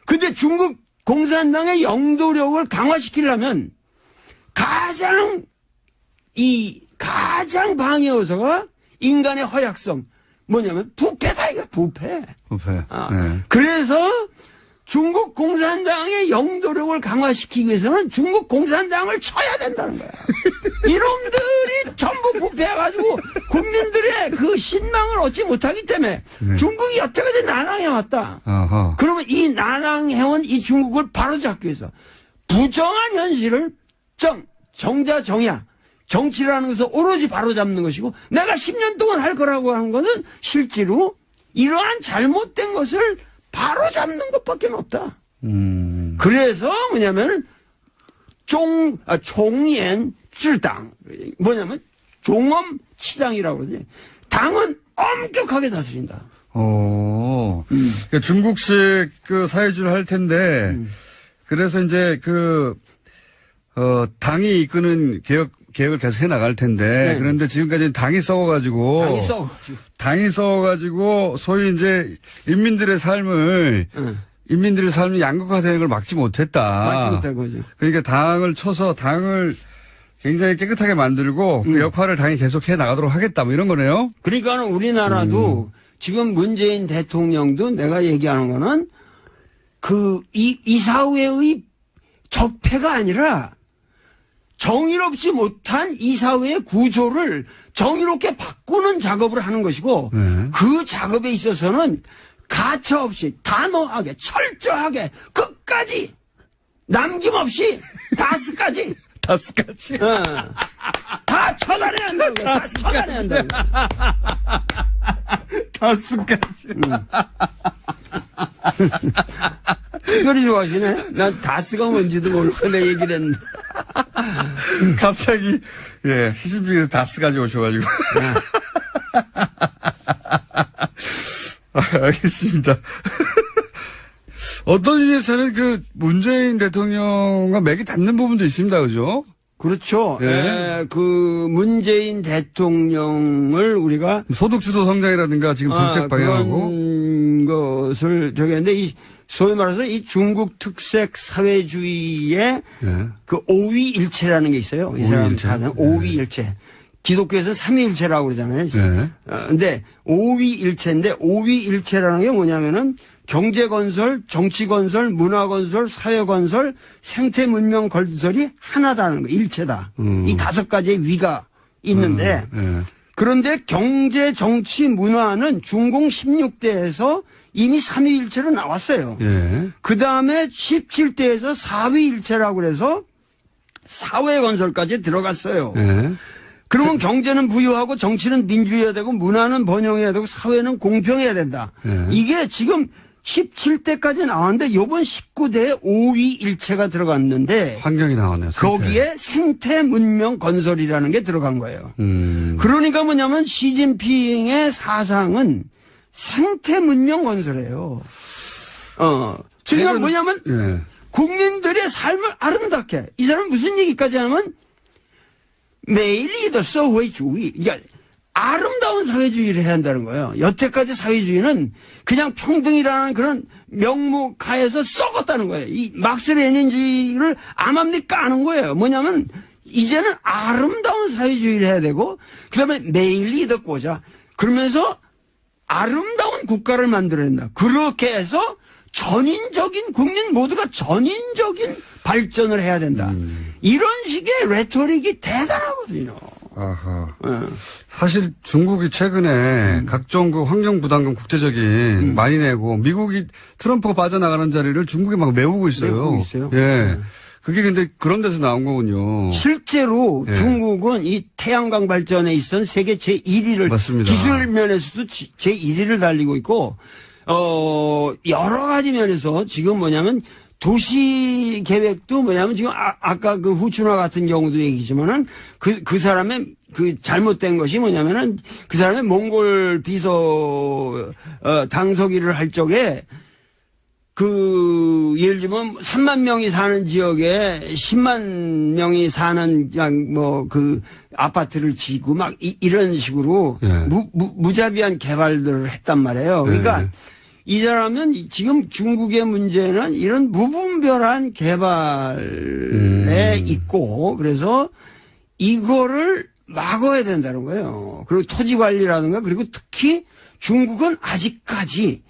근데 중국 공산당의 영도력을 강화시키려면 가장 방해 요소가 인간의 허약성. 뭐냐면 부패다, 이거 부패. 부패. 예. 그래서 중국 공산당의 영도력을 강화시키기 위해서는 중국 공산당을 쳐야 된다는 거야. 이놈들이 전부 부패해가지고 국민들의 그 신망을 얻지 못하기 때문에 중국이 여태까지 난항해왔다. 아하. 그러면 이 난항해온 이 중국을 바로잡기 위해서 부정한 현실을 정자정야, 정치라는 것은 오로지 바로잡는 것이고 내가 10년 동안 할 거라고 하는 것은 실제로 이러한 잘못된 것을 바로잡는 것밖에 없다. 그래서 뭐냐면 총연 찔당 뭐냐면 종엄 치당이라고 그러지. 당은 엄격하게 다스린다. 그러니까 중국식 그 사회주의를 할 텐데 그래서 이제 당이 이끄는 개혁을 계속 해 나갈 텐데 네. 그런데 지금까지는 당이 썩어가지고 소위 이제 인민들의 삶이 양극화되는 걸 막지 못했다. 막지 못할 거죠. 그러니까 당을 쳐서 당을 굉장히 깨끗하게 만들고 그 역할을 당이 계속 해 나가도록 하겠다 뭐 이런 거네요. 그러니까 우리나라도 지금 문재인 대통령도 내가 얘기하는 거는 이사회의 적폐가 아니라 정의롭지 못한 이사회의 구조를 정의롭게 바꾸는 작업을 하는 것이고 그 작업에 있어서는 가차없이 단호하게 철저하게 끝까지 남김없이 다스까지 다 처단해야 한다고. 다 처단해야 한다고. 다스까지. 특별히 좋아하시네. 난 다스가 뭔지도 모르고 내 얘기를 했는데. 갑자기, 예, 시신빙에서 다스까지 오셔가지고. 알겠습니다. 어떤 의미에서는 문재인 대통령과 맥이 닿는 부분도 있습니다. 그죠? 그렇죠. 예. 문재인 대통령을 우리가 소득주도 성장이라든가 지금 정책 방향하고. 그런 것을 했는데 소위 말해서 이 중국 특색 사회주의의 그 오위일체라는 게 있어요. 이 사람 하는 오위일체. 기독교에서 삼위일체라고 그러잖아요. 근데 오위일체인데 오위일체라는 게 뭐냐면은 경제건설, 정치건설, 문화건설, 사회건설, 생태문명 건설이 하나다는 거, 일체다. 이 5가지의 위가 있는데 그런데 경제, 정치, 문화는 중공 16대에서 이미 3위일체로 나왔어요. 그 다음에 17대에서 4위일체라고 그래서 사회건설까지 들어갔어요. 그러면 경제는 부유하고 정치는 민주해야 되고 문화는 번영해야 되고 사회는 공평해야 된다. 이게 지금 17대까지 나왔는데 이번 19대에 5위일체가 들어갔는데 환경이 나왔네요. 거기에 생태 문명 건설이라는 게 들어간 거예요. 그러니까 뭐냐면 시진핑의 사상은 생태 문명 건설이에요. 지금 뭐냐면 국민들의 삶을 아름답게 이 사람은 무슨 얘기까지 하면 매일이 사회주의, 그러니까 아름다운 사회주의를 해야 한다는 거예요. 여태까지 사회주의는 그냥 평등이라는 그런 명목하에서 썩었다는 거예요. 이 막스 레닌주의를 암암리 까는 거예요. 뭐냐면 이제는 아름다운 사회주의를 해야 되고 그다음에 매일이 덮고자 그러면서 아름다운 국가를 만들어야 된다. 그렇게 해서 전인적인 국민 모두가 전인적인 발전을 해야 된다. 이런 식의 레토릭이 대단하거든요. 아하. 예. 사실 중국이 최근에 각종 그 환경 부담금 국제적인 많이 내고 미국이 트럼프가 빠져나가는 자리를 중국이 막 메우고 있어요. 메우고 있어요. 예. 그게 근데 그런 데서 나온 거군요. 실제로 예. 중국은 이 태양광 발전에 있어서 세계 제1위를 맞습니다. 기술 면에서도 제1위를 달리고 있고 여러 가지 면에서 지금 뭐냐면 도시 계획도 뭐냐면 지금 아까 그 후춘화 같은 경우도 얘기지만은 그 사람의 그 잘못된 것이 뭐냐면은 그 사람의 몽골 비서 당서기를 할 적에 그 예를 들면 3만 명이 사는 지역에 10만 명이 사는 그냥 뭐 그 아파트를 지고 막 이런 식으로 예. 무자비한 개발들을 했단 말이에요. 그러니까 예. 이 사람은 지금 중국의 문제는 이런 무분별한 개발에 있고 그래서 이거를 막아야 된다는 거예요. 그리고 토지 관리라든가 그리고 특히 중국은 아직까지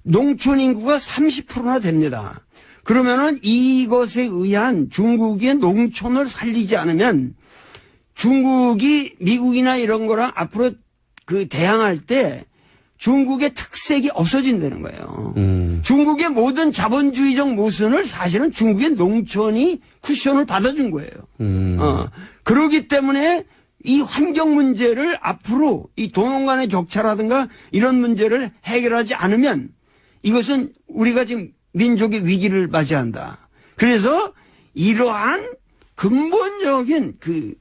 농촌 인구가 30%나 됩니다. 그러면은 이것에 의한 중국의 농촌을 살리지 않으면 중국이 미국이나 이런 거랑 앞으로 그 대항할 때 중국의 특색이 없어진다는 거예요. 중국의 모든 자본주의적 모순을 사실은 중국의 농촌이 쿠션을 받아준 거예요. 그러기 때문에 이 환경 문제를 앞으로 이 도농 간의 격차라든가 이런 문제를 해결하지 않으면 이것은 우리가 지금 민족의 위기를 맞이한다. 그래서 이러한 근본적인 그러니까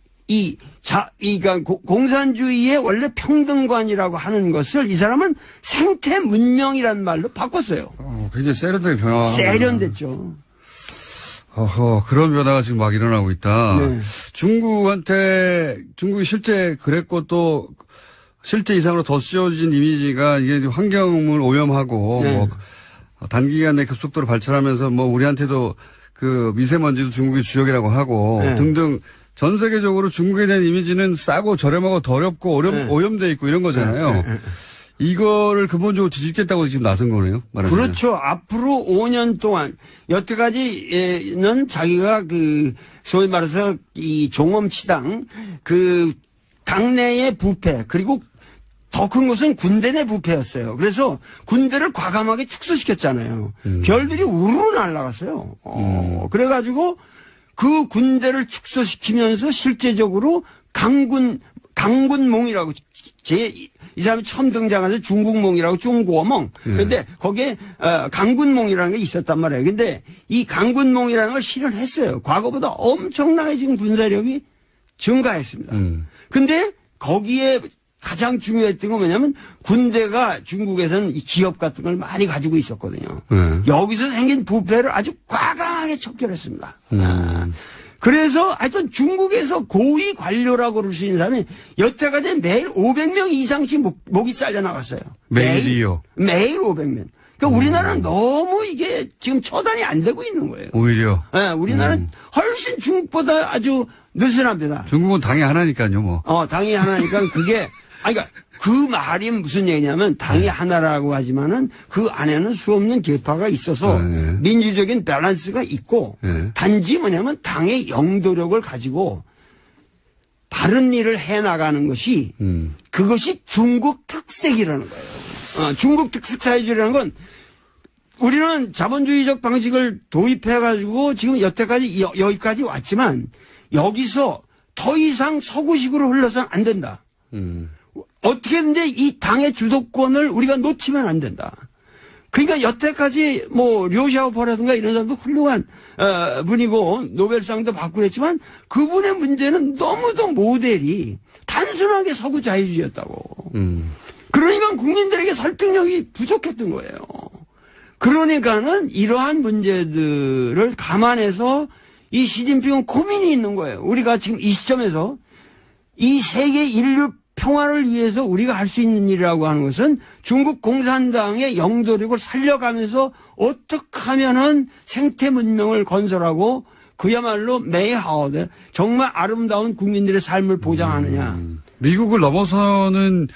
공산주의의 원래 평등관이라고 하는 것을 이 사람은 생태 문명이라는 말로 바꿨어요. 굉장히 세련되게 변화. 세련됐죠. 어허, 그런 변화가 지금 막 일어나고 있다. 네. 중국이 실제 그랬고 또 실제 이상으로 더 씌워진 이미지가 이게 환경을 오염하고 네. 뭐 단기간에 급속도로 발전하면서 뭐 우리한테도 그 미세먼지도 중국이 주역이라고 하고 네. 등등 전 세계적으로 중국에 대한 이미지는 싸고 저렴하고 더럽고 네. 오염돼 있고 이런 거잖아요. 이거를 근본적으로 뒤집겠다고 지금 나선 거네요. 말하자면. 그렇죠. 앞으로 5년 동안 여태까지는 자기가 그 소위 말해서 이 종엄치당 그 당내의 부패 그리고 더 큰 것은 군대 내 부패였어요. 그래서 군대를 과감하게 축소시켰잖아요. 별들이 우르르 날아갔어요. 그래가지고 그 군대를 축소시키면서 실제적으로 강군몽이라고 이 사람이 처음 등장해서 중국몽이라고 중국어몽. 근데 거기에 강군몽이라는 게 있었단 말이에요. 근데 이 강군몽이라는 걸 실현했어요. 과거보다 엄청나게 지금 군사력이 증가했습니다. 근데 거기에 가장 중요했던 건 뭐냐면 군대가 중국에서는 이 기업 같은 걸 많이 가지고 있었거든요. 여기서 생긴 부패를 아주 과감하게 척결했습니다. 그래서 하여튼 중국에서 고위 관료라고 그럴 수 있는 사람이 여태까지 매일 500명 이상씩 목이 잘려 나갔어요. 매일이요? 매일 500명. 그러니까 우리나라는 너무 이게 지금 처단이 안 되고 있는 거예요. 오히려. 네, 우리나라는 훨씬 중국보다 아주 느슨합니다. 중국은 당이 하나니까요, 뭐. 당이 하나니까 그게, 그러니까 그 말이 무슨 얘기냐면 당이 하나라고 하지만은 그 안에는 수없는 계파가 있어서 네. 민주적인 밸런스가 있고 네. 단지 뭐냐면 당의 영도력을 가지고 바른 일을 해 나가는 것이 그것이 중국 특색이라는 거예요. 중국 특색 사회주의라는 건 우리는 자본주의적 방식을 도입해가지고 지금 여태까지 여기까지 왔지만 여기서 더 이상 서구식으로 흘러서는 안 된다. 어떻게든지 이 당의 주도권을 우리가 놓치면 안 된다. 그러니까 여태까지 뭐 료샤오퍼라든가 이런 사람도 훌륭한 분이고 노벨상도 받고 그랬지만 그분의 문제는 너무도 모델이 단순하게 서구 자유주의였다고. 그러니까 국민들에게 설득력이 부족했던 거예요. 그러니까는 이러한 문제들을 감안해서 이 시진핑은 고민이 있는 거예요. 우리가 지금 이 시점에서 이 세계 인류 평화를 위해서 우리가 할 수 있는 일이라고 하는 것은 중국 공산당의 영도력을 살려가면서 어떻게 하면은 생태 문명을 건설하고 그야말로 메이하우드 정말 아름다운 국민들의 삶을 보장하느냐. 미국을 넘어서는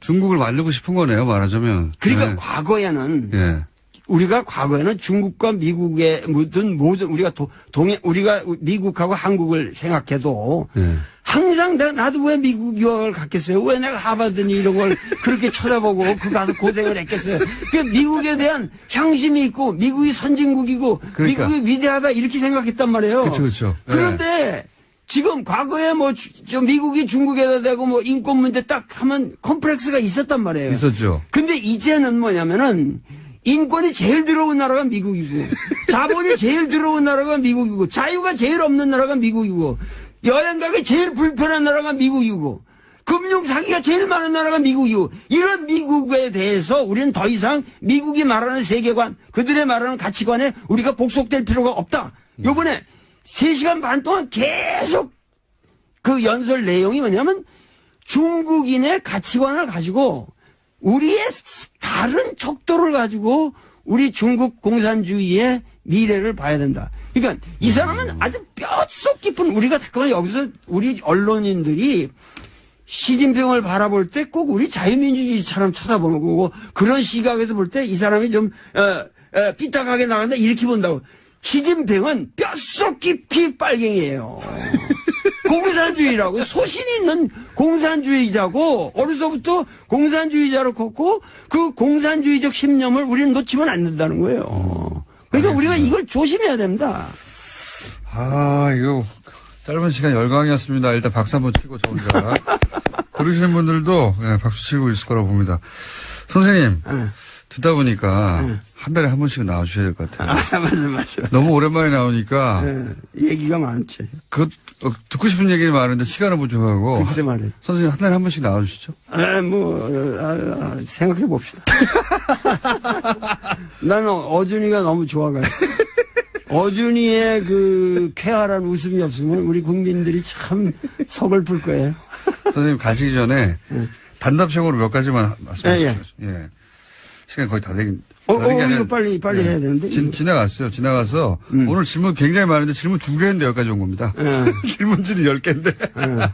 중국을 만들고 싶은 거네요, 말하자면. 그러니까 네. 과거에는 예. 우리가 과거에는 중국과 미국의 모든 우리가 우리가 미국하고 한국을 생각해도 예. 항상 나도 왜 미국 유학을 갔겠어요? 왜 내가 하버드니 이런 걸 그렇게 쳐다보고 그 가서 고생을 했겠어요? 그 미국에 대한 향심이 있고 미국이 선진국이고 그러니까. 미국이 위대하다 이렇게 생각했단 말이에요. 그렇죠. 그런데 지금 과거에 뭐 저 미국이 중국에다 대고 뭐 인권 문제 딱 하면 컴플렉스가 있었단 말이에요. 있었죠. 근데 이제는 뭐냐면은 인권이 제일 들어온 나라가 미국이고 자본이 제일 들어온 나라가 미국이고 자유가 제일 없는 나라가 미국이고 여행 가기 제일 불편한 나라가 미국이고 금융 사기가 제일 많은 나라가 미국이고 이런 미국에 대해서 우리는 더 이상 미국이 말하는 세계관 그들의 말하는 가치관에 우리가 복속될 필요가 없다. 요번에 3시간 반 동안 계속 그 연설 내용이 뭐냐면 중국인의 가치관을 가지고 우리의 다른 척도를 가지고 우리 중국 공산주의의 미래를 봐야 된다. 그러니까 이 사람은 아주 뼛속 깊은 우리가 잠깐 여기서 우리 언론인들이 시진핑을 바라볼 때 꼭 우리 자유민주주의처럼 쳐다보는 거고 그런 시각에서 볼 때 이 사람이 좀 삐딱하게 나간다 이렇게 본다고. 시진핑은 뼛속 깊이 빨갱이에요. 공산주의라고 소신 있는 공산주의자고 어려서부터 공산주의자로 컸고 그 공산주의적 신념을 우리는 놓치면 안 된다는 거예요. 그러니까 우리가 이걸 조심해야 됩니다. 아, 이거 짧은 시간 열강이었습니다. 일단 박수 한번 치고 저 혼자. 들으시는 분들도 박수 치고 있을 거라고 봅니다. 선생님, 듣다 보니까 한 달에 한 번씩 나와주셔야 될 것 같아요. 맞아. 너무 오랜만에 나오니까 얘기가 많지. 듣고 싶은 얘기는 많은데 시간은 부족하고. 글쎄 말이에요. 선생님 한 달에 한 번씩 나와주시죠. 생각해 봅시다. 나는 어준이가 너무 좋아가지고. 어준이의 그 쾌활한 웃음이 없으면 우리 국민들이 참 서글플 거예요. 선생님 가시기 전에 단답형으로 몇 가지만 말씀해 주시죠. 예. 시간이 거의 다 되긴. 이거 빨리 해야 되는데. 지나갔어요. 지나가서 오늘 질문 굉장히 많은데 질문 2개인데 여기까지 온 겁니다. 질문지는 10개인데.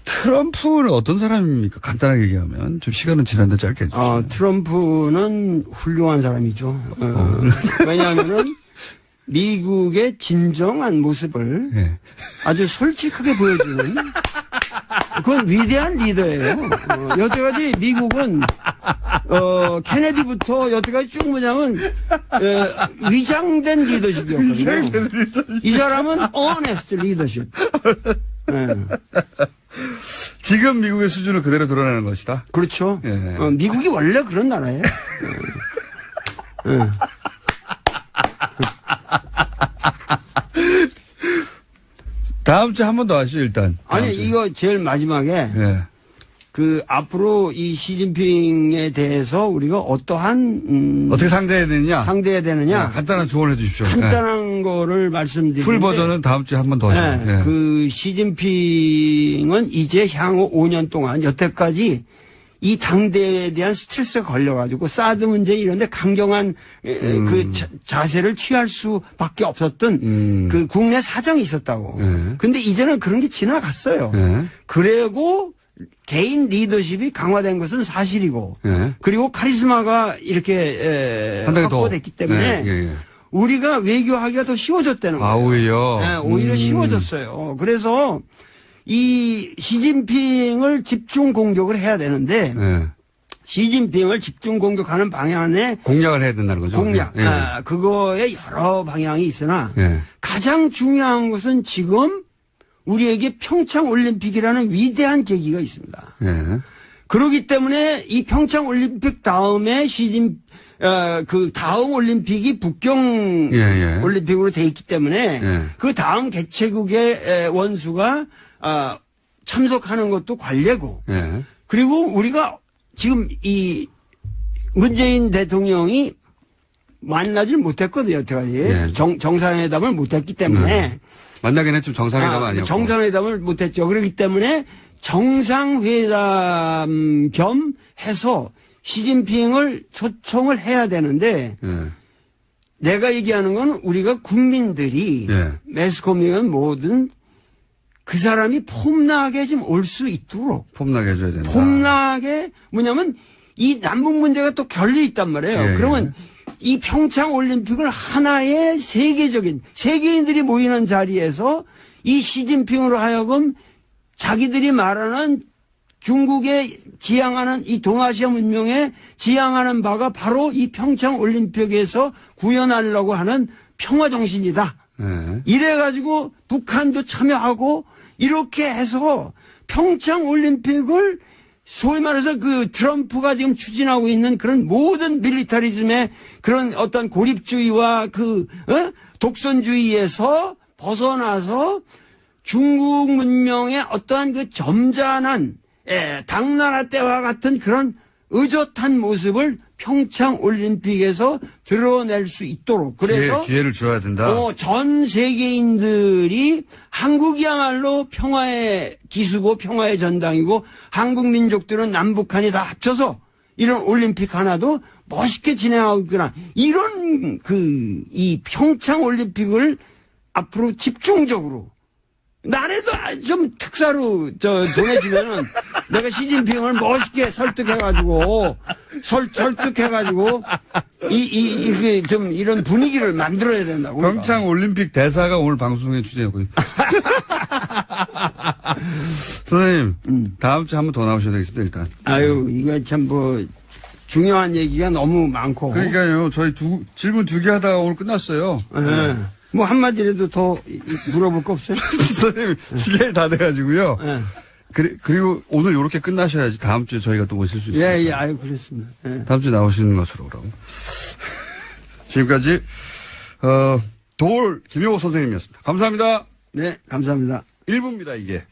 트럼프는 어떤 사람입니까? 간단하게 얘기하면. 좀 시간은 지났는데 짧게 해주시죠. 트럼프는 훌륭한 사람이죠. 왜냐하면은 미국의 진정한 모습을 아주 솔직하게 보여주는 그건 위대한 리더예요. 여태까지 미국은 케네디부터 여태까지 쭉 뭐냐면 위장된 리더십이었거든요. 이 사람은 honest 리더십. 지금 미국의 수준을 그대로 드러내는 것이다. 그렇죠. 미국이 원래 그런 나라예요. 다음 주에 한 번 더 하시죠, 일단. 아니, 이거 제일 마지막에, 그, 앞으로 이 시진핑에 대해서 우리가 어떠한, 어떻게 상대해야 되느냐? 간단한 조언을 해 주십시오. 간단한 거를 말씀드리는데. 풀 버전은 다음 주에 한 번 더 하시죠. 그 시진핑은 이제 향후 5년 동안 여태까지 이 당대에 대한 스트레스가 걸려가지고 사드 문제 이런데 강경한 그 자세를 취할 수밖에 없었던 그 국내 사정이 있었다고. 근데 이제는 그런 게 지나갔어요. 그리고 개인 리더십이 강화된 것은 사실이고 그리고 카리스마가 이렇게 확보됐기 때문에 우리가 외교하기가 더 쉬워졌다는 거예요. 오히려? 오히려 쉬워졌어요. 그래서 이 시진핑을 집중 공격을 해야 되는데 시진핑을 집중 공격하는 방향에 공략을 해야 된다는 거죠. 공략. 그거에 여러 방향이 있으나 가장 중요한 것은 지금 우리에게 평창 올림픽이라는 위대한 계기가 있습니다. 그렇기 때문에 이 평창 올림픽 다음에 그 다음 올림픽이 북경 올림픽으로 돼 있기 때문에 그 다음 개최국의 원수가 참석하는 것도 관례고 그리고 우리가 지금 이 문재인 대통령이 만나질 못했거든요. 여태까지 정상회담을 못했기 때문에 만나긴 했지만 정상회담은 아니었고 정상회담을 못했죠. 그렇기 때문에 정상회담 겸 해서 시진핑을 초청을 해야 되는데 내가 얘기하는 건 우리가 국민들이 매스컴이건 뭐든 그 사람이 폼나게 좀 올 수 있도록 폼나게 해줘야 된다. 폼나게 뭐냐면 이 남북 문제가 또 결려 있단 말이에요. 그러면 이 평창 올림픽을 하나의 세계적인 세계인들이 모이는 자리에서 이 시진핑으로 하여금 자기들이 말하는 중국에 지향하는 이 동아시아 문명에 지향하는 바가 바로 이 평창 올림픽에서 구현하려고 하는 평화 정신이다. 네. 이래가지고 북한도 참여하고 이렇게 해서 평창 올림픽을 소위 말해서 그 트럼프가 지금 추진하고 있는 그런 모든 밀리터리즘의 그런 어떤 고립주의와 독선주의에서 벗어나서 중국 문명의 어떠한 그 점잖은 당나라 때와 같은 그런 의젓한 모습을 평창 올림픽에서 드러낼 수 있도록 그래서 기회를 줘야 된다. 전 세계인들이 한국이야말로 평화의 기수고 평화의 전당이고 한국 민족들은 남북한이 다 합쳐서 이런 올림픽 하나도 멋있게 진행하고 있구나. 이런 이 평창 올림픽을 앞으로 집중적으로 나라도 좀 특사로 보내주면은 내가 시진핑을 멋있게 설득해가지고 이게 좀 이런 분위기를 만들어야 된다고. 평창 올림픽 대사가 오늘 방송에 출연했고요. 선생님, 다음 주에 한 번 더 나오셔야 되겠습니다, 일단. 아유, 이거 참 중요한 얘기가 너무 많고. 그러니까요, 저희 질문 2개 하다가 오늘 끝났어요. 네. 뭐 한마디라도 더 물어볼 거 없어요? 선생님, 시간이 다 돼가지고요. 네. 그리고 오늘 이렇게 끝나셔야지 다음 주에 저희가 또 모실 수 있어요. 예, 아유, 그렇습니다. 예. 다음 주에 나오시는 것으로 그럼. 지금까지, 도올 김용호 선생님이었습니다. 감사합니다. 네, 감사합니다. 1부입니다, 이게.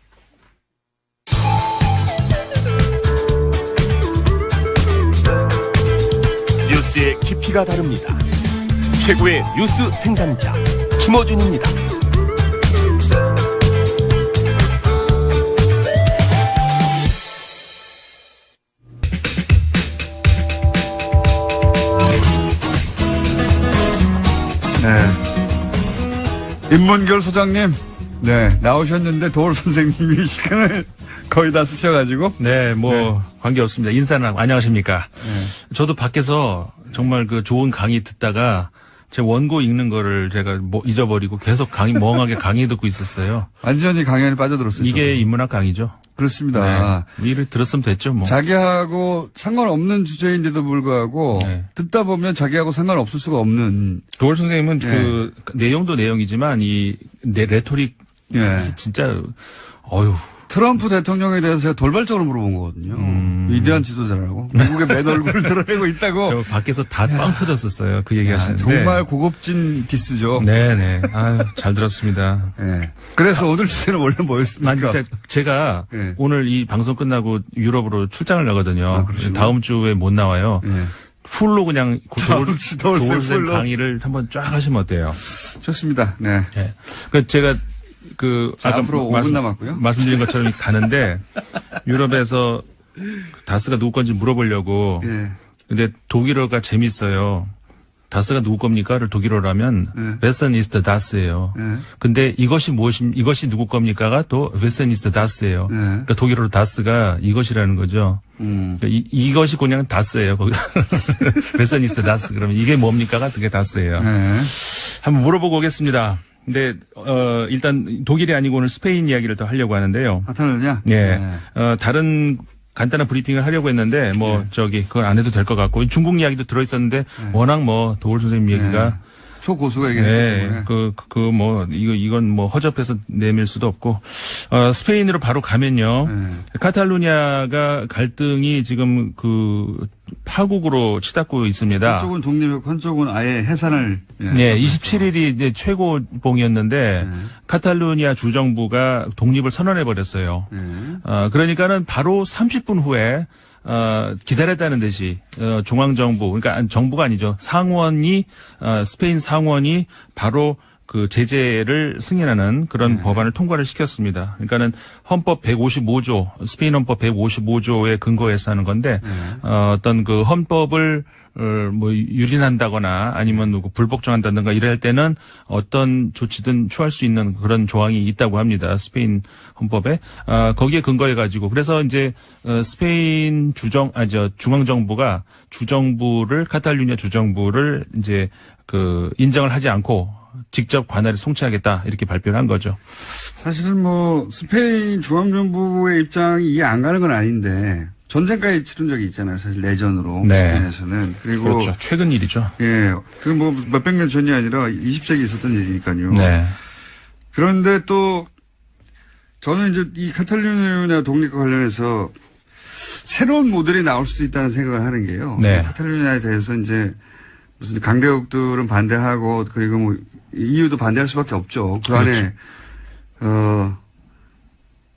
뉴스의 깊이가 다릅니다. 최고의 뉴스 생산자 김어준입니다. 네. 인문결 소장님, 네, 나오셨는데 도올 선생님이 시간을 거의 다 쓰셔가지고. 네, 관계없습니다. 인사는 안녕하십니까. 저도 밖에서 정말 좋은 강의 듣다가 제 원고 읽는 거를 제가 잊어버리고 계속 멍하게 강의 듣고 있었어요. 완전히 강연에 빠져들었어요. 이게 인문학 강의죠. 그렇습니다. 네. 이를 들었으면 됐죠, 뭐. 자기하고 상관없는 주제인데도 불구하고 듣다 보면 자기하고 상관없을 수가 없는. 도올 선생님은 내용도 내용이지만 레토릭 진짜 트럼프 대통령에 대해서 제가 돌발적으로 물어본 거거든요. 위대한 지도자라고. 미국의 맨 얼굴을 드러내고 있다고. 저 밖에서 다 빵 터졌었어요. 그 얘기 하시는데. 정말 고급진 디스죠. 네네. 아유, 잘 들었습니다. 네. 그래서 오늘 주제는 원래 뭐였습니까? 제가 오늘 이 방송 끝나고 유럽으로 출장을 나거든요. 다음 주에 못 나와요. 풀로 그냥 도올 선생님 강의를 한번 쫙 하시면 어때요? 좋습니다. 네. 제가 아까 앞으로 5분 남았고요. 말씀드린 것처럼 가는데 유럽에서 다스가 누구 건지 물어보려고. 근데 독일어가 재밌어요. 다스가 누구 겁니까를 독일어라면 Wessen ist Das예요. 근데 이것이 누구 겁니까가 또 Wessen ist Das예요. 그러니까 독일어로 다스가 이것이라는 거죠. 그러니까 이것이 그냥 다스예요. 거기서 Wessen ist Das 그러면 이게 뭡니까가 그게 다스예요. 한번 물어보고 오겠습니다. 근데 일단 독일이 아니고 오늘 스페인 이야기를 더 하려고 하는데요. 카탈루냐? 다른 간단한 브리핑을 하려고 했는데 그건 안 해도 될 것 같고 중국 이야기도 들어 있었는데 워낙 도올 선생님 얘기가 초고수가 얘기했기 때문에 이건 허접해서 내밀 수도 없고 스페인으로 바로 가면요. 카탈루냐가 갈등이 지금 파국으로 치닫고 있습니다. 한쪽은 독립했고 한쪽은 아예 해산을. 27일이 이제 최고봉이었는데 카탈루냐 주정부가 독립을 선언해 버렸어요. 그러니까는 바로 30분 후에 기다렸다는 듯이 중앙정부 그러니까 정부가 아니죠. 상원이 스페인 상원이 바로 제재를 승인하는 그런 법안을 통과를 시켰습니다. 그러니까는 헌법 155조 스페인 헌법 155조에 근거해서 하는 건데 어떤 헌법을 유린한다거나 아니면 불복종한다든가 이럴 때는 어떤 조치든 취할 수 있는 그런 조항이 있다고 합니다. 스페인 헌법에. 거기에 근거해 가지고 그래서 이제 스페인 중앙정부가 카탈루냐 주정부를 이제 인정을 하지 않고 직접 관할에 송치하겠다 이렇게 발표를 한 거죠. 사실은 뭐 스페인 중앙정부의 입장이 이해 안 가는 건 아닌데 전쟁까지 치른 적이 있잖아요. 사실 내전으로 네. 스페인에서는. 그리고 그렇죠. 최근 일이죠. 예, 그 뭐 몇백 년 전이 아니라 20세기 있었던 일이니까요. 네. 그런데 또 저는 이제 이 카탈루냐 독립과 관련해서 새로운 모델이 나올 수도 있다는 생각을 하는 게요. 네. 카탈루냐에 대해서 이제 무슨 강대국들은 반대하고 그리고 뭐 EU도 반대할 수밖에 없죠. 그 안에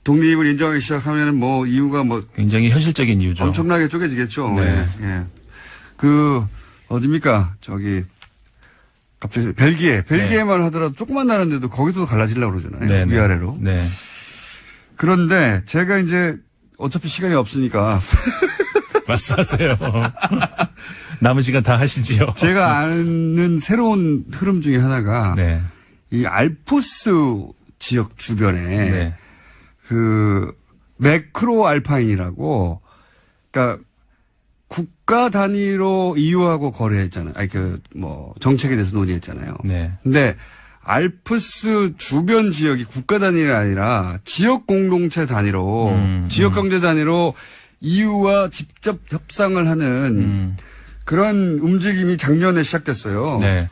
독립을 인정하기 시작하면은 뭐 이유가 뭐 굉장히 현실적인 이유죠. 엄청나게 쪼개지겠죠. 네. 예. 예. 그 어디입니까? 저기 갑자기 벨기에만 하더라도 조그만 나라인데도 거기서도 갈라지려고 그러잖아요. 네, 네. 위아래로. 네. 그런데 제가 이제 어차피 시간이 없으니까 말씀하세요. 남은 시간 다 하시지요. 제가 아는 새로운 흐름 중에 하나가 네. 이 알프스 지역 주변에 네. 그 매크로 알파인이라고 그러니까 국가 단위로 EU하고 거래했잖아요. 아니 그 뭐 정책에 대해서 논의했잖아요. 네. 근데 알프스 주변 지역이 국가 단위가 아니라 지역 공동체 단위로 지역 경제 단위로 EU와 직접 협상을 하는 그런 움직임이 작년에 시작됐어요. 네.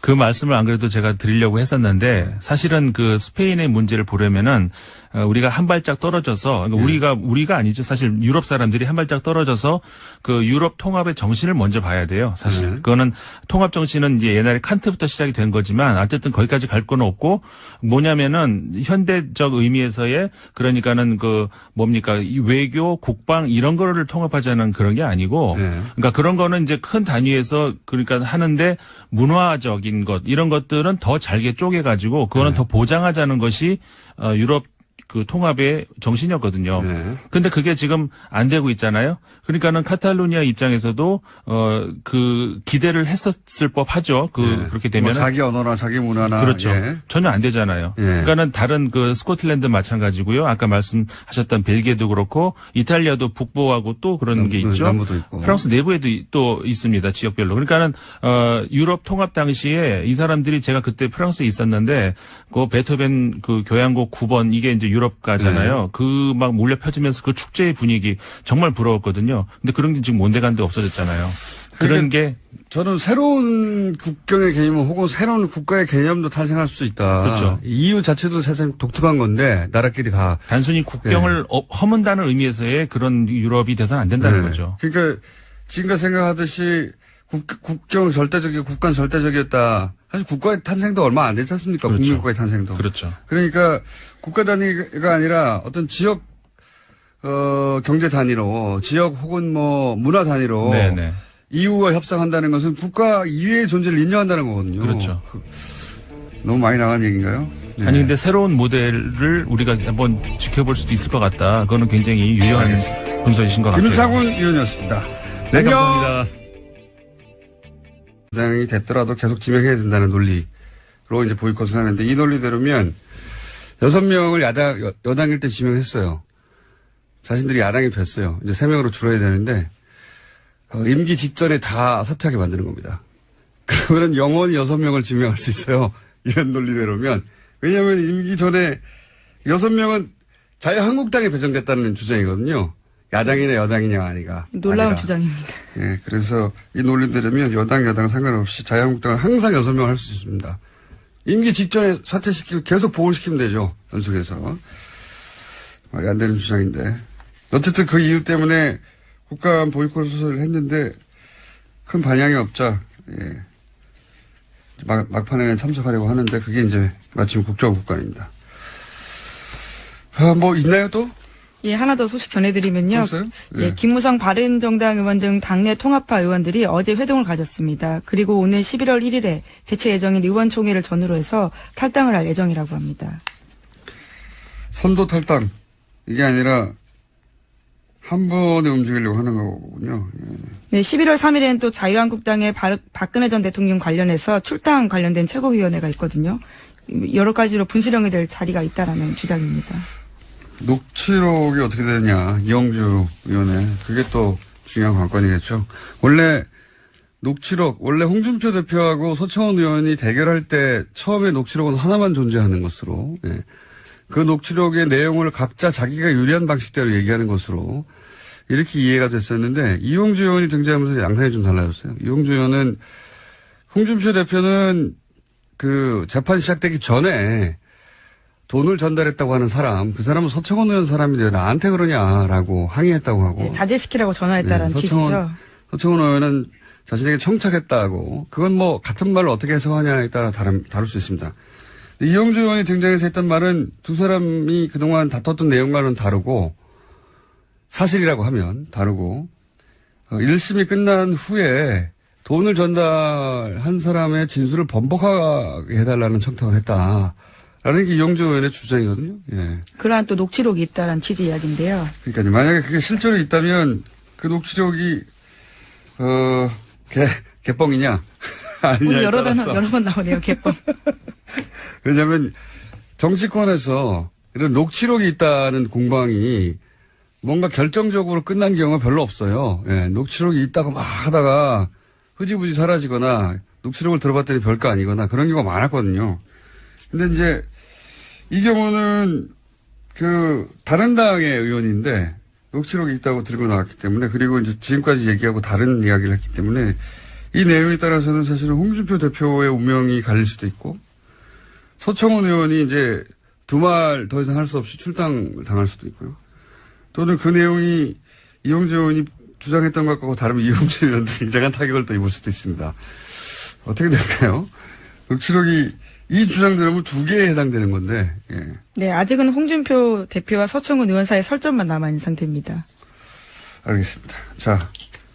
그 말씀을 안 그래도 제가 드리려고 했었는데 사실은 그 스페인의 문제를 보려면은 우리가 한 발짝 떨어져서 그러니까 우리가 아니죠. 사실 유럽 사람들이 한 발짝 떨어져서 그 유럽 통합의 정신을 먼저 봐야 돼요. 사실 그거는 통합 정신은 이제 옛날에 칸트부터 시작이 된 거지만 어쨌든 거기까지 갈 건 없고 뭐냐면은 현대적 의미에서의 그러니까는 그 뭡니까 이 외교, 국방 이런 거를 통합하자는 그런 게 아니고 그러니까 그런 거는 이제 큰 단위에서 그러니까 하는데 문화적인 것 이런 것들은 더 잘게 쪼개 가지고 그거는 더 보장하자는 것이 유럽 그 통합의 정신이었거든요. 근데 그게 지금 안 되고 있잖아요. 그러니까는 카탈루니아 입장에서도 그 기대를 했었을 법하죠. 그렇게 되면 뭐 자기 언어나 자기 문화나 그렇죠. 예. 전혀 안 되잖아요. 그러니까는 다른 그 스코틀랜드 마찬가지고요. 아까 말씀하셨던 벨기에도 그렇고 이탈리아도 북부하고 또 그런 게 있죠. 남부도 있고. 프랑스 내부에도 또 있습니다. 지역별로. 그러니까는 유럽 통합 당시에 이 사람들이 제가 그때 프랑스에 있었는데 그 베토벤 그 교향곡 9번 이게 이제 유럽가잖아요. 그 막 몰려 펴지면서 그 축제의 분위기 정말 부러웠거든요. 근데 그런 게 지금 온데간데 없어졌잖아요. 그런 게 저는 새로운 국경의 개념 혹은 새로운 국가의 개념도 탄생할 수 있다. 그렇죠. EU 자체도 사실 독특한 건데 나라끼리 다 단순히 국경을 허문다는 의미에서의 그런 유럽이 돼서는 안 된다는 거죠. 그러니까 지금까지 생각하듯이 국경 절대적이고 국가는 절대적이었다. 사실 국가의 탄생도 얼마 안 됐지 않습니까? 그렇죠. 국민국가의 탄생도. 그렇죠. 그러니까 국가 단위가 아니라 어떤 지역 경제 단위로 지역 혹은 뭐 문화 단위로 네네. EU와 협상한다는 것은 국가 이외의 존재를 인정한다는 거거든요. 그렇죠. 너무 많이 나간 얘기인가요? 네. 아니 근데 새로운 모델을 우리가 한번 지켜볼 수도 있을 것 같다. 그거는 굉장히 유효한 분석이신 것 같아요. 김상훈 의원이었습니다. 네, 감사합니다. 당이 됐더라도 계속 지명해야 된다는 논리로 이제 보이콧을 하는데 이 논리대로면 6명을 여당일 때 지명했어요. 자신들이 야당이 됐어요. 이제 3명으로 줄어야 되는데 임기 직전에 다 사퇴하게 만드는 겁니다. 그러면 영원히 6명을 지명할 수 있어요. 이런 논리대로면. 왜냐하면 임기 전에 6명은 자유한국당에 배정됐다는 주장이거든요. 야당이냐 여당이냐 아니가. 놀라운 아니라. 주장입니다. 예, 그래서 이 논리대로면 여당 상관없이 자유한국당은 항상 6명을 할 수 있습니다. 임기 직전에 사퇴시키고 계속 보호시키면 되죠. 연속해서. 말이 안 되는 주장인데. 어쨌든 그 이유 때문에 국감 보이콧을 했는데 큰 반향이 없자 예. 막판에는 참석하려고 하는데 그게 이제 마침 국정국관입니다. 뭐 있나요 또? 예, 하나 더 소식 전해드리면요. 벌써요? 예, 김무성 바른정당 의원 등 당내 통합파 의원들이 어제 회동을 가졌습니다. 그리고 오늘 11월 1일에 개최 예정인 의원총회를 전후로 해서 탈당을 할 예정이라고 합니다. 선도 탈당 이게 아니라 한 번에 움직이려고 하는 거군요. 예. 네, 11월 3일에는 또 자유한국당의 박근혜 전 대통령 관련해서 출당 관련된 최고위원회가 있거든요. 여러 가지로 분수령이 될 자리가 있다라는 주장입니다. 녹취록이 어떻게 되느냐 이영주 의원의 그게 또 중요한 관건이겠죠. 원래 녹취록, 원래 홍준표 대표하고 서청원 의원이 대결할 때 처음에 녹취록은 하나만 존재하는 것으로, 예. 그 녹취록의 내용을 각자 자기가 유리한 방식대로 얘기하는 것으로 이렇게 이해가 됐었는데 이용주 의원이 등장하면서 양상이 좀 달라졌어요. 이용주 의원은 홍준표 대표는 그 재판 시작되기 전에 돈을 전달했다고 하는 사람, 그 사람은 서청원 의원 사람인데 나한테 그러냐라고 항의했다고 하고. 네, 자제시키라고 전화했다라는 취지죠. 서청원 의원은 자신에게 청착했다고. 그건 뭐 같은 말로 어떻게 해석하냐에 따라 다룰 수 있습니다. 이용주 의원이 등장해서 했던 말은 두 사람이 그동안 다퉜던 내용과는 다르고 사실이라고 하면 다르고 1심이 끝난 후에 돈을 전달한 사람의 진술을 번복하게 해달라는 청탁을 했다라는 게 이용주 의원의 주장이거든요. 예. 그러한 또 녹취록이 있다는 취지 이야기인데요. 그러니까 만약에 그게 실제로 있다면 그 녹취록이 개뻥이냐 아니냐 여러 번 나오네요. 개뻥. 왜냐하면 정치권에서 이런 녹취록이 있다는 공방이 뭔가 결정적으로 끝난 경우가 별로 없어요. 예, 녹취록이 있다고 막 하다가 흐지부지 사라지거나 녹취록을 들어봤더니 별거 아니거나 그런 경우가 많았거든요. 근데 이제 이 경우는 그 다른 당의 의원인데 녹취록이 있다고 들고 나왔기 때문에 그리고 이제 지금까지 얘기하고 다른 이야기를 했기 때문에 이 내용에 따라서는 사실은 홍준표 대표의 운명이 갈릴 수도 있고 서청원 의원이 이제 두 말 더 이상 할 수 없이 출당을 당할 수도 있고요. 또는 그 내용이 이용주 의원이 주장했던 것과 다르면 이용주 의원도 굉장한 타격을 또 입을 수도 있습니다. 어떻게 될까요? 녹취록이 이 주장들은 두 개에 해당되는 건데. 예. 네, 아직은 홍준표 대표와 서청원 의원 사이에 설전만 남아있는 상태입니다. 알겠습니다. 자,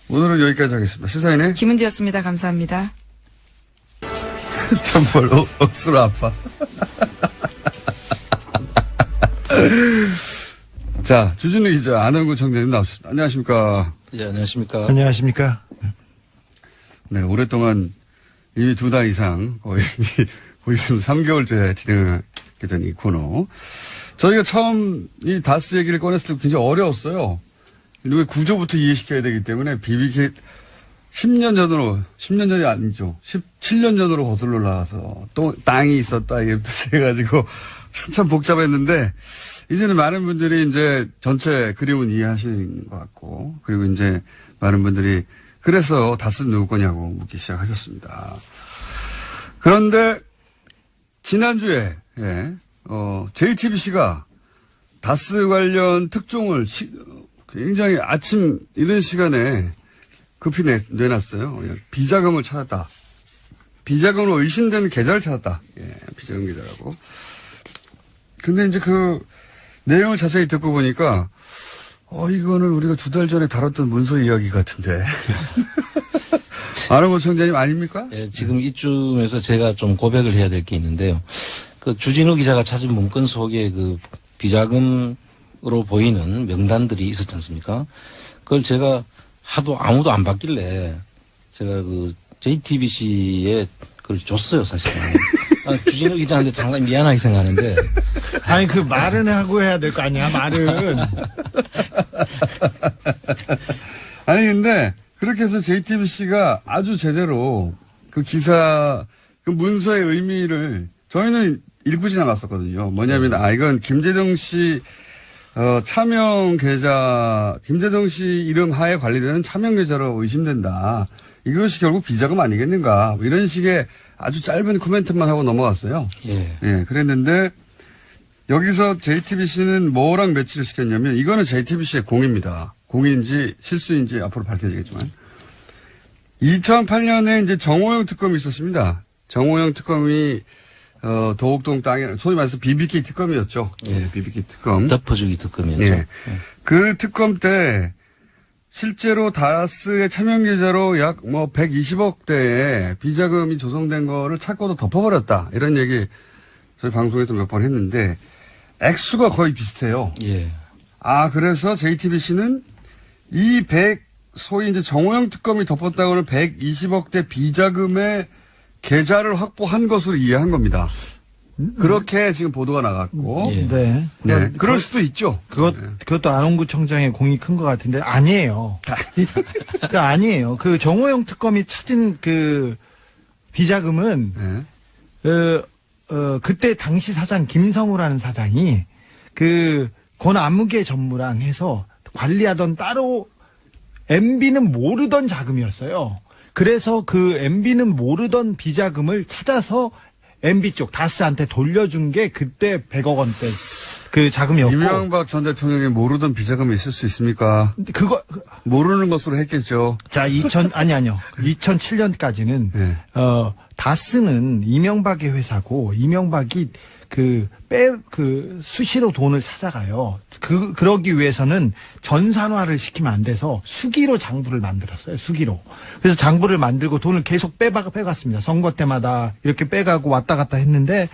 오늘은 여기까지 하겠습니다. 시사인의 김은지였습니다. 감사합니다. 정말 억수로 아파. 자, 주진우 기자, 안원구 청장님 나오셨습니다. 안녕하십니까. 예, 안녕하십니까. 안녕하십니까. 네, 오랫동안 이미 2달 이상 거의 보시면 3개월째 진행하게 된 이 코너. 저희가 처음 이 다스 얘기를 꺼냈을 때 굉장히 어려웠어요. 왜 구조부터 이해시켜야 되기 때문에 BBK 10년 전이 아니죠. 17년 전으로 거슬러 올라가서 또 땅이 있었다 이게 해가지고 참 복잡했는데 이제는 많은 분들이 이제 전체 그림은 이해하시는 것 같고 그리고 이제 많은 분들이 그래서 다스는 누구 거냐고 묻기 시작하셨습니다. 그런데 지난주에 JTBC가 다스 관련 특종을 굉장히 아침 이른 시간에 급히 내놨어요. 비자금을 찾았다. 비자금으로 의심되는 계좌를 찾았다. 예, 비자금 계좌라고. 근데 이제 그 내용을 자세히 듣고 보니까 이거는 우리가 2달 전에 다뤘던 문서 이야기 같은데. 안원구 청장님 아닙니까? 예, 지금 이쯤에서 제가 좀 고백을 해야 될 게 있는데요. 그 주진우 기자가 찾은 문건 속에 그 비자금으로 보이는 명단들이 있었지 않습니까? 그걸 제가 하도 아무도 안 받길래 제가 그 JTBC에 그걸 줬어요, 사실은. 주진우 기자한테 상당히 미안하게 생각하는데. 아니, 그 말은 하고 해야 될 거 아니야, 말은. 아니, 근데 그렇게 해서 JTBC가 아주 제대로 그 기사, 그 문서의 의미를 저희는 읽고 지나갔었거든요. 뭐냐면, 이건 김재정 씨, 차명 계좌, 김재정 씨 이름 하에 관리되는 차명 계좌로 의심된다. 이것이 결국 비자금 아니겠는가. 뭐 이런 식의 아주 짧은 코멘트만 하고 넘어갔어요. 예. 예, 그랬는데, 여기서 JTBC는 뭐랑 매치를 시켰냐면, 이거는 JTBC의 공입니다. 공인지 실수인지 앞으로 밝혀지겠지만. 2008년에 이제 정호영 특검이 있었습니다. 정호영 특검이, 도곡동 땅에, 소위 말해서 BBK 특검이었죠. 예, BBK 특검. 덮어주기 특검이었죠. 예. 그 특검 때, 실제로 다스의 차명 계좌로 약 120억 대의 비자금이 조성된 거를 찾고도 덮어버렸다. 이런 얘기 저희 방송에서 몇 번 했는데 액수가 거의 비슷해요. 예. 그래서 JTBC는 이 소위 이제 정호영 특검이 덮었다고는 120억 대 비자금의 계좌를 확보한 것으로 이해한 겁니다. 그렇게 지금 보도가 나갔고. 예. 네. 네. 그럴 수도 있죠. 그것도 안원구청장의 공이 큰 것 같은데 아니에요. 그 아니에요. 그 정호영 특검이 찾은 그 비자금은 네. 그때 당시 사장 김성우라는 사장이 그 권 안무개 전무랑 해서 관리하던 따로 MB는 모르던 자금이었어요. 그래서 그 MB는 모르던 비자금을 찾아서 MB 쪽 다스한테 돌려준 게 그때 100억 원대 그 자금이었고. 이명박 전 대통령이 모르던 비자금이 있을 수 있습니까? 그거 모르는 것으로 했겠죠. 자, 2007년까지는 네. 다스는 이명박의 회사고 이명박이 수시로 돈을 찾아가요. 그러기 위해서는 전산화를 시키면 안 돼서 수기로 장부를 만들었어요. 수기로. 그래서 장부를 만들고 돈을 계속 빼갔습니다. 선거 때마다 이렇게 빼가고 왔다 갔다 했는데,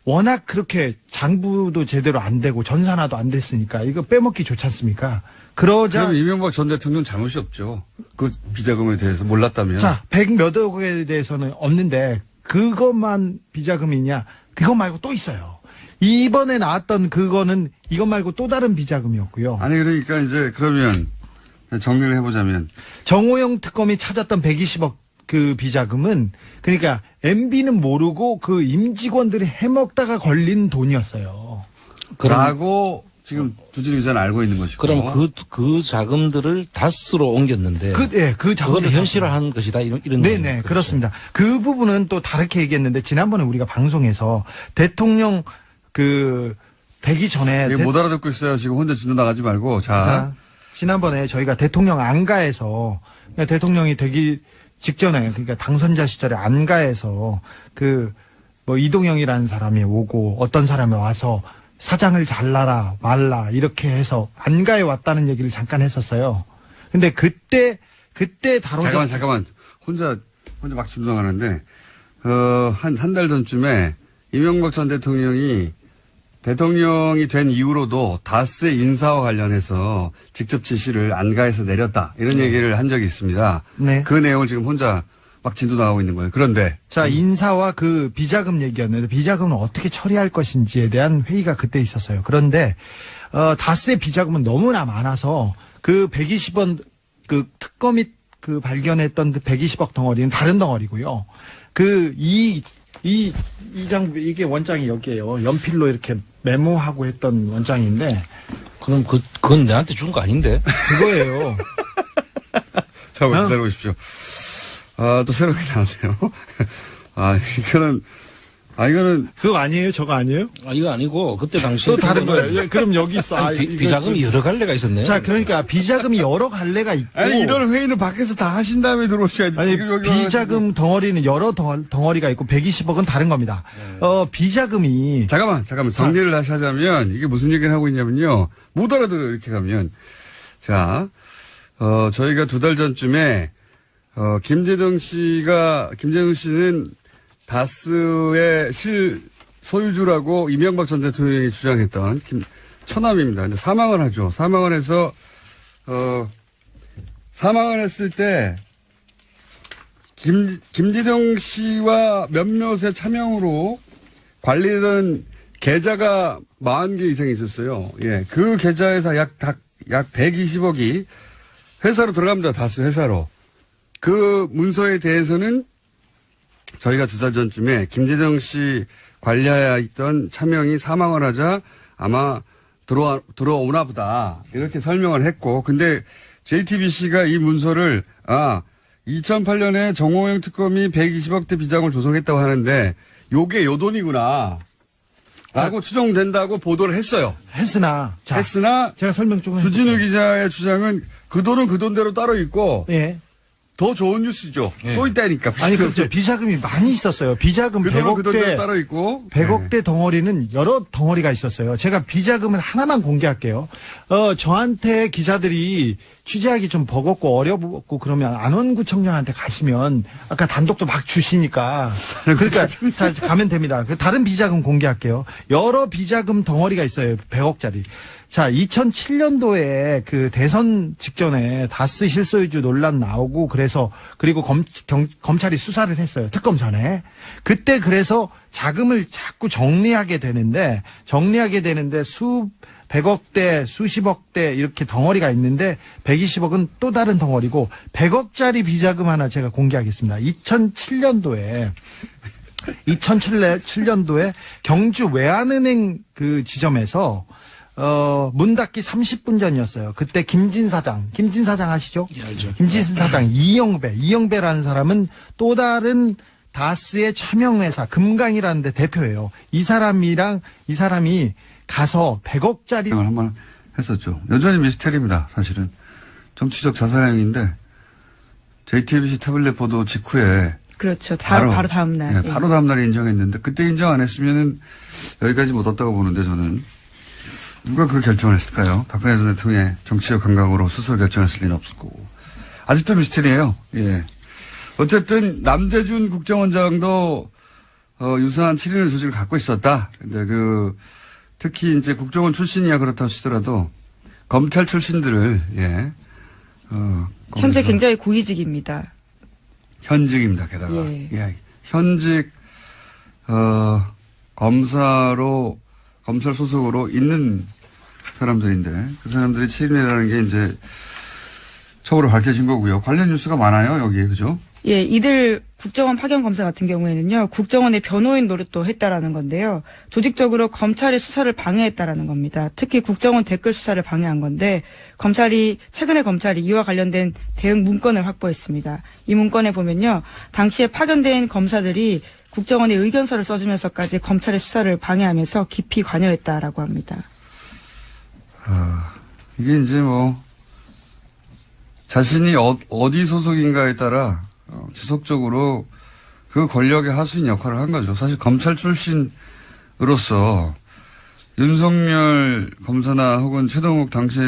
워낙 그렇게 장부도 제대로 안 되고 전산화도 안 됐으니까 이거 빼먹기 좋지 않습니까? 그러자. 그럼 이명박 전 대통령 잘못이 없죠. 그 비자금에 대해서 몰랐다면. 자, 100몇 억에 대해서는 없는데 그것만 비자금이냐? 그것 말고 또 있어요. 이번에 나왔던 그거는 이것 말고 또 다른 비자금이었고요. 아니 그러니까 이제 그러면 정리를 해보자면 정호영 특검이 찾았던 120억 그 비자금은 그러니까 MB는 모르고 그 임직원들이 해먹다가 걸린 돈이었어요. 라고 지금 주진우 기자는 알고 있는 것이고. 그럼 그 자금들을 다스로 옮겼는데. 그 자금을 그걸 현실화한 것이다. 이런. 네네, 그렇습니다. 그 부분은 또 다르게 얘기했는데, 지난번에 우리가 방송에서 대통령 되기 전에. 못 알아듣고 있어요. 지금 혼자 진도 나가지 말고. 자. 지난번에 저희가 대통령 안가에서, 대통령이 되기 직전에, 그러니까 당선자 시절에 안가에서 이동영이라는 사람이 오고 어떤 사람이 와서 사장을 잘라라 말라 이렇게 해서 안가에 왔다는 얘기를 잠깐 했었어요. 근데 그때 잠깐만 혼자 막 진동하는데 한 달 전쯤에 이명박 전 대통령이 된 이후로도 다스의 인사와 관련해서 직접 지시를 안가에서 내렸다 이런 얘기를 한 적이 있습니다. 네. 그 내용을 지금 혼자 막 진도 나가고 있는 거예요. 그런데 자, 인사와 그 비자금 얘기였는데 비자금을 어떻게 처리할 것인지에 대한 회의가 그때 있었어요. 그런데 다스의 비자금은 너무나 많아서 그 120원 그 특검이 발견했던 그 120억 덩어리는 다른 덩어리고요. 이게 원장이 여기에요. 연필로 이렇게 메모하고 했던 원장인데. 그럼 그건 내한테 준 거 아닌데? 그거예요. 자, 기다려 보십시오. 또 새롭게 나왔네요. 이거는. 그거 아니에요? 저거 아니에요? 이거 아니고, 그때 당시. 또 다른 거예요. 그럼 여기 있어. 비자금이 여러 갈래가 있었네. 자, 그러니까 비자금이 여러 갈래가 있고. 아니, 이런 회의는 밖에서 다 하신 다음에 들어오셔야지. 아니, 지금 여기 비자금 덩어리는 여러 덩어리가 있고 120억은 다른 겁니다. 비자금이. 잠깐만. 정리를 다시 하자면, 이게 무슨 얘기를 하고 있냐면요. 못 알아들어요, 이렇게 가면. 자, 저희가 2달 전쯤에, 김재정 씨는 다스의 소유주라고 이명박 전 대통령이 주장했던 처남입니다. 근데 사망을 하죠. 사망을 해서, 사망을 했을 때, 김재정 씨와 몇몇의 차명으로 관리되던 계좌가 40개 이상 있었어요. 예. 그 계좌에서 약 120억이 회사로 들어갑니다. 다스 회사로. 그 문서에 대해서는 저희가 2달 전쯤에 김재정 씨 관리하에 있던 차명이 사망을 하자 아마 들어오나 보다. 이렇게 설명을 했고. 근데 JTBC가 이 문서를 2008년에 정호영 특검이 120억대 비자금을 조성했다고 하는데 요게 요 돈이구나. 라고 추정된다고 보도를 했어요. 했으나 제가 설명 좀 주진우 기자의 주장은 그 돈은 그 돈대로 따로 있고 예. 더 좋은 뉴스죠. 예. 또 있다니까. 아니 그렇죠. 비자금이 많이 있었어요. 비자금 그 돈은 100억대 그 돈대로 따로 있고 100억대 덩어리는 여러 덩어리가 있었어요. 제가 비자금을 하나만 공개할게요. 저한테 기자들이 취재하기 좀 버겁고 어렵고 그러면 안원구청장한테 가시면 아까 단독도 막 주시니까 그러니까 자, 가면 됩니다. 다른 비자금 공개할게요. 여러 비자금 덩어리가 있어요. 100억짜리. 자, 2007년도에 그 대선 직전에 다스 실소유주 논란 나오고 그리고 검찰이 수사를 했어요. 특검 전에. 그때 그래서 자금을 자꾸 정리하게 되는데 백억대, 수십억대 이렇게 덩어리가 있는데 120억은 또 다른 덩어리고 100억짜리 비자금 하나 제가 공개하겠습니다. 2007년도에 경주 외환은행 그 지점에서 문 닫기 30분 전이었어요. 그때 김진 사장 아시죠? 예, 알죠. 김진 사장 이영배라는 사람은 또 다른 다스의 차명회사 금강이라는 데 대표예요. 이 사람이 가서 100억짜리 한번 했었죠. 여전히 미스테리입니다. 사실은 정치적 자살행위인데 JTBC 태블릿 보도 직후에 그렇죠. 바로 다음 날. 네, 바로 다음 날에 인정했는데 그때 인정 안 했으면은 여기까지 못 왔다고 보는데 저는 누가 그 결정을 했을까요? 박근혜 전 대통령의 정치적 감각으로 스스로 결정했을 리는 없을 거고 아직도 미스테리예요. 예. 어쨌든 남재준 국정원장도 유사한 7인의 조직을 갖고 있었다. 근데 특히 이제 국정원 출신이야 그렇다고 치더라도 검찰 출신들을 현재 굉장히 고위직입니다. 현직입니다. 게다가 예. 현직 검찰 소속으로 있는 사람들인데 그 사람들이 7인이라는 게 이제 처음으로 밝혀진 거고요. 관련 뉴스가 많아요 여기에 그죠? 예, 이들 국정원 파견 검사 같은 경우에는요, 국정원의 변호인 노릇도 했다라는 건데요. 조직적으로 검찰의 수사를 방해했다라는 겁니다. 특히 국정원 댓글 수사를 방해한 건데, 최근에 검찰이 이와 관련된 대응 문건을 확보했습니다. 이 문건에 보면요, 당시에 파견된 검사들이 국정원의 의견서를 써주면서까지 검찰의 수사를 방해하면서 깊이 관여했다라고 합니다. 이게 이제 자신이 어디 소속인가에 따라 지속적으로 그 권력의 하수인 역할을 한 거죠. 사실 검찰 출신으로서 윤석열 검사나 혹은 최동욱 당시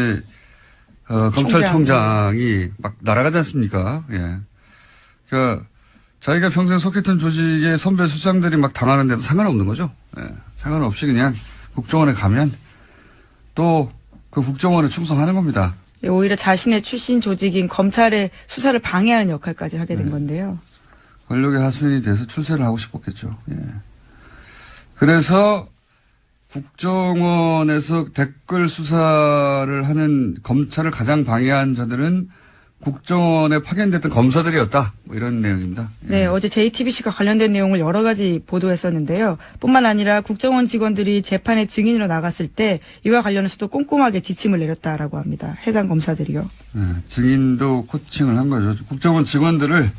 검찰총장이 막 날아가지 않습니까? 예. 그러니까 자기가 평생 속했던 조직의 선배 수장들이 막 당하는데도 상관없는 거죠. 예. 상관없이 그냥 국정원에 가면 또 그 국정원에 충성하는 겁니다. 오히려 자신의 출신 조직인 검찰의 수사를 방해하는 역할까지 하게 된 건데요. 권력의 하수인이 돼서 출세를 하고 싶었겠죠. 예. 그래서 국정원에서 댓글 수사를 하는 검찰을 가장 방해한 자들은 국정원에 파견됐던 검사들이었다. 이런 내용입니다. 예. 네, 어제 JTBC가 관련된 내용을 여러 가지 보도했었는데요. 뿐만 아니라 국정원 직원들이 재판에 증인으로 나갔을 때 이와 관련해서도 꼼꼼하게 지침을 내렸다라고 합니다. 해당 검사들이요. 예, 증인도 코칭을 한 거죠. 국정원 직원들을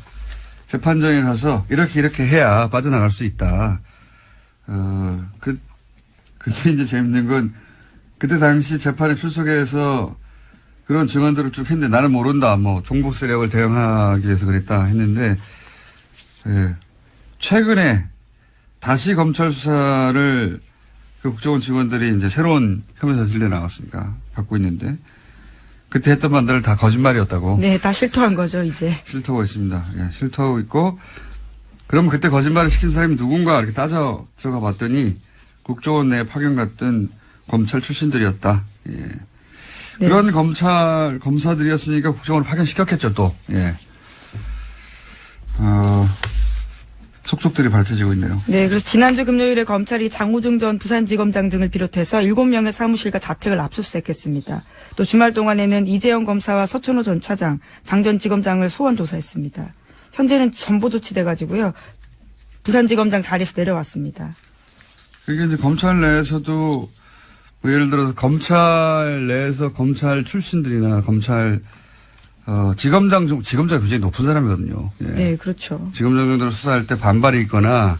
재판장에 가서 이렇게 해야 빠져나갈 수 있다. 그때 이제 재밌는 건 그때 당시 재판에 출석해서 그런 증언들을 쭉 했는데 나는 모른다. 종북 세력을 대응하기 위해서 그랬다 했는데 최근에 다시 검찰 수사를 그 국정원 직원들이 이제 새로운 혐의 사실에 나왔으니까 갖고 있는데 그때 했던 말들을 다 거짓말이었다고. 네, 다 실토한 거죠 이제. 실토하고 있습니다. 예, 실토하고 있고 그럼 그때 거짓말을 시킨 사람이 누군가 이렇게 따져 들어가 봤더니 국정원 내에 파견 갔던 검찰 출신들이었다. 예. 네. 그런 검사들이었으니까 국정원을 파견시켰겠죠, 또. 예. 속속들이 밝혀지고 있네요. 네, 그래서 지난주 금요일에 검찰이 장호중 전 부산지검장 등을 비롯해서 7명의 사무실과 자택을 압수수색했습니다. 또 주말 동안에는 이재영 검사와 서천호 전 차장, 장 전 지검장을 소환 조사했습니다. 현재는 전보 조치돼가지고요. 부산지검장 자리에서 내려왔습니다. 그게 이제 검찰 내에서도 예를 들어서 검찰 내에서 검찰 출신들이나 지검장이 굉장히 높은 사람이거든요. 예. 네, 그렇죠. 지검장 정도로 수사할 때 반발이 있거나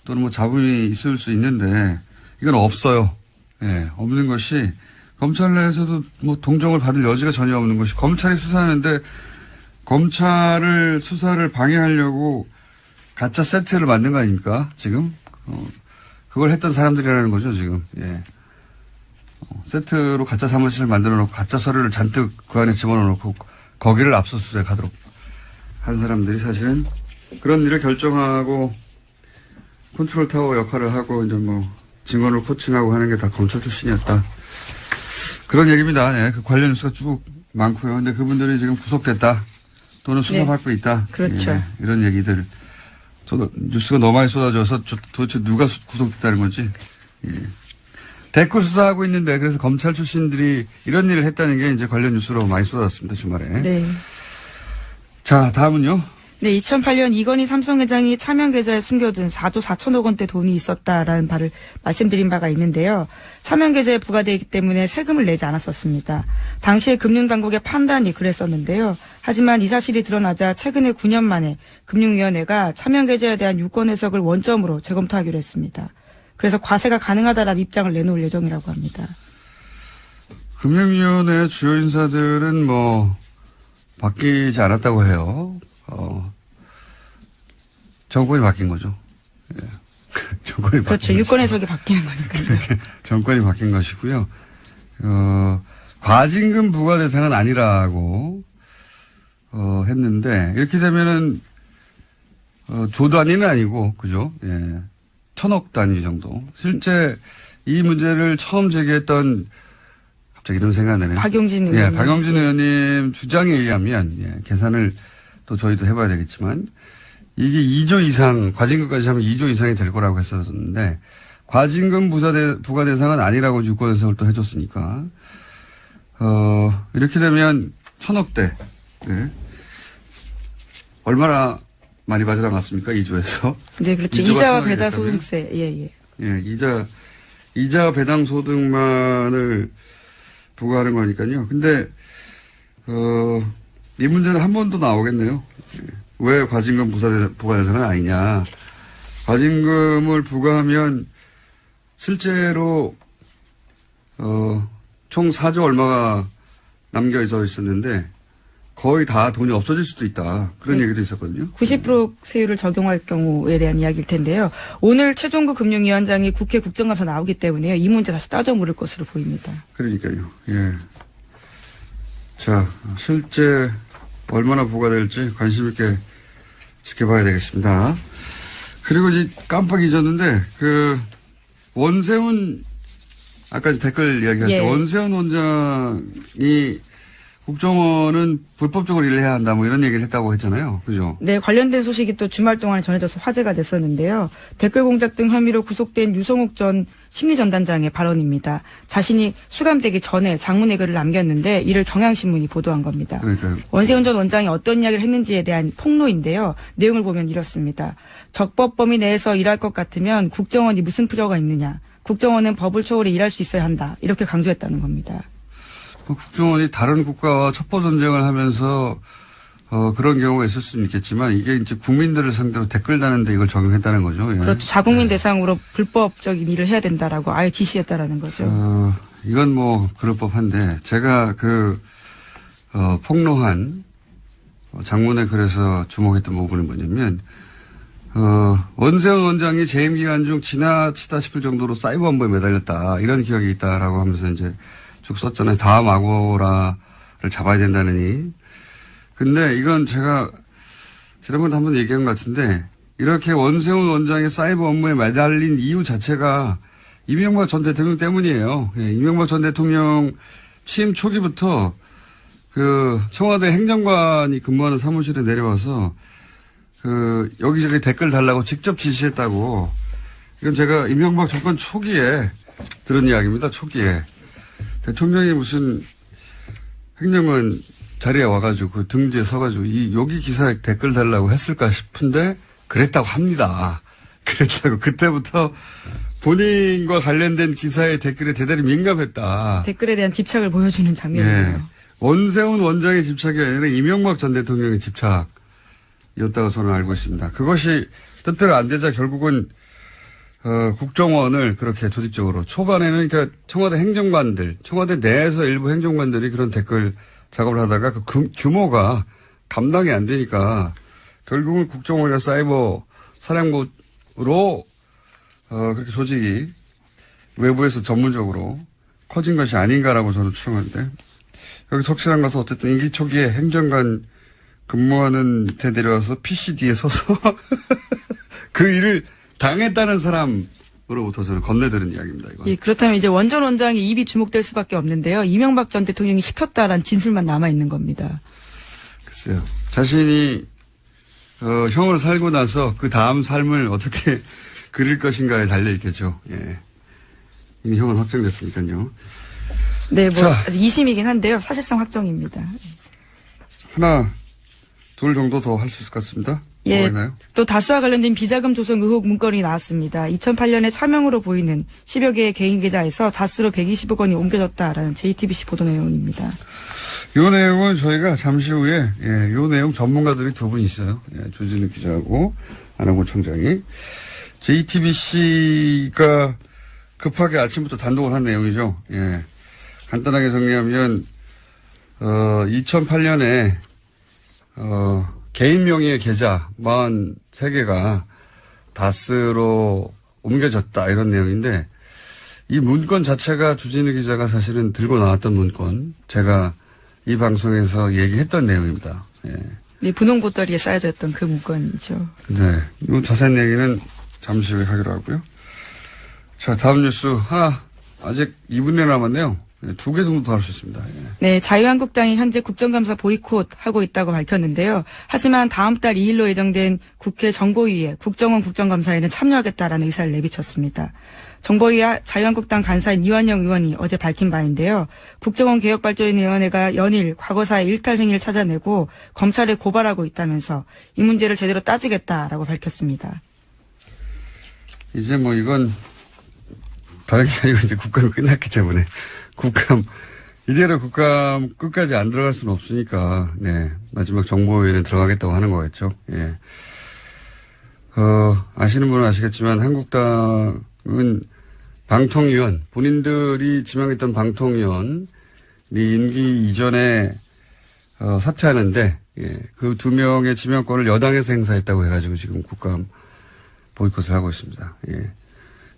또는 잡음이 있을 수 있는데 이건 없어요. 예, 없는 것이 검찰 내에서도 동정을 받을 여지가 전혀 없는 것이 검찰이 수사하는데 검찰을 수사를 방해하려고 가짜 세트를 만든 거 아닙니까? 지금 그걸 했던 사람들이라는 거죠, 지금. 예. 세트로 가짜 사무실을 만들어 놓고 가짜 서류를 잔뜩 그 안에 집어넣어 놓고 거기를 압수수색하도록 한 사람들이 사실은 그런 일을 결정하고 컨트롤 타워 역할을 하고 이제 증언을 코칭하고 하는 게 다 검찰 출신이었다. 그런 얘기입니다. 네, 그 관련 뉴스가 쭉 많고요. 근데 그분들이 지금 구속됐다. 또는 수사받고 있다. 그렇죠. 예, 이런 얘기들. 저도 뉴스가 너무 많이 쏟아져서 도대체 누가 구속됐다는 건지. 예. 댓글 수사하고 있는데 그래서 검찰 출신들이 이런 일을 했다는 게 이제 관련 뉴스로 많이 쏟아졌습니다. 주말에. 네. 자, 다음은요. 네, 2008년 이건희 삼성 회장이 차명 계좌에 숨겨둔 4조 4천억 원대 돈이 있었다라는 바를 말씀드린 바가 있는데요. 차명 계좌에 부과되기 때문에 세금을 내지 않았었습니다. 당시에 금융당국의 판단이 그랬었는데요. 하지만 이 사실이 드러나자 최근에 9년 만에 금융위원회가 차명 계좌에 대한 유권 해석을 원점으로 재검토하기로 했습니다. 그래서 과세가 가능하다라는 입장을 내놓을 예정이라고 합니다. 금융위원회 주요 인사들은 뭐 바뀌지 않았다고 해요. 정권이 바뀐 거죠. 예. 정권이 그렇죠. 바뀐 유권 해석이 바뀌는 거니까요. 정권이 바뀐 것이고요. 과징금 부과 대상은 아니라고 했는데 이렇게 되면은 조 단위는 아니고 그죠? 예. 1,000억 단위 정도. 실제 이 문제를 처음 제기했던 갑자기 이런 생각이 나네요. 박용진 의원님. 예, 박용진 의원님 주장에 의하면 예, 계산을 또 저희도 해봐야 되겠지만 이게 2조 이상 과징금까지 하면 2조 이상이 될 거라고 했었는데 과징금 부과 대상은 아니라고 유권 해석을 또 해줬으니까 이렇게 되면 1,000억대 네. 얼마나 많이 빠져나갔습니까? 2조에서. 네, 그렇죠. 이자와 배당 소득세. 예. 예, 이자 배당 소득만을 부과하는 거니까요. 근데 이 문제는 한 번 더 나오겠네요. 왜 과징금 부과 대상은 아니냐. 과징금을 부과하면 실제로 총 4조 얼마가 남겨져 있었는데 거의 다 돈이 없어질 수도 있다. 그런 얘기도 있었거든요. 90% 세율을 적용할 경우에 대한 이야기일 텐데요. 오늘 최종구 금융위원장이 국회 국정감사 나오기 때문에요. 이 문제 다시 따져 물을 것으로 보입니다. 그러니까요. 예. 자, 실제 얼마나 부과될지 관심 있게 지켜봐야 되겠습니다. 그리고 이제 깜빡 잊었는데 원세훈 아까 댓글 이야기할 때 원세훈 원장이 국정원은 불법적으로 일을 해야 한다 뭐 이런 얘기를 했다고 했잖아요. 그죠? 네, 관련된 소식이 또 주말 동안에 전해져서 화제가 됐었는데요. 댓글 공작 등 혐의로 구속된 유성욱 전 심리전단장의 발언입니다. 자신이 수감되기 전에 장문의 글을 남겼는데 이를 경향신문이 보도한 겁니다. 그러니까요. 원세훈 전 원장이 어떤 이야기를 했는지에 대한 폭로인데요. 내용을 보면 이렇습니다. 적법 범위 내에서 일할 것 같으면 국정원이 무슨 필요가 있느냐. 국정원은 법을 초월해 일할 수 있어야 한다. 이렇게 강조했다는 겁니다. 국정원이 다른 국가와 첩보 전쟁을 하면서 그런 경우가 있을 수는 있겠지만 이게 이제 국민들을 상대로 댓글 다는데 이걸 적용했다는 거죠. 예. 그렇죠. 자국민 대상으로 불법적인 일을 해야 된다라고 아예 지시했다라는 거죠. 이건 뭐 그럴 법한데 제가 폭로한 장문에 글에서 주목했던 부분은 뭐냐면 원세훈 원장이 재임 기간 중 지나치다 싶을 정도로 사이버 업무에 매달렸다 이런 기억이 있다라고 하면서 이제 쭉 썼잖아요. 다음 아고라를 잡아야 된다느니. 근데 이건 제가 지난번에 한번 얘기한 것 같은데 이렇게 원세훈 원장의 사이버 업무에 매달린 이유 자체가 이명박 전 대통령 때문이에요. 예, 이명박 전 대통령 취임 초기부터 청와대 행정관이 근무하는 사무실에 내려와서 여기저기 댓글 달라고 직접 지시했다고. 이건 제가 이명박 정권 초기에 들은 이야기입니다. 초기에. 대통령이 무슨 행정관 자리에 와가지고 그 등 뒤에 서가지고 여기 기사에 댓글 달라고 했을까 싶은데 그랬다고 합니다. 그랬다고. 그때부터 본인과 관련된 기사의 댓글에 대단히 민감했다. 댓글에 대한 집착을 보여주는 장면이에요. 네. 원세훈 원장의 집착이 아니라 이명박 전 대통령의 집착이었다고 저는 알고 있습니다. 그것이 뜻대로 안 되자 결국은 국정원을 그렇게 조직적으로 초반에는 그러니까 청와대 행정관들, 청와대 내에서 일부 행정관들이 그런 댓글 작업을 하다가 그 규모가 감당이 안 되니까 결국은 국정원이나 사이버 사령부로 그렇게 조직이 외부에서 전문적으로 커진 것이 아닌가라고 저는 추정하는데 여기 적실한 것은 어쨌든 임기 초기에 행정관 근무하는 데 내려와서 PCD에 서서 그 일을 당했다는 사람의 으로부터 저는 건네들은 이야기입니다. 이건. 예, 그렇다면 이제 원전 원장이 입이 주목될 수밖에 없는데요. 이명박 전 대통령이 시켰다라는 진술만 남아 있는 겁니다. 글쎄요. 자신이 형을 살고 나서 그 다음 삶을 어떻게 그릴 것인가에 달려 있겠죠. 예. 이미 형은 확정됐으니까요. 네, 뭐 자. 아직 2심이긴 한데요. 사실상 확정입니다. 하나, 둘 정도 더 할 수 있을 것 같습니다. 예, 뭐가 있나요? 또 다스와 관련된 비자금 조성 의혹 문건이 나왔습니다. 2008년에 차명으로 보이는 10여 개의 개인 계좌에서 다스로 120억 원이 옮겨졌다라는 JTBC 보도 내용입니다. 이 내용은 저희가 잠시 후에 이 내용 전문가들이 두 분 있어요. 예, 조진우 기자하고 안홍근 총장이. JTBC가 급하게 아침부터 단독을 한 내용이죠. 예. 간단하게 정리하면 2008년에 개인 명의의 계좌 43개가 다스로 옮겨졌다 이런 내용인데 이 문건 자체가 주진우 기자가 사실은 들고 나왔던 문건 제가 이 방송에서 얘기했던 내용입니다. 예. 네, 분홍 보따리에 쌓여져 있던 그 문건이죠. 네. 이 자세한 얘기는 잠시 후에 하기로 하고요. 자, 다음 뉴스 하나 아직 2분에 남았네요. 네, 2개 정도 더 할 수 있습니다. 예. 네, 자유한국당이 현재 국정감사 보이콧하고 있다고 밝혔는데요. 하지만 다음 달 2일로 예정된 국회 정보위에 국정원 국정감사에는 참여하겠다라는 의사를 내비쳤습니다. 정보위와 자유한국당 간사인 이완영 의원이 어제 밝힌 바인데요. 국정원 개혁발전위원회가 연일 과거사의 일탈 행위를 찾아내고 검찰에 고발하고 있다면서 이 문제를 제대로 따지겠다라고 밝혔습니다. 이제 뭐 이건 다른 게 아니고 이제 국감이 끝났기 때문에 이대로 국감 끝까지 안 들어갈 수는 없으니까, 네. 마지막 정보위원회는 들어가겠다고 하는 거겠죠. 예. 아시는 분은 아시겠지만 한국당은 방통위원, 본인들이 지명했던 방통위원이 임기 이전에, 사퇴하는데, 예. 그 2명의 지명권을 여당에서 행사했다고 해가지고 지금 국감 보이콧을 하고 있습니다. 예.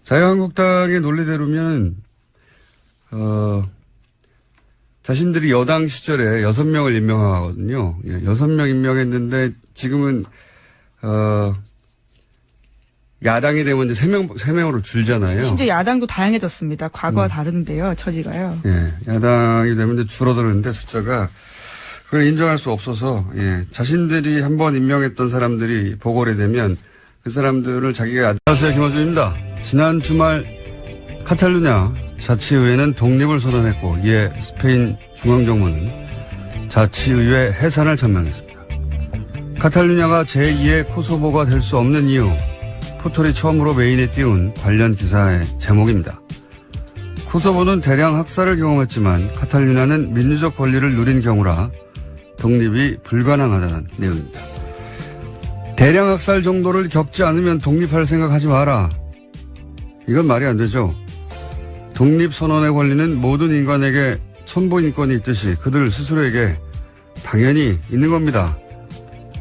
자유한국당의 논리대로면, 자신들이 여당 시절에 6명을 임명하거든요. 예, 6명 임명했는데 지금은, 야당이 되면 이제 3명으로 줄잖아요. 심지어 야당도 다양해졌습니다. 과거와 다른데요, 처지가요. 예, 야당이 되면 이제 줄어드는데 숫자가 그걸 인정할 수 없어서, 예, 자신들이 한번 임명했던 사람들이 보궐이 되면 그 사람들을 자기가 안녕하세요, 김어준입니다. 지난 주말 카탈루냐 자치의회는 독립을 선언했고 이에 스페인 중앙정부는 자치의회 해산을 전명했습니다. 카탈루냐가 제2의 코소보가 될 수 없는 이유, 포털이 처음으로 메인에 띄운 관련 기사의 제목입니다. 코소보는 대량 학살을 경험했지만 카탈루냐는 민주적 권리를 누린 경우라 독립이 불가능하다는 내용입니다. 대량 학살 정도를 겪지 않으면 독립할 생각하지 마라. 이건 말이 안 되죠. 독립선언의 권리는 모든 인간에게 천부인권이 있듯이 그들 스스로에게 당연히 있는 겁니다.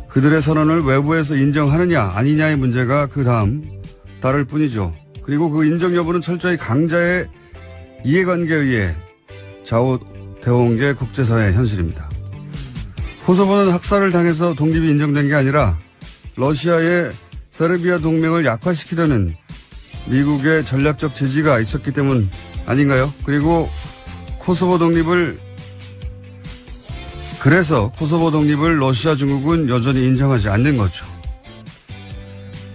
그들의 선언을 외부에서 인정하느냐 아니냐의 문제가 그 다음 따를 뿐이죠. 그리고 그 인정 여부는 철저히 강자의 이해관계에 의해 좌우되어 온 게 국제사회의 현실입니다. 코소보는 학살을 당해서 독립이 인정된 게 아니라 러시아의 세르비아 동맹을 약화시키려는 미국의 전략적 지지가 있었기 때문 아닌가요? 그리고 그래서 코소보 독립을 러시아 중국은 여전히 인정하지 않는 거죠.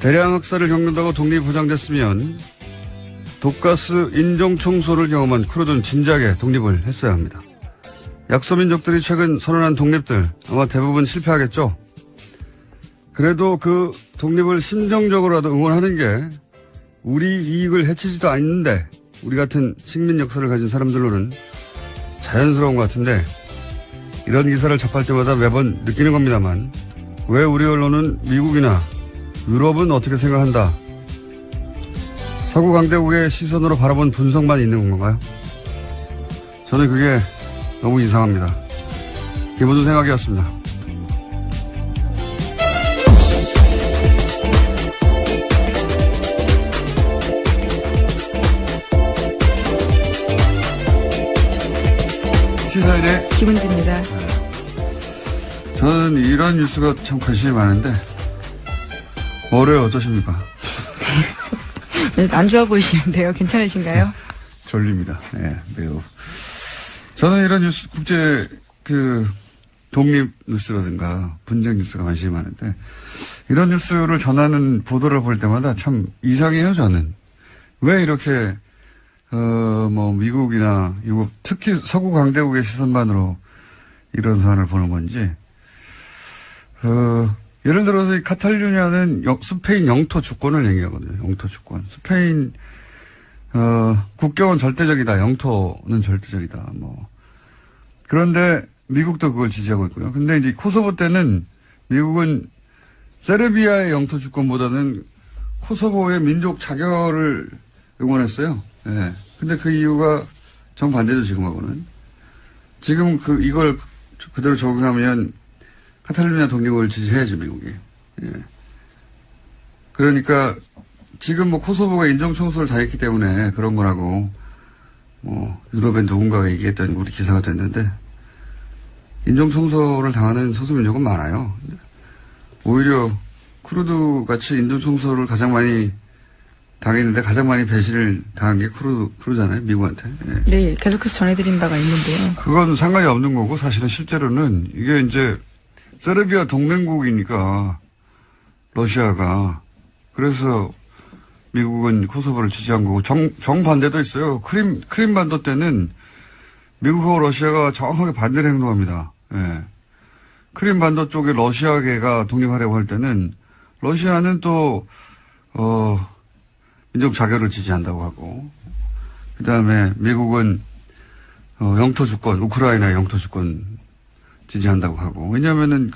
대량 학살을 겪는다고 독립이 보장됐으면 독가스 인종청소를 경험한 쿠르드는 진작에 독립을 했어야 합니다. 약소민족들이 최근 선언한 독립들 아마 대부분 실패하겠죠. 그래도 그 독립을 심정적으로라도 응원하는 게 우리 이익을 해치지도 않는데 우리 같은 식민 역사를 가진 사람들로는 자연스러운 것 같은데 이런 기사를 접할 때마다 매번 느끼는 겁니다만 왜 우리 언론은 미국이나 유럽은 어떻게 생각한다. 서구 강대국의 시선으로 바라본 분석만 있는 건가요? 저는 그게 너무 이상합니다. 김어준 생각이었습니다. 시사인의 김은지입니다. 저는 이런 뉴스가 참 관심이 많은데 월요일 어떠십니까? 네, 안 좋아 보이시는데요. 괜찮으신가요? 졸립니다. 예, 매우. 저는 이런 뉴스, 국제, 독립 뉴스라든가 분쟁 뉴스가 관심이 많은데, 이런 뉴스를 전하는 보도를 볼 때마다 참 이상해요, 저는. 왜 이렇게, 미국이나 유럽, 특히 서구 강대국의 시선만으로 이런 사안을 보는 건지, 예를 들어서 이 카탈루냐는 스페인 영토 주권을 얘기하거든요. 영토 주권. 스페인, 국경은 절대적이다. 영토는 절대적이다. 그런데 미국도 그걸 지지하고 있고요. 근데 이제 코소보 때는 미국은 세르비아의 영토 주권보다는 코소보의 민족 자결을 응원했어요. 예. 근데 그 이유가 정반대죠, 지금하고는. 지금 이걸 그대로 적용하면 카탈루냐 독립을 지지해야죠, 미국이. 예. 그러니까 지금 코소보가 인종청소를 당했기 때문에 그런 거라고 유럽의 누군가가 얘기했던 우리 기사가 됐는데 인종청소를 당하는 소수민족은 많아요. 오히려 쿠르드 같이 인종청소를 가장 많이 당했는데 가장 많이 배신을 당한 게 쿠르드잖아요, 미국한테. 예. 네, 계속해서 전해드린 바가 있는데요. 그건 상관이 없는 거고 사실은 실제로는 이게 이제 세르비아 동맹국이니까 러시아가 그래서 미국은 코소보를 지지한 거고 정반대도 있어요. 크림반도 때는 미국하고 러시아가 정확하게 반대로 행동합니다. 예. 크림반도 쪽에 러시아계가 독립하려고 할 때는 러시아는 또 민족 자결을 지지한다고 하고 그다음에 미국은 영토 주권, 우크라이나 영토 주권 지지한다고 하고 왜냐하면은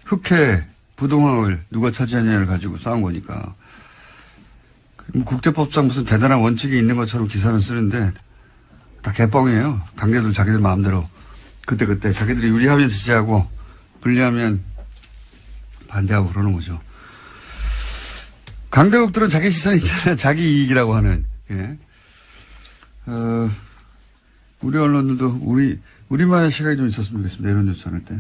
흑해 부동항을 누가 차지하냐를 가지고 싸운 거니까 국제법상 무슨 대단한 원칙이 있는 것처럼 기사는 쓰는데 다 개뻥이에요. 강대들 자기들 마음대로 그때 자기들이 유리하면 지지하고 불리하면 반대하고 그러는 거죠. 강대국들은 자기 시선이 있잖아요. 자기 이익이라고 하는. 예. 우리 언론들도 우리만의 시각이 좀 있었으면 좋겠습니다. 이런 뉴스 전할 때.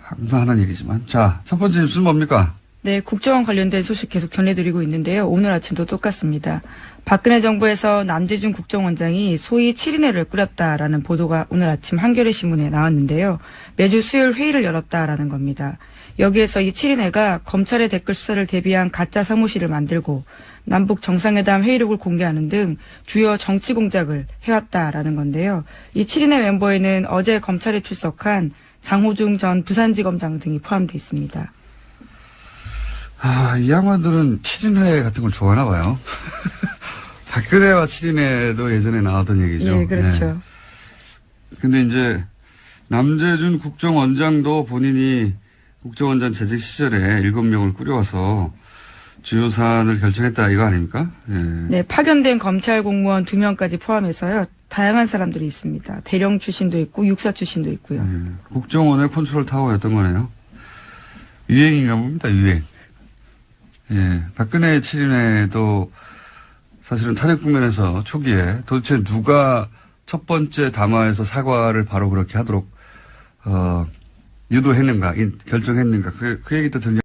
항상 하는 얘기지만. 자, 첫 번째 뉴스는 뭡니까? 네, 국정원 관련된 소식 계속 전해드리고 있는데요. 오늘 아침도 똑같습니다. 박근혜 정부에서 남재준 국정원장이 소위 7인회를 꾸렸다라는 보도가 오늘 아침 한겨레 신문에 나왔는데요. 매주 수요일 회의를 열었다라는 겁니다. 여기에서 이 7인회가 검찰의 댓글 수사를 대비한 가짜 사무실을 만들고 남북 정상회담 회의록을 공개하는 등 주요 정치 공작을 해왔다라는 건데요. 이 7인회 멤버에는 어제 검찰에 출석한 장호중 전 부산지검장 등이 포함되어 있습니다. 이 양반들은 7인회 같은 걸 좋아하나 봐요. 박근혜와 7인회도 예전에 나왔던 얘기죠. 예, 그렇죠. 네. 근데 이제 남재준 국정원장도 본인이 국정원장 재직 시절에 7명을 꾸려와서 주요 사안을 결정했다 이거 아닙니까? 예. 네, 파견된 검찰 공무원 2명까지 포함해서요. 다양한 사람들이 있습니다. 대령 출신도 있고 육사 출신도 있고요. 예. 국정원의 컨트롤 타워였던 거네요. 유행인가 봅니다. 유행. 예. 박근혜 7인회도 사실은 탄핵 국면에서 초기에 도대체 누가 첫 번째 담화에서 사과를 바로 그렇게 하도록 유도했는가, 결정했는가, 그 얘기도 등장.